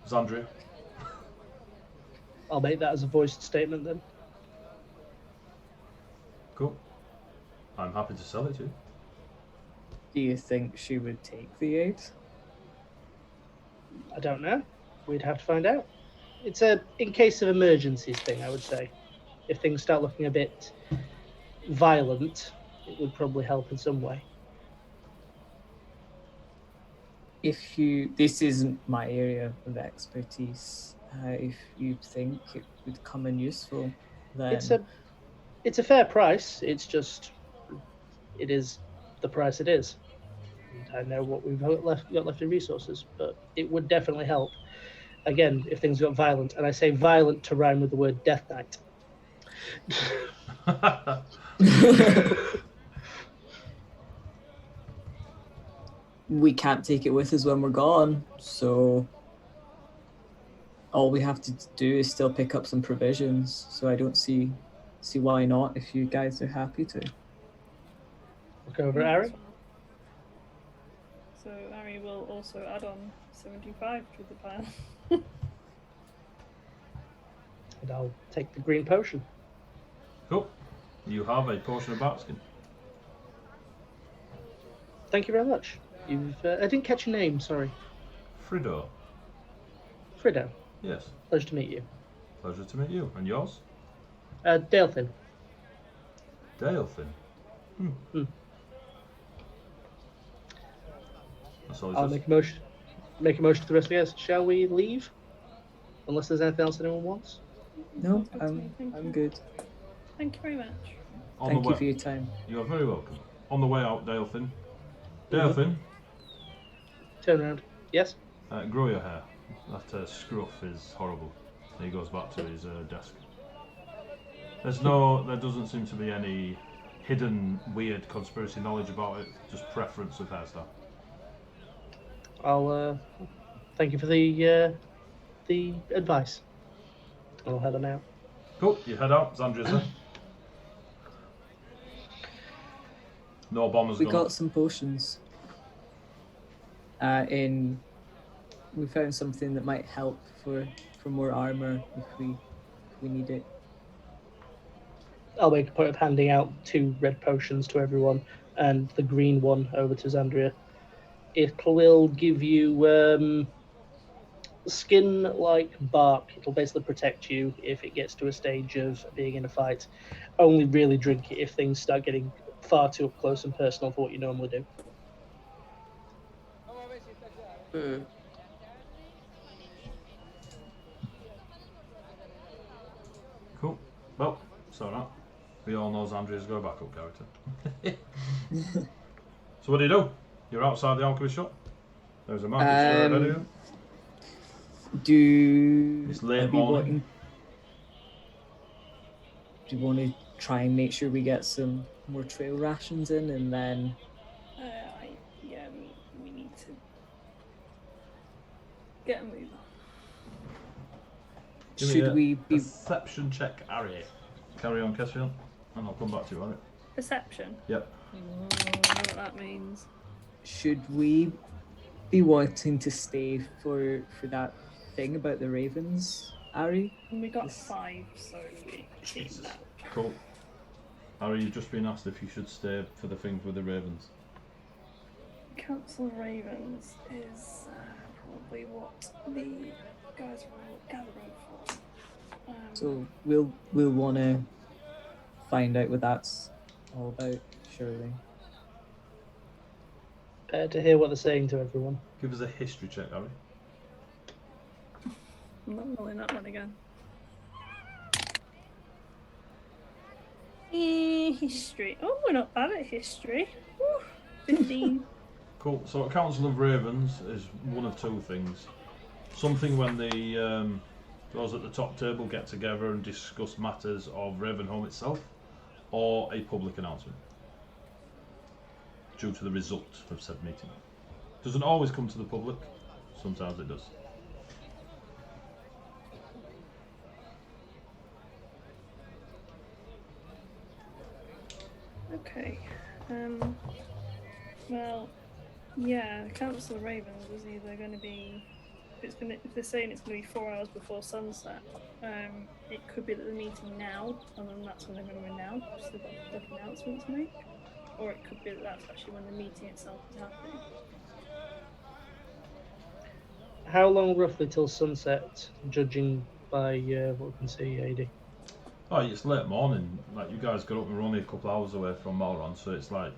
Zandria? I'll make that as a voiced statement then. Cool. I'm happy to sell it to you. Do you think she would take the 8? I don't know. We'd have to find out. It's a in case of emergencies thing, I would say. If things start looking a bit violent, it would probably help in some way. This isn't my area of expertise. If you think it would come in useful, then It's a fair price. It's just, it is the price it is. And I know what we've got left in resources, but it would definitely help. Again, if things got violent, and I say violent to rhyme with the word Death Knight. we can't take it with us when we're gone, so all we have to do is still pick up some provisions. So I don't see why not if you guys are happy to. Look over at Ari. So Ari will also add on 75 to the pile. And I'll take the green potion. Cool. You have a potion of barkskin. Thank you very much. I didn't catch your name, sorry. Frido. Frido. Yes. Pleasure to meet you. Pleasure to meet you. And yours? Delfin. Delfin. That's all I'll it says. make a motion to the rest of you guys. Shall we leave? Unless there's anything else anyone wants. No, Thank you. I'm good. Thank you very much. On Thank the you way, for your time. you are very welcome. On the way out, Delfin. Delfin, Turn around. Yes? grow your hair. That scruff is horrible. And he goes back to his desk. There doesn't seem to be any hidden weird conspiracy knowledge about it. Just preference of hairstyle. I'll thank you for the advice. I'll head on out. Cool. You head out. Zandria's there. No bombers. We got some potions. We found something that might help for more armor if we need it. I'll make a point of handing out 2 red potions to everyone. and the green one over to Xandria. It will give you skin-like bark. It'll basically protect you if it gets to a stage of being in a fight. Only really drink it if things start getting far too up close and personal for what you normally do. Cool. Well, so that. We all know Xandria's go backup character. So what do? You're outside the alchemist shop? There's a market square ahead of you. It's late morning. Do you want to try and make sure we get some more trail rations in, and then we need to get a move on. should we be perception check, Ari? Carry on, Kesfield, and I'll come back to you on it. Perception? Yep. I don't know what that means. should we be wanting to stay for that thing about the ravens, Ari? And we got 5, so we keep that. Cool. Ari, you've just been asked if you should stay for the things with the ravens. Council of Ravens is probably what the guys were gathering for. So we'll want to find out what that's all about, surely. To hear what they're saying to everyone. Give us a history check, Ari. I'm not rolling that one again. History. Oh, we're not bad at history. Woo, 15. Cool. So, Council of Ravens is one of two things. Something when the those at the top table get together and discuss matters of Ravenholm itself, or a public announcement due to the result of said meeting. Doesn't always come to the public. Sometimes it does. Okay. Well, yeah, the Council of Ravens is either going to be. If they're saying it's going to be 4 hours before sunset, it could be that they're meeting now, and then that's when they're going to announce. They've got a public announcement to make, or it could be that that's actually when the meeting itself is happening. How long roughly till sunset, judging by what we can see, AD? Oh, it's late morning. Like, you guys got up and we're only a couple hours away from Marlan, so it's like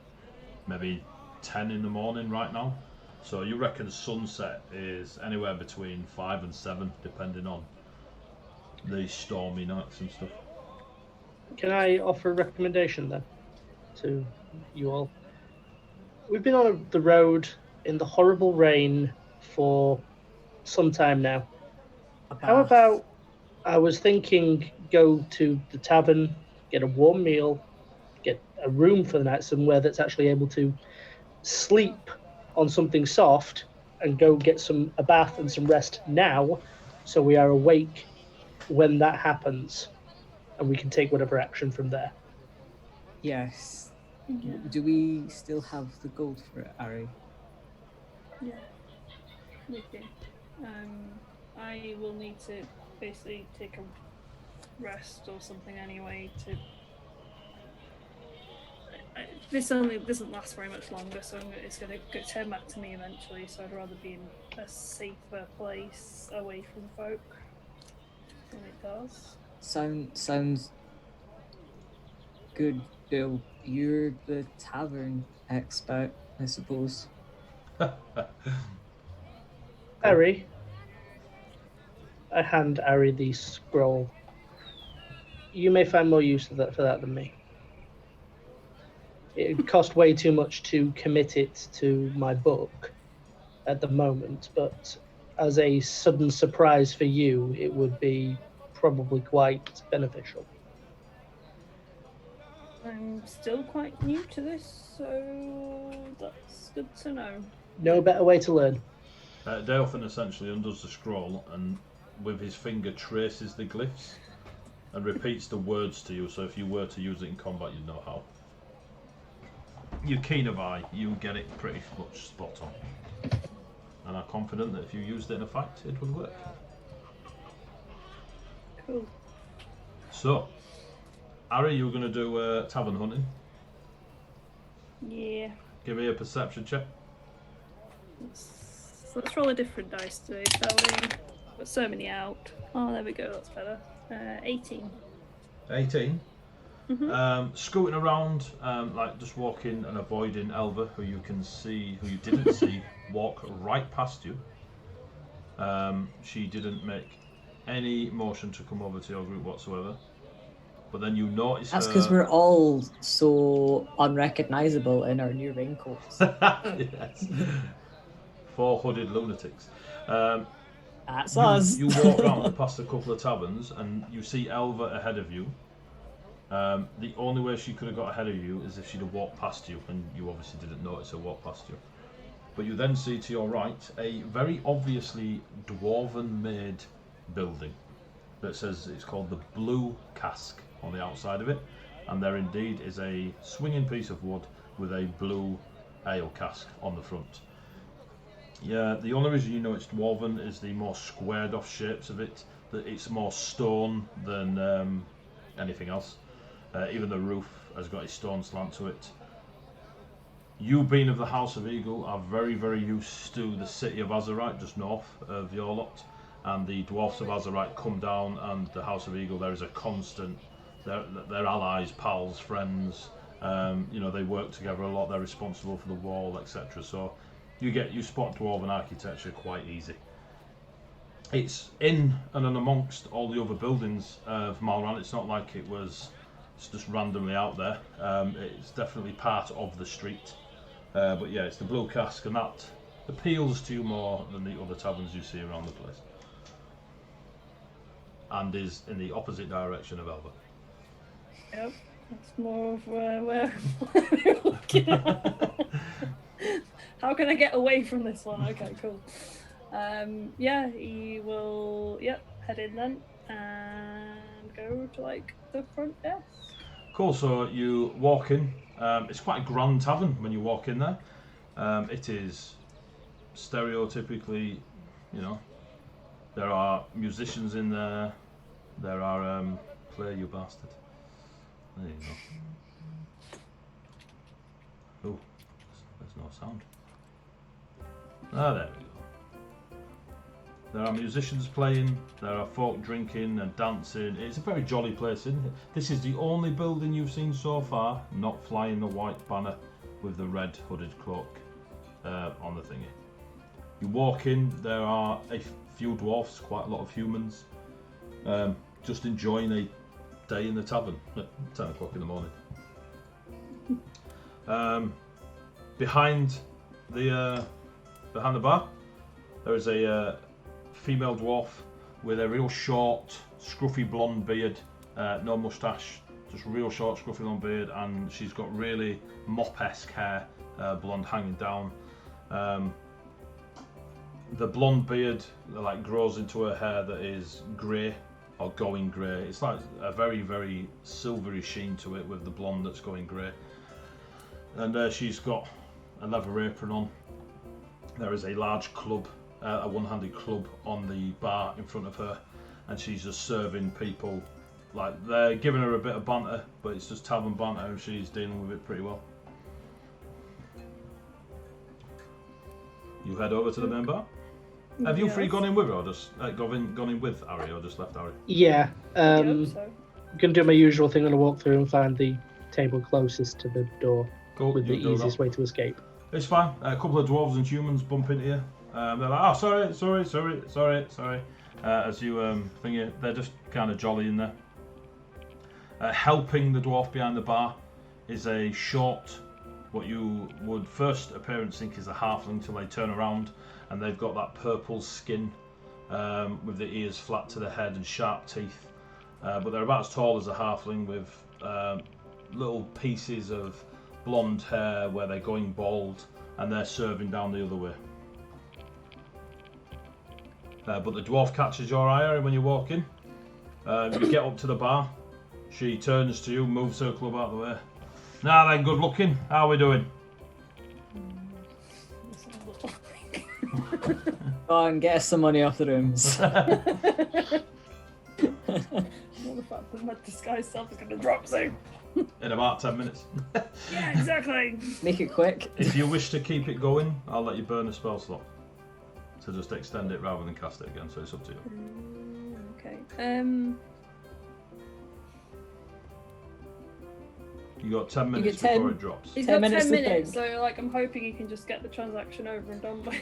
maybe 10 in the morning right now. So you reckon sunset is anywhere between 5 and 7, depending on the stormy nights and stuff. Can I offer a recommendation then to you all? We've been on the road in the horrible rain for some time now. How about, I was thinking, go to the tavern, get a warm meal, get a room for the night somewhere that's actually able to sleep on something soft, and go get a bath and some rest now, so we are awake when that happens, and we can take whatever action from there. Yes. Yeah. Do we still have the gold for it, Ari? Yeah. We do. I will need to basically take a rest or something anyway to. This doesn't last very much longer, so it's going to turn back to me eventually. So I'd rather be in a safer place away from folk than it does. Sounds good, Bill. You're the tavern expert, I suppose. Ari, I hand Ari the scroll. You may find more use for that than me. It would cost way too much to commit it to my book at the moment, but as a sudden surprise for you, it would be probably quite beneficial. I'm still quite new to this, so that's good to know. No better way to learn. Delfin essentially undoes the scroll and with his finger traces the glyphs and repeats the words to you, so if you were to use it in combat, you'd know how. You're keen of eye, you get it pretty much spot on. And I'm confident that if you used it in a fight, it would work. Cool. So, Ari, you're going to do tavern hunting? Yeah. Give me a perception check. Let's roll a different dice today, shall we? Got so many out. Oh, there we go. That's better. 18. 18. Mm-hmm. Scooting around, like just walking and avoiding Elva, who you didn't see, walk right past you. She didn't make any motion to come over to your group whatsoever. But then you notice That's her... because we're all so unrecognisable in our new raincoats. Yes. 4 hooded lunatics. That's us. You walk round past a couple of taverns and you see Elva ahead of you. The only way she could have got ahead of you is if she'd have walked past you, and you obviously didn't notice her walk past you. But you then see to your right a very obviously dwarven-made building that says it's called the Blue Cask on the outside of it, and there indeed is a swinging piece of wood with a blue ale cask on the front. Yeah, the only reason you know it's dwarven is the more squared off shapes of it, that it's more stone than anything else. Even the roof has got a stone slant to it. You, being of the House of Eagle, are very, very used to the city of Azerite, just north of your lot, and the dwarfs of Azerite come down, and the House of Eagle, there is a constant, they're allies, pals, friends, they work together a lot, they're responsible for the wall, etc. So you spot dwarven architecture quite easy. It's in and amongst all the other buildings of Marlan. It's not like it's just randomly out there. It's definitely part of the street. But yeah, it's the Blue Cask, and that appeals to you more than the other taverns you see around the place. And is in the opposite direction of Elva. Yep, that's more of where we're looking at. How can I get away from this one? Okay, cool. Yeah, he will head in then and go to like the front desk. Cool, so you walk in. It's quite a grand tavern when you walk in there. It is stereotypically, there are musicians in there. There are play you bastard. There you go. Oh, there's no sound. Ah, there we go. There are musicians playing, there are folk drinking and dancing. It's a very jolly place, isn't it? This is the only building you've seen so far not flying the white banner with the red hooded cloak on the thingy. You walk in, there are a few dwarfs, quite a lot of humans, just enjoying a day in the tavern at 10 o'clock in the morning. Behind the bar, there is a female dwarf with a real short, scruffy blonde beard, no moustache, just real short, scruffy blonde beard, and she's got really mop-esque hair, blonde hanging down. The blonde beard grows into her hair that is grey or going grey. It's like a very, very silvery sheen to it with the blonde that's going grey. And she's got a leather apron on. There is a large club, a one-handed club on the bar in front of her, and she's just serving people. They're giving her a bit of banter, but it's just tavern banter, and she's dealing with it pretty well. You head over to the main bar. Have you three gone in with her, or just gone in with Ari, or just left Ari? Yeah. So. I'm going to do my usual thing. I'm going to walk through and find the table closest to the door Cool, with the easiest way to escape. It's fine. A couple of dwarves and humans bump into you. They're like, oh, sorry. As you thingy, they're just kind of jolly in there. Helping the dwarf behind the bar is a short, what you would first appearance think is a halfling till they turn around, and they've got that purple skin with the ears flat to the head and sharp teeth. But they're about as tall as a halfling with little pieces of blonde hair where they're going bald, and they're serving down the other way. But the dwarf catches your eye when you walk in. You get up to the bar. She turns to you, moves her club out of the way. Now then, good looking. How are we doing? Go on, get us some money off the rooms. Well, the fact that my disguised self is going to drop soon. In about 10 minutes. Yeah, exactly. Make it quick. If you wish to keep it going, I'll let you burn a spell slot. So just extend it rather than cast it again, so it's up to you. Okay. You got 10 minutes get 10. before it drops. He's 10 got 10 minutes to minutes, think. so like I'm hoping he can just get the transaction over and done by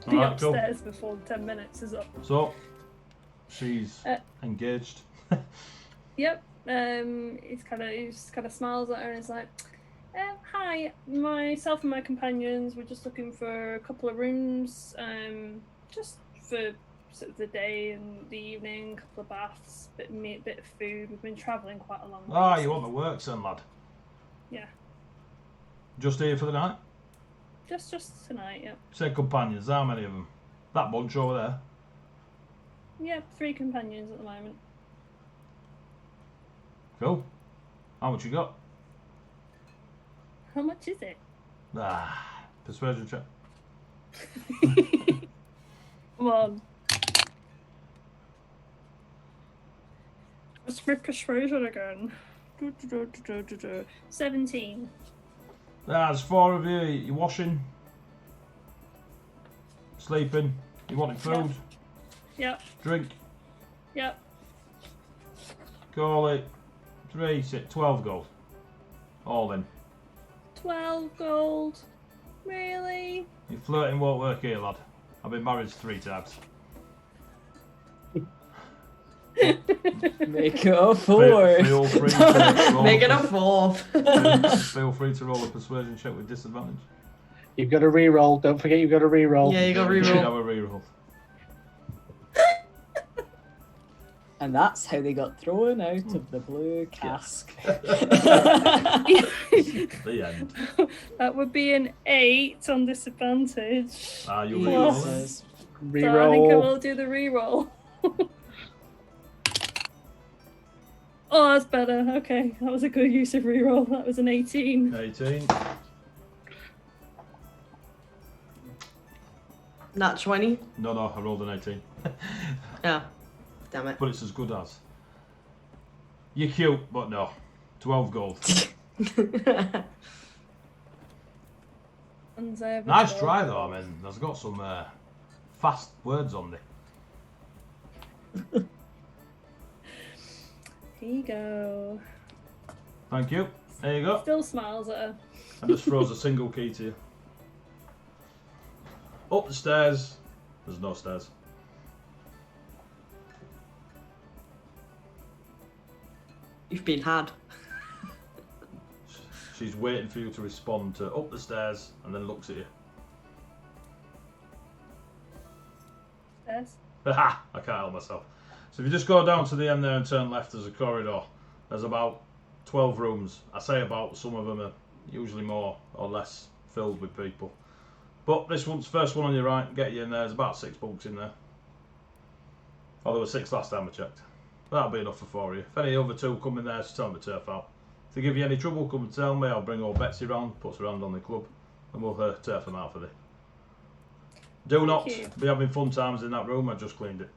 be Alright, cool. upstairs before the 10 minutes is up. So, she's engaged. Yep. He just kind of smiles at her and is like, "Hi, myself and my companions. We're just looking for a couple of rooms, just for sort of the day and the evening. A couple of baths, bit of meat, bit of food. We've been travelling quite a long way. Ah, you want the work, son, lad? Yeah. Just here for the night? Just tonight. Yep. Say companions, how many of them? That bunch over there. Yep. 3 companions at the moment. Cool. How much you got? How much is it? Ah, persuasion check. Come on. What's my persuasion again? 17. There's 4 of you. You're washing, sleeping. You wanting food, Yep. drink. Yep. Call it 3, 6, 12 gold. All in. 12 gold. Really? Your flirting won't work here, lad. I've been married 3 times. Make it a 4. Feel free to roll Make it a 4th. Feel free to roll a persuasion check with disadvantage. You've got to re-roll. Don't forget you've got to re-roll. Yeah, you got You should reroll. have a reroll. And that's how they got thrown out of the blue cask. The end. That would be an 8 on disadvantage. Ah, you Plus- reroll it. Jesus. So I think I Re-roll. will do the reroll. Oh, that's better. Okay, that was a good use of reroll. That was an 18. 18. Nat 20. No, I rolled an 18. Yeah. Damn it. But it's as good as. You're cute, but no. 12 gold. Nice try though, I mean, there's got some fast words on there. Here you go. Thank you. There you go. Still smiles at her. And just throws a single key to you. Up the stairs. There's no stairs. You've been had. She's waiting for you to respond to up the stairs and then looks at you. Yes. Ha! I can't help myself. So if you just go down to the end there and turn left, there's a corridor. There's about 12 rooms. I say about, some of them are usually more or less filled with people. But this one's first one on your right, get you in there. There's about 6 bunks in there. Oh, there were 6 last time I checked. That'll be enough for 4 of you. If any other 2 come in there, just tell them to turf out. If they give you any trouble, come and tell me. I'll bring old Betsy round, puts her hand on the club, and we'll turf them out for you. Do not you. be having fun times in that room. I just cleaned it.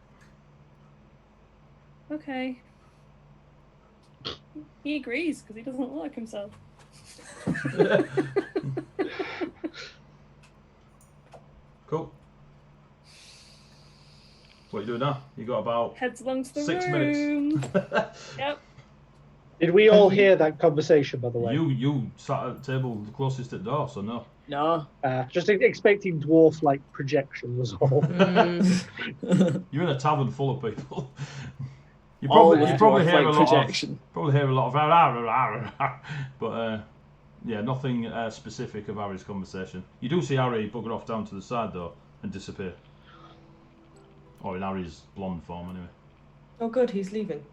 Okay. He agrees because he doesn't look like himself. Cool. What are you doing now? You got about Heads along to the 6 room. minutes. Yep. Did we all hear that conversation, by the way? You sat at the table closest to the door, so no. No. Just expecting dwarf-like projection was all. You're in a tavern full of people. You Always probably hear a dwarf-like lot projection. of but yeah, nothing specific of Harry's conversation. You do see Harry bugger off down to the side though and disappear, or in Harry's blonde form anyway. Oh, good, he's leaving.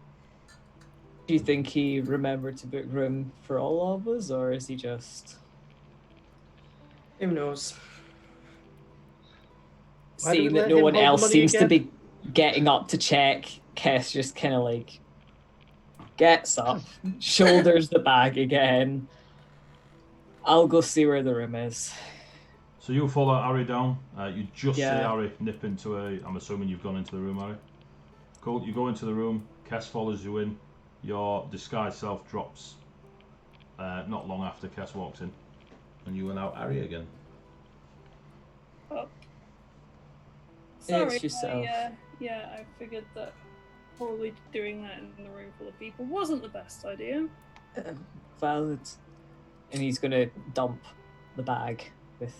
Do you think he remembered to book room for all of us, or is he just Who knows? Why do we seeing that let no him one hold the else money seems to again? be getting up to check? Kess just kind of like gets up, shoulders the bag again. I'll go see where the room is. So you follow Harry down. You just Yeah. see Harry nip into a. I'm assuming you've gone into the room, Harry. Cool. You go into the room. Kess follows you in. Your disguised self drops not long after Kess walks in. And you are now Ari again. Oh. Sorry, It's yourself. I figured that probably doing that in the room full of people wasn't the best idea. Valid. And he's gonna dump the bag with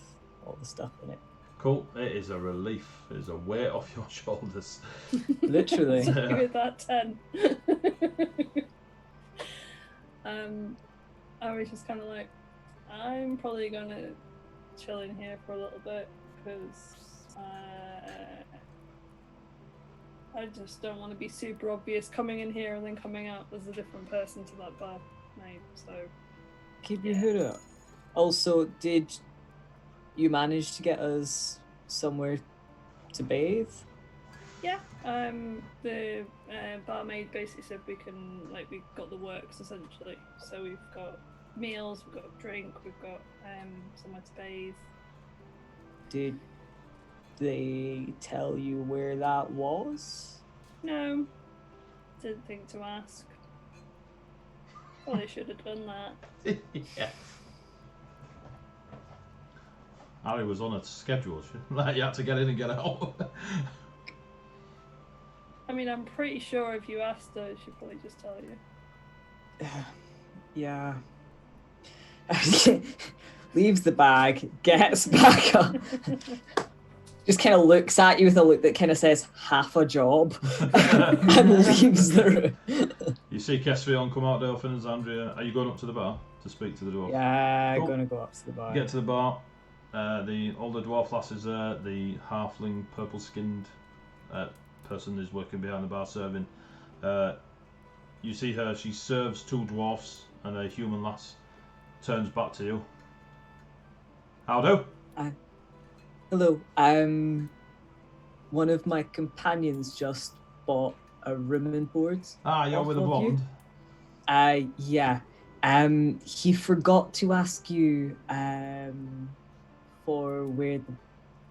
all the stuff in it. Cool. It is a relief. It is a weight off your shoulders. Literally. So give it that 10. I was just kind of like, I'm probably gonna chill in here for a little bit because I just don't want to be super obvious coming in here and then coming out as a different person to that bar name. So Keep your hood up. Also, did you manage to get us somewhere to bathe? yeah, the barmaid basically said we got the works essentially. So we've got meals, we've got a drink, we've got somewhere to bathe. Did they tell you where that was? No, didn't think to ask. Probably should have done that. Yeah. Ari was on a schedule. Like you had to get in and get out. I mean, I'm pretty sure if you asked her, she'd probably just tell you. Yeah. Leaves the bag, gets back up, just kind of looks at you with a look that kind of says half a job, and leaves the room. You see Kesvion come out, Delfin and Zandria. Are you going up to the bar to speak to the dwarf? Yeah, Cool. gonna go up to the bar. Get to the bar. The older dwarf lass is there. The halfling, purple-skinned person is working behind the bar serving. You see her. She serves 2 dwarfs and a human lass. Turns back to you. Howdo. Hello. One of my companions just bought a room and board. Ah, you're off with a of you. blonde. Yeah. He forgot to ask you for where the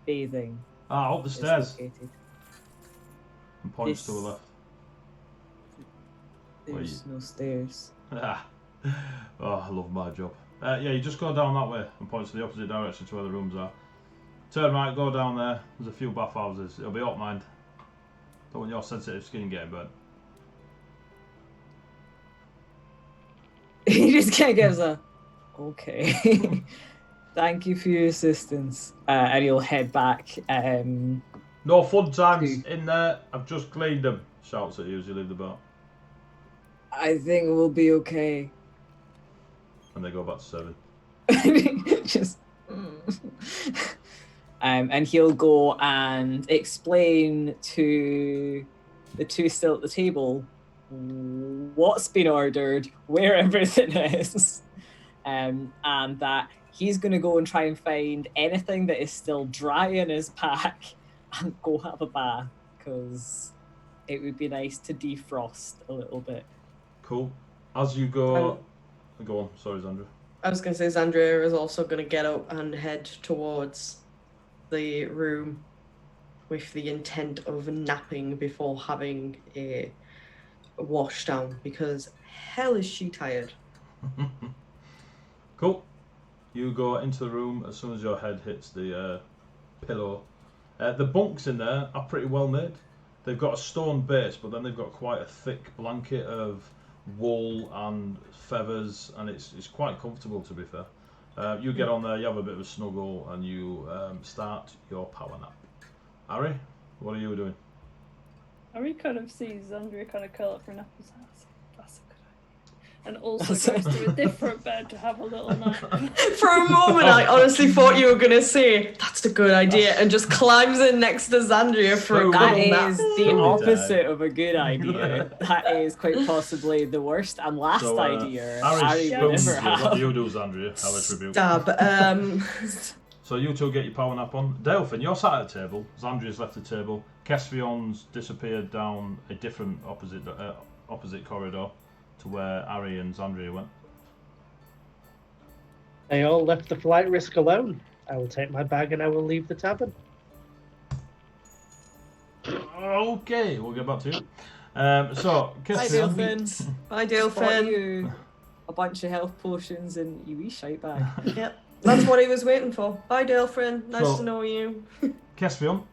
bathing Ah, up the is stairs. located. And points to This- the left. There's no stairs. Ah. Oh, I love my job. Yeah, you just go down that way and points to the opposite direction to where the rooms are. Turn right, go down there. There's a few bathhouses. It'll be hot, mind. Don't want your sensitive skin getting burnt. He just kind of gives a, okay. Thank you for your assistance. And he'll head back. No fun times in there. I've just cleaned them. Shouts at you as you leave the bar. I think we'll be okay. And they go back to serving. Just. And he'll go and explain to the 2 still at the table what's been ordered, where everything is, and that he's going to go and try and find anything that is still dry in his pack and go have a bath, because it would be nice to defrost a little bit. Cool. As you go... Go on. Sorry, Zandra. I was going to say Zandria is also going to get up and head towards the room with the intent of napping before having a wash down, because hell is she tired. Cool. You go into the room as soon as your head hits the pillow. The bunks in there are pretty well made. They've got a stone base, but then they've got quite a thick blanket of wool and feathers, and it's quite comfortable, to be fair. You get on there, you have a bit of a snuggle, and you start your power nap. Ari, what are you doing? Ari kind of sees Andrea kind of curl up for a nap and says, that's a good idea. And also goes to a different bed to have a little nap. For a moment, I honestly thought you were going to say, that's a good idea, and just climbs in next to Zandria for a That good nap. is the Totally opposite of a good idea. That is quite possibly the worst and last idea Ari Ari would spoons ever you. What have. do you do, Zandria? How is rebuke? Stab. So you 2 get your power nap on. Delfin, you're sat at the table. Zandria's left the table. Kesvion's disappeared down a different opposite corridor to where Ari and Zandria went. They all left the flight risk alone. I will take my bag and I will leave the tavern. Okay, we'll get back to you. So, Hi, Kesvion, Delfin. Hi, What are Delfin. you? a bunch of health potions and you wee shite bag. Yep. That's what he was waiting for. Bye, Delfin. Nice So- to know you. Caspian,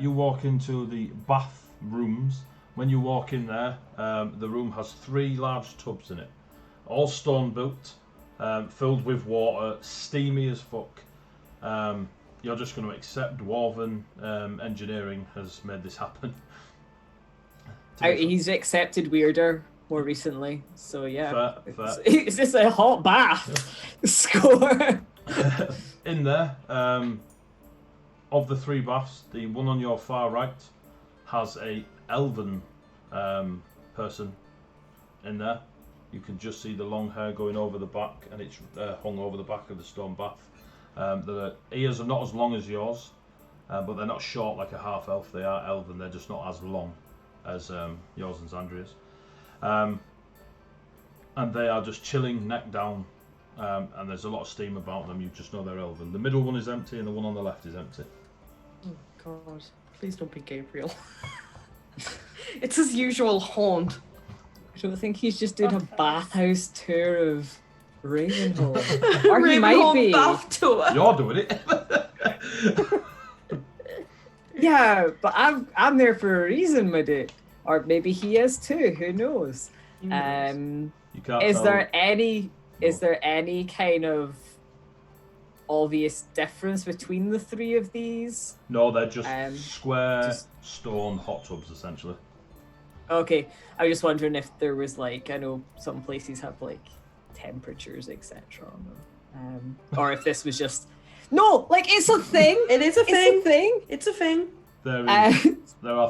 you walk into the bath rooms. When you walk in there, the room has 3 large tubs in it, all stone built, filled with water, steamy as fuck. You're just going to accept Dwarven engineering has made this happen. He's accepted weirder more recently, so yeah. Fair. It's just a hot bath. Score. In there, of the 3 baths, the one on your far right has a elven person in there. You can just see the long hair going over the back, and it's hung over the back of the stone bath. The ears are not as long as yours, but they're not short like a half elf. They are elven. They're just not as long as yours and Xandria's. And they are just chilling, neck down, and there's a lot of steam about them. You just know they're elven. The middle one is empty, and the one on the left is empty. Oh, God. Please don't be Gabriel. It's his usual haunt. I don't think he's just doing a bathhouse tour of Ravenholm. Or he might Ravenholm be. bath tour. You're doing it. Yeah, but I'm there for a reason, my dude. Or maybe he is too. Who knows? You can't Is tell. there any kind of obvious difference between the 3 of these? No, they're just square just- stone hot tubs, essentially. Okay, I was just wondering if there was like, I know some places have like temperatures, etc. Or if this was just no, like it's a thing. It is a It's thing. a thing. It's a thing. There are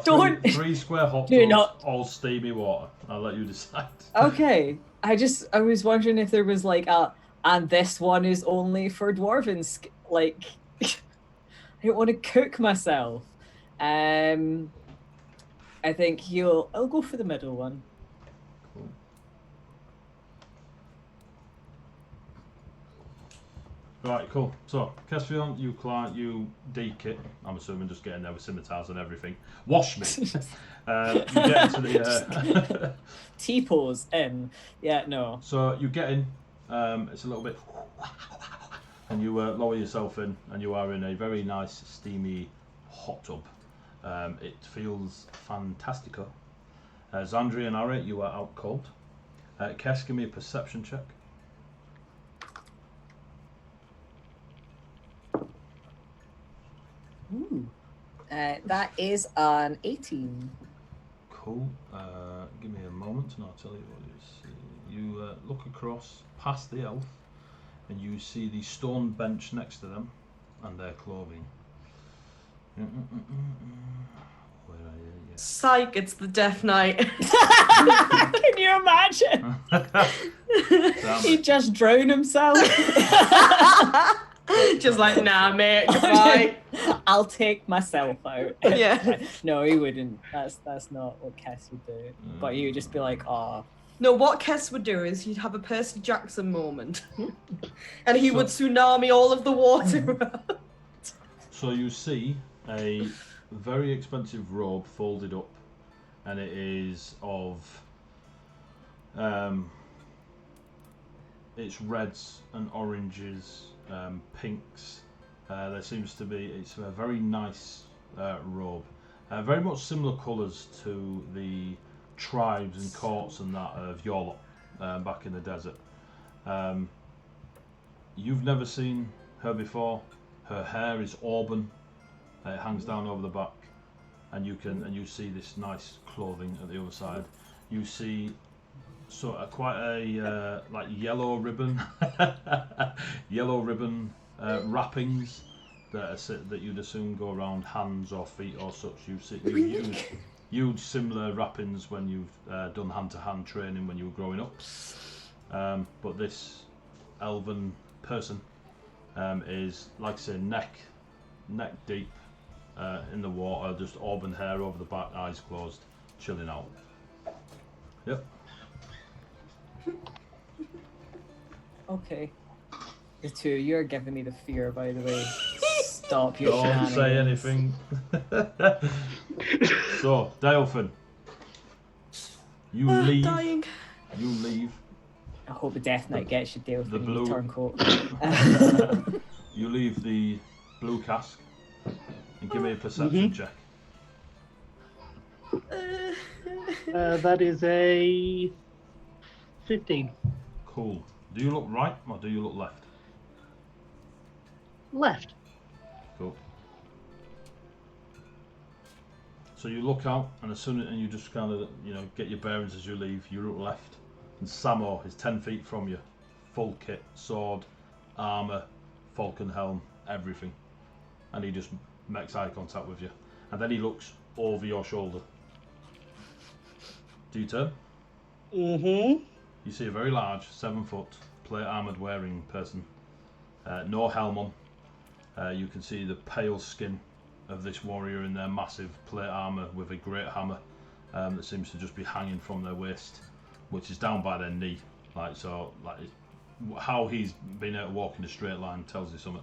Don't- 3 square hot Do tubs, not- all steamy water. I'll let you decide. Okay, I was wondering if there was like and this one is only for dwarven. Like, I don't want to cook myself. I think I'll go for the middle one. Cool. Right, cool. So, Caspian, you deke it. I'm assuming just getting there with scimitars and everything. Wash me. You get into the. T-pose in. Yeah, no. So you get in. It's a little bit, and you lower yourself in, and you are in a very nice, steamy hot tub. It feels fantastico. Xandria and Ari, you are out cold. Kes, give me a perception check. Ooh. That is an 18. Cool. Give me a moment, and I'll tell you what you see. You look across past the elf, and you see the stone bench next to them, and their clothing. Where are you? Yes. Psych, it's the Death Knight. Can you imagine? He just drowned himself. Just like, nah, mate, goodbye. I'll take myself out. Yeah. No, he wouldn't. That's not what Cass would do. But he would just be like, oh. No, what Kess would do is he'd have a Percy Jackson moment. And he would tsunami all of the water. So you see a very expensive robe folded up, and it is of it's reds and oranges, pinks. There seems to be, it's a very nice robe, very much similar colours to the tribes and courts and that of your lot back in the desert. You've never seen her before. Her hair is auburn. It hangs down over the back, and you see this nice clothing at the other side. You see quite a like yellow ribbon, wrappings that you'd assume go around hands or feet or such. You've used similar wrappings when you've done hand-to-hand training when you were growing up. But this elven person is, like I say, neck deep in the water, just auburn hair over the back, eyes closed, chilling out. Yep. Okay. The two of you are giving me the fear, by the way. Stop your Don't say anything. So, Delfin, you leave. Dying. You leave. I hope the Death Knight gets you, Delfin, the you blue- turncoat. You leave the blue cask and give me a perception check. That is a 15. Cool. Do you look right or do you look left? Left. Cool. So you look out, and as soon as you just kind of get your bearings as you leave, you look left, and Samo is 10 feet from you, full kit, sword, armor, falcon helm, everything, and he just makes eye contact with you, and then he looks over your shoulder. Do you turn? Mm-hmm. You see a very large, 7-foot, plate armored wearing person, no helm on. You can see the pale skin of this warrior in their massive plate armour with a great hammer that seems to just be hanging from their waist, which is down by their knee. How he's been able to walk in a straight line tells you something.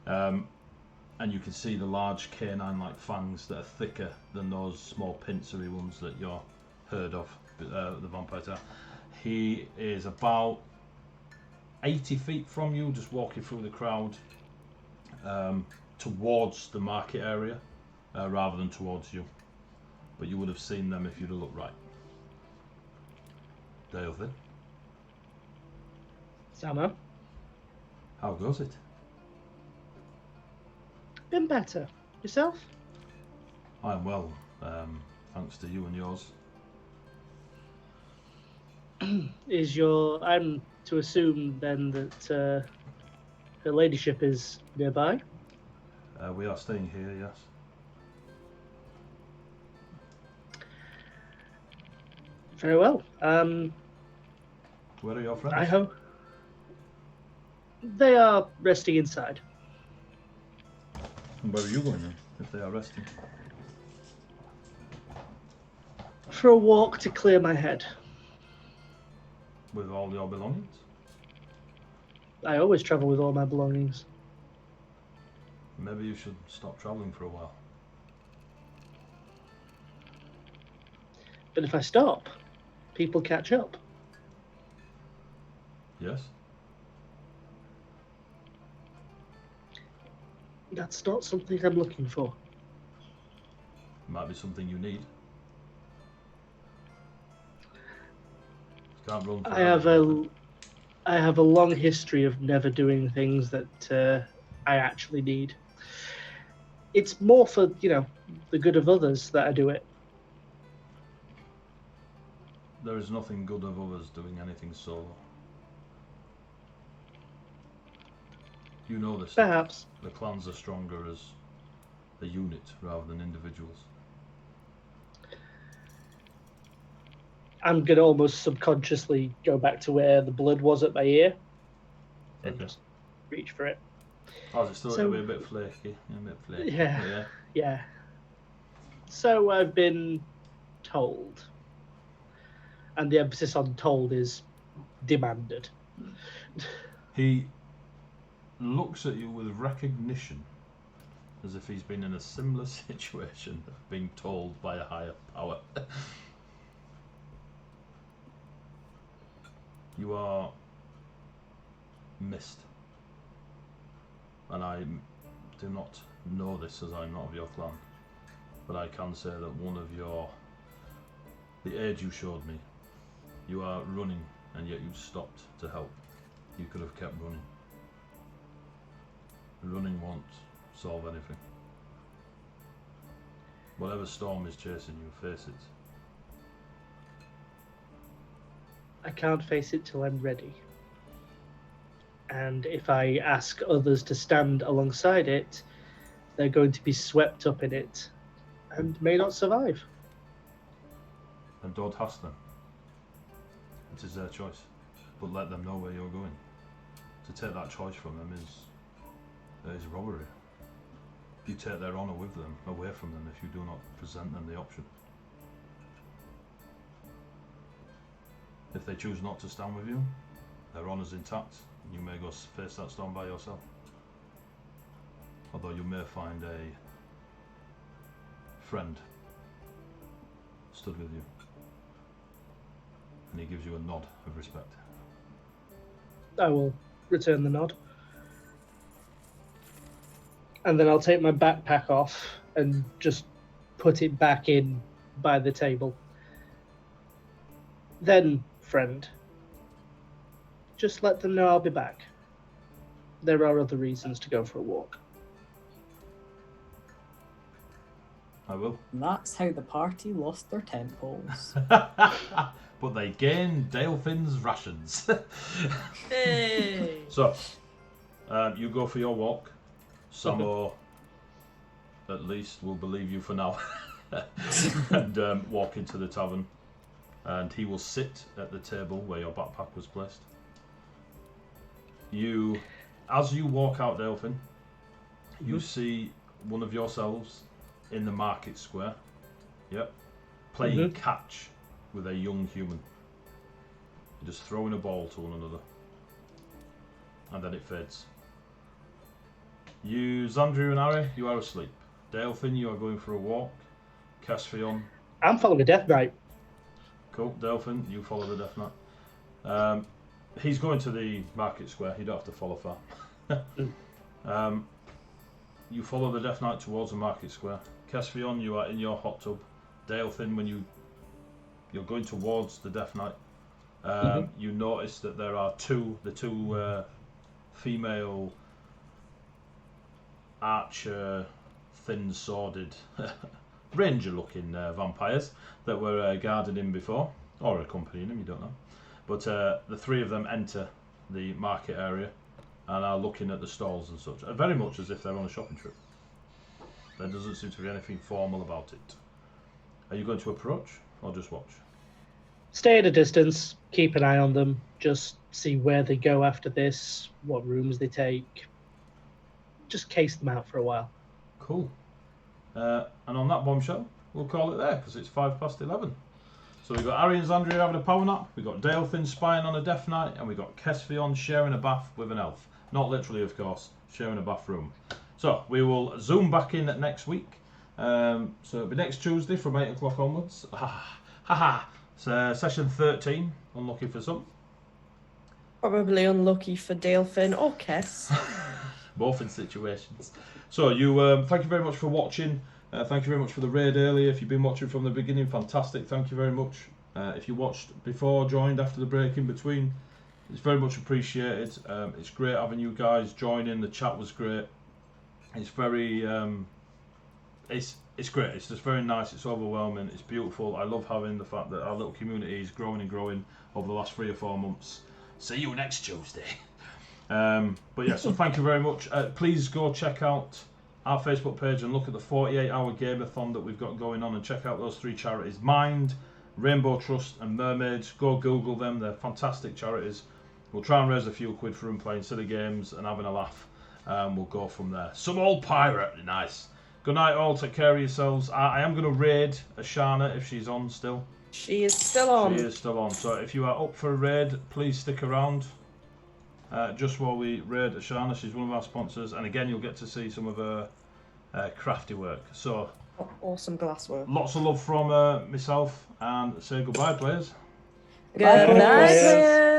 And you can see the large canine-like fangs that are thicker than those small pincery ones that you're heard of, the vampire tail. He is about 80 feet from you, just walking through the crowd towards the market area rather than towards you. But you would have seen them if you'd have looked right. Delfin, Samo. how goes it? Been better. Yourself? I'm well, thanks to you and yours. I'm to assume then that her ladyship is nearby? We are staying here, yes. Very well. Where are your friends? I hope they are resting inside. And where are you going then, if they are resting? For a walk to clear my head. With all your belongings? I always travel with all my belongings. Maybe you should stop travelling for a while. But if I stop, people catch up. Yes? That's not something I'm looking for. Might be something you need. Can't run forever. I have a long history of never doing things that I actually need. It's more for, the good of others that I do it. There is nothing good of others doing anything solo. You know this. Perhaps. The clans are stronger as a unit rather than individuals. I'm going to almost subconsciously go back to where the blood was at my ear and Okay. just reach for it. Oh, is it still So- a bit flaky? A bit flaky. Yeah. But yeah. Yeah. So I've been told. And the emphasis on told is demanded. He looks at you with recognition, as if he's been in a similar situation of being told by a higher power. You are missed. And I do not know this as I'm not of your clan, but I can say that one of the age you showed me, you are running and yet you stopped to help. You could have kept running. Running won't solve anything. Whatever storm is chasing you, face it. I can't face it till I'm ready. And if I ask others to stand alongside it, they're going to be swept up in it and may not survive. And don't ask them. It is their choice. But let them know where you're going. To take that choice from them is robbery. You take their honour with them, away from them, if you do not present them the option. If they choose not to stand with you, their honour's intact, and you may go face that storm by yourself. Although you may find a friend stood with you, and he gives you a nod of respect. I will return the nod. And then I'll take my backpack off and just put it back in by the table. Then, friend, just let them know I'll be back. There are other reasons to go for a walk. I will. And that's how the party lost their temples. But they gained Delfin's rations. Hey! So, you go for your walk. Samo, at least, will believe you for now. And walk into the tavern. And he will sit at the table where your backpack was placed. As you walk out, Delfin, you see one of yourselves in the market square. Yep. Playing catch with a young human. You're just throwing a ball to one another. And then it fades. You, Xandria and Ari, you are asleep. Delfin, you are going for a walk. Caspian. I'm following a death knight. Cool. Delfin, you follow the Death Knight. He's going to the market square. You don't have to follow far. You follow the Death Knight towards the market square. Caspian, you are in your hot tub. Delfin, when you're going towards the Death Knight, you notice that there are the two female archer, thin-sworded, ranger-looking vampires that were guarding him before, or accompanying him, you don't know. But the three of them enter the market area and are looking at the stalls and such, very much as if they're on a shopping trip. There doesn't seem to be anything formal about it. Are you going to approach or just watch? Stay at a distance, keep an eye on them, just see where they go after this, what rooms they take. Just case them out for a while. Cool. And on that bombshell, we'll call it there because it's 11:05. So we've got Ari and Xandria having a power nap, we've got Delfin spying on a Death Knight, and we've got Kesfion sharing a bath with an elf. Not literally, of course, sharing a bathroom. So we will zoom back in next week. So it'll be next Tuesday from 8 o'clock onwards. So session 13, unlucky for some. Probably unlucky for Delfin or Kess. Both in situations. So you, thank you very much for watching. Thank you very much for the raid earlier. If you've been watching from the beginning, fantastic. Thank you very much. If you watched before, joined after the break in between, it's very much appreciated. It's great having you guys join in. The chat was great. It's very, it's great. It's just very nice. It's overwhelming. It's beautiful. I love having the fact that our little community is growing and growing over the last 3 or 4 months. See you next Tuesday. But yeah, so thank you very much. Please go check out our Facebook page and look at the 48-hour gameathon that we've got going on and check out those 3 charities: Mind, Rainbow Trust and Mermaids. Go Google them. They're fantastic charities. We'll try and raise a few quid for them playing silly games and having a laugh. We'll go from there. Some old pirate. Nice. Good night all. Take care of yourselves. I am going to raid Ashana if she's on still. She is still on. She is still on. So if you are up for a raid, please stick around. Just while we raid Ashana, she's one of our sponsors, and again you'll get to see some of her crafty work. So Awesome glasswork. lots of love from myself, and say goodbye, players. Good night, players.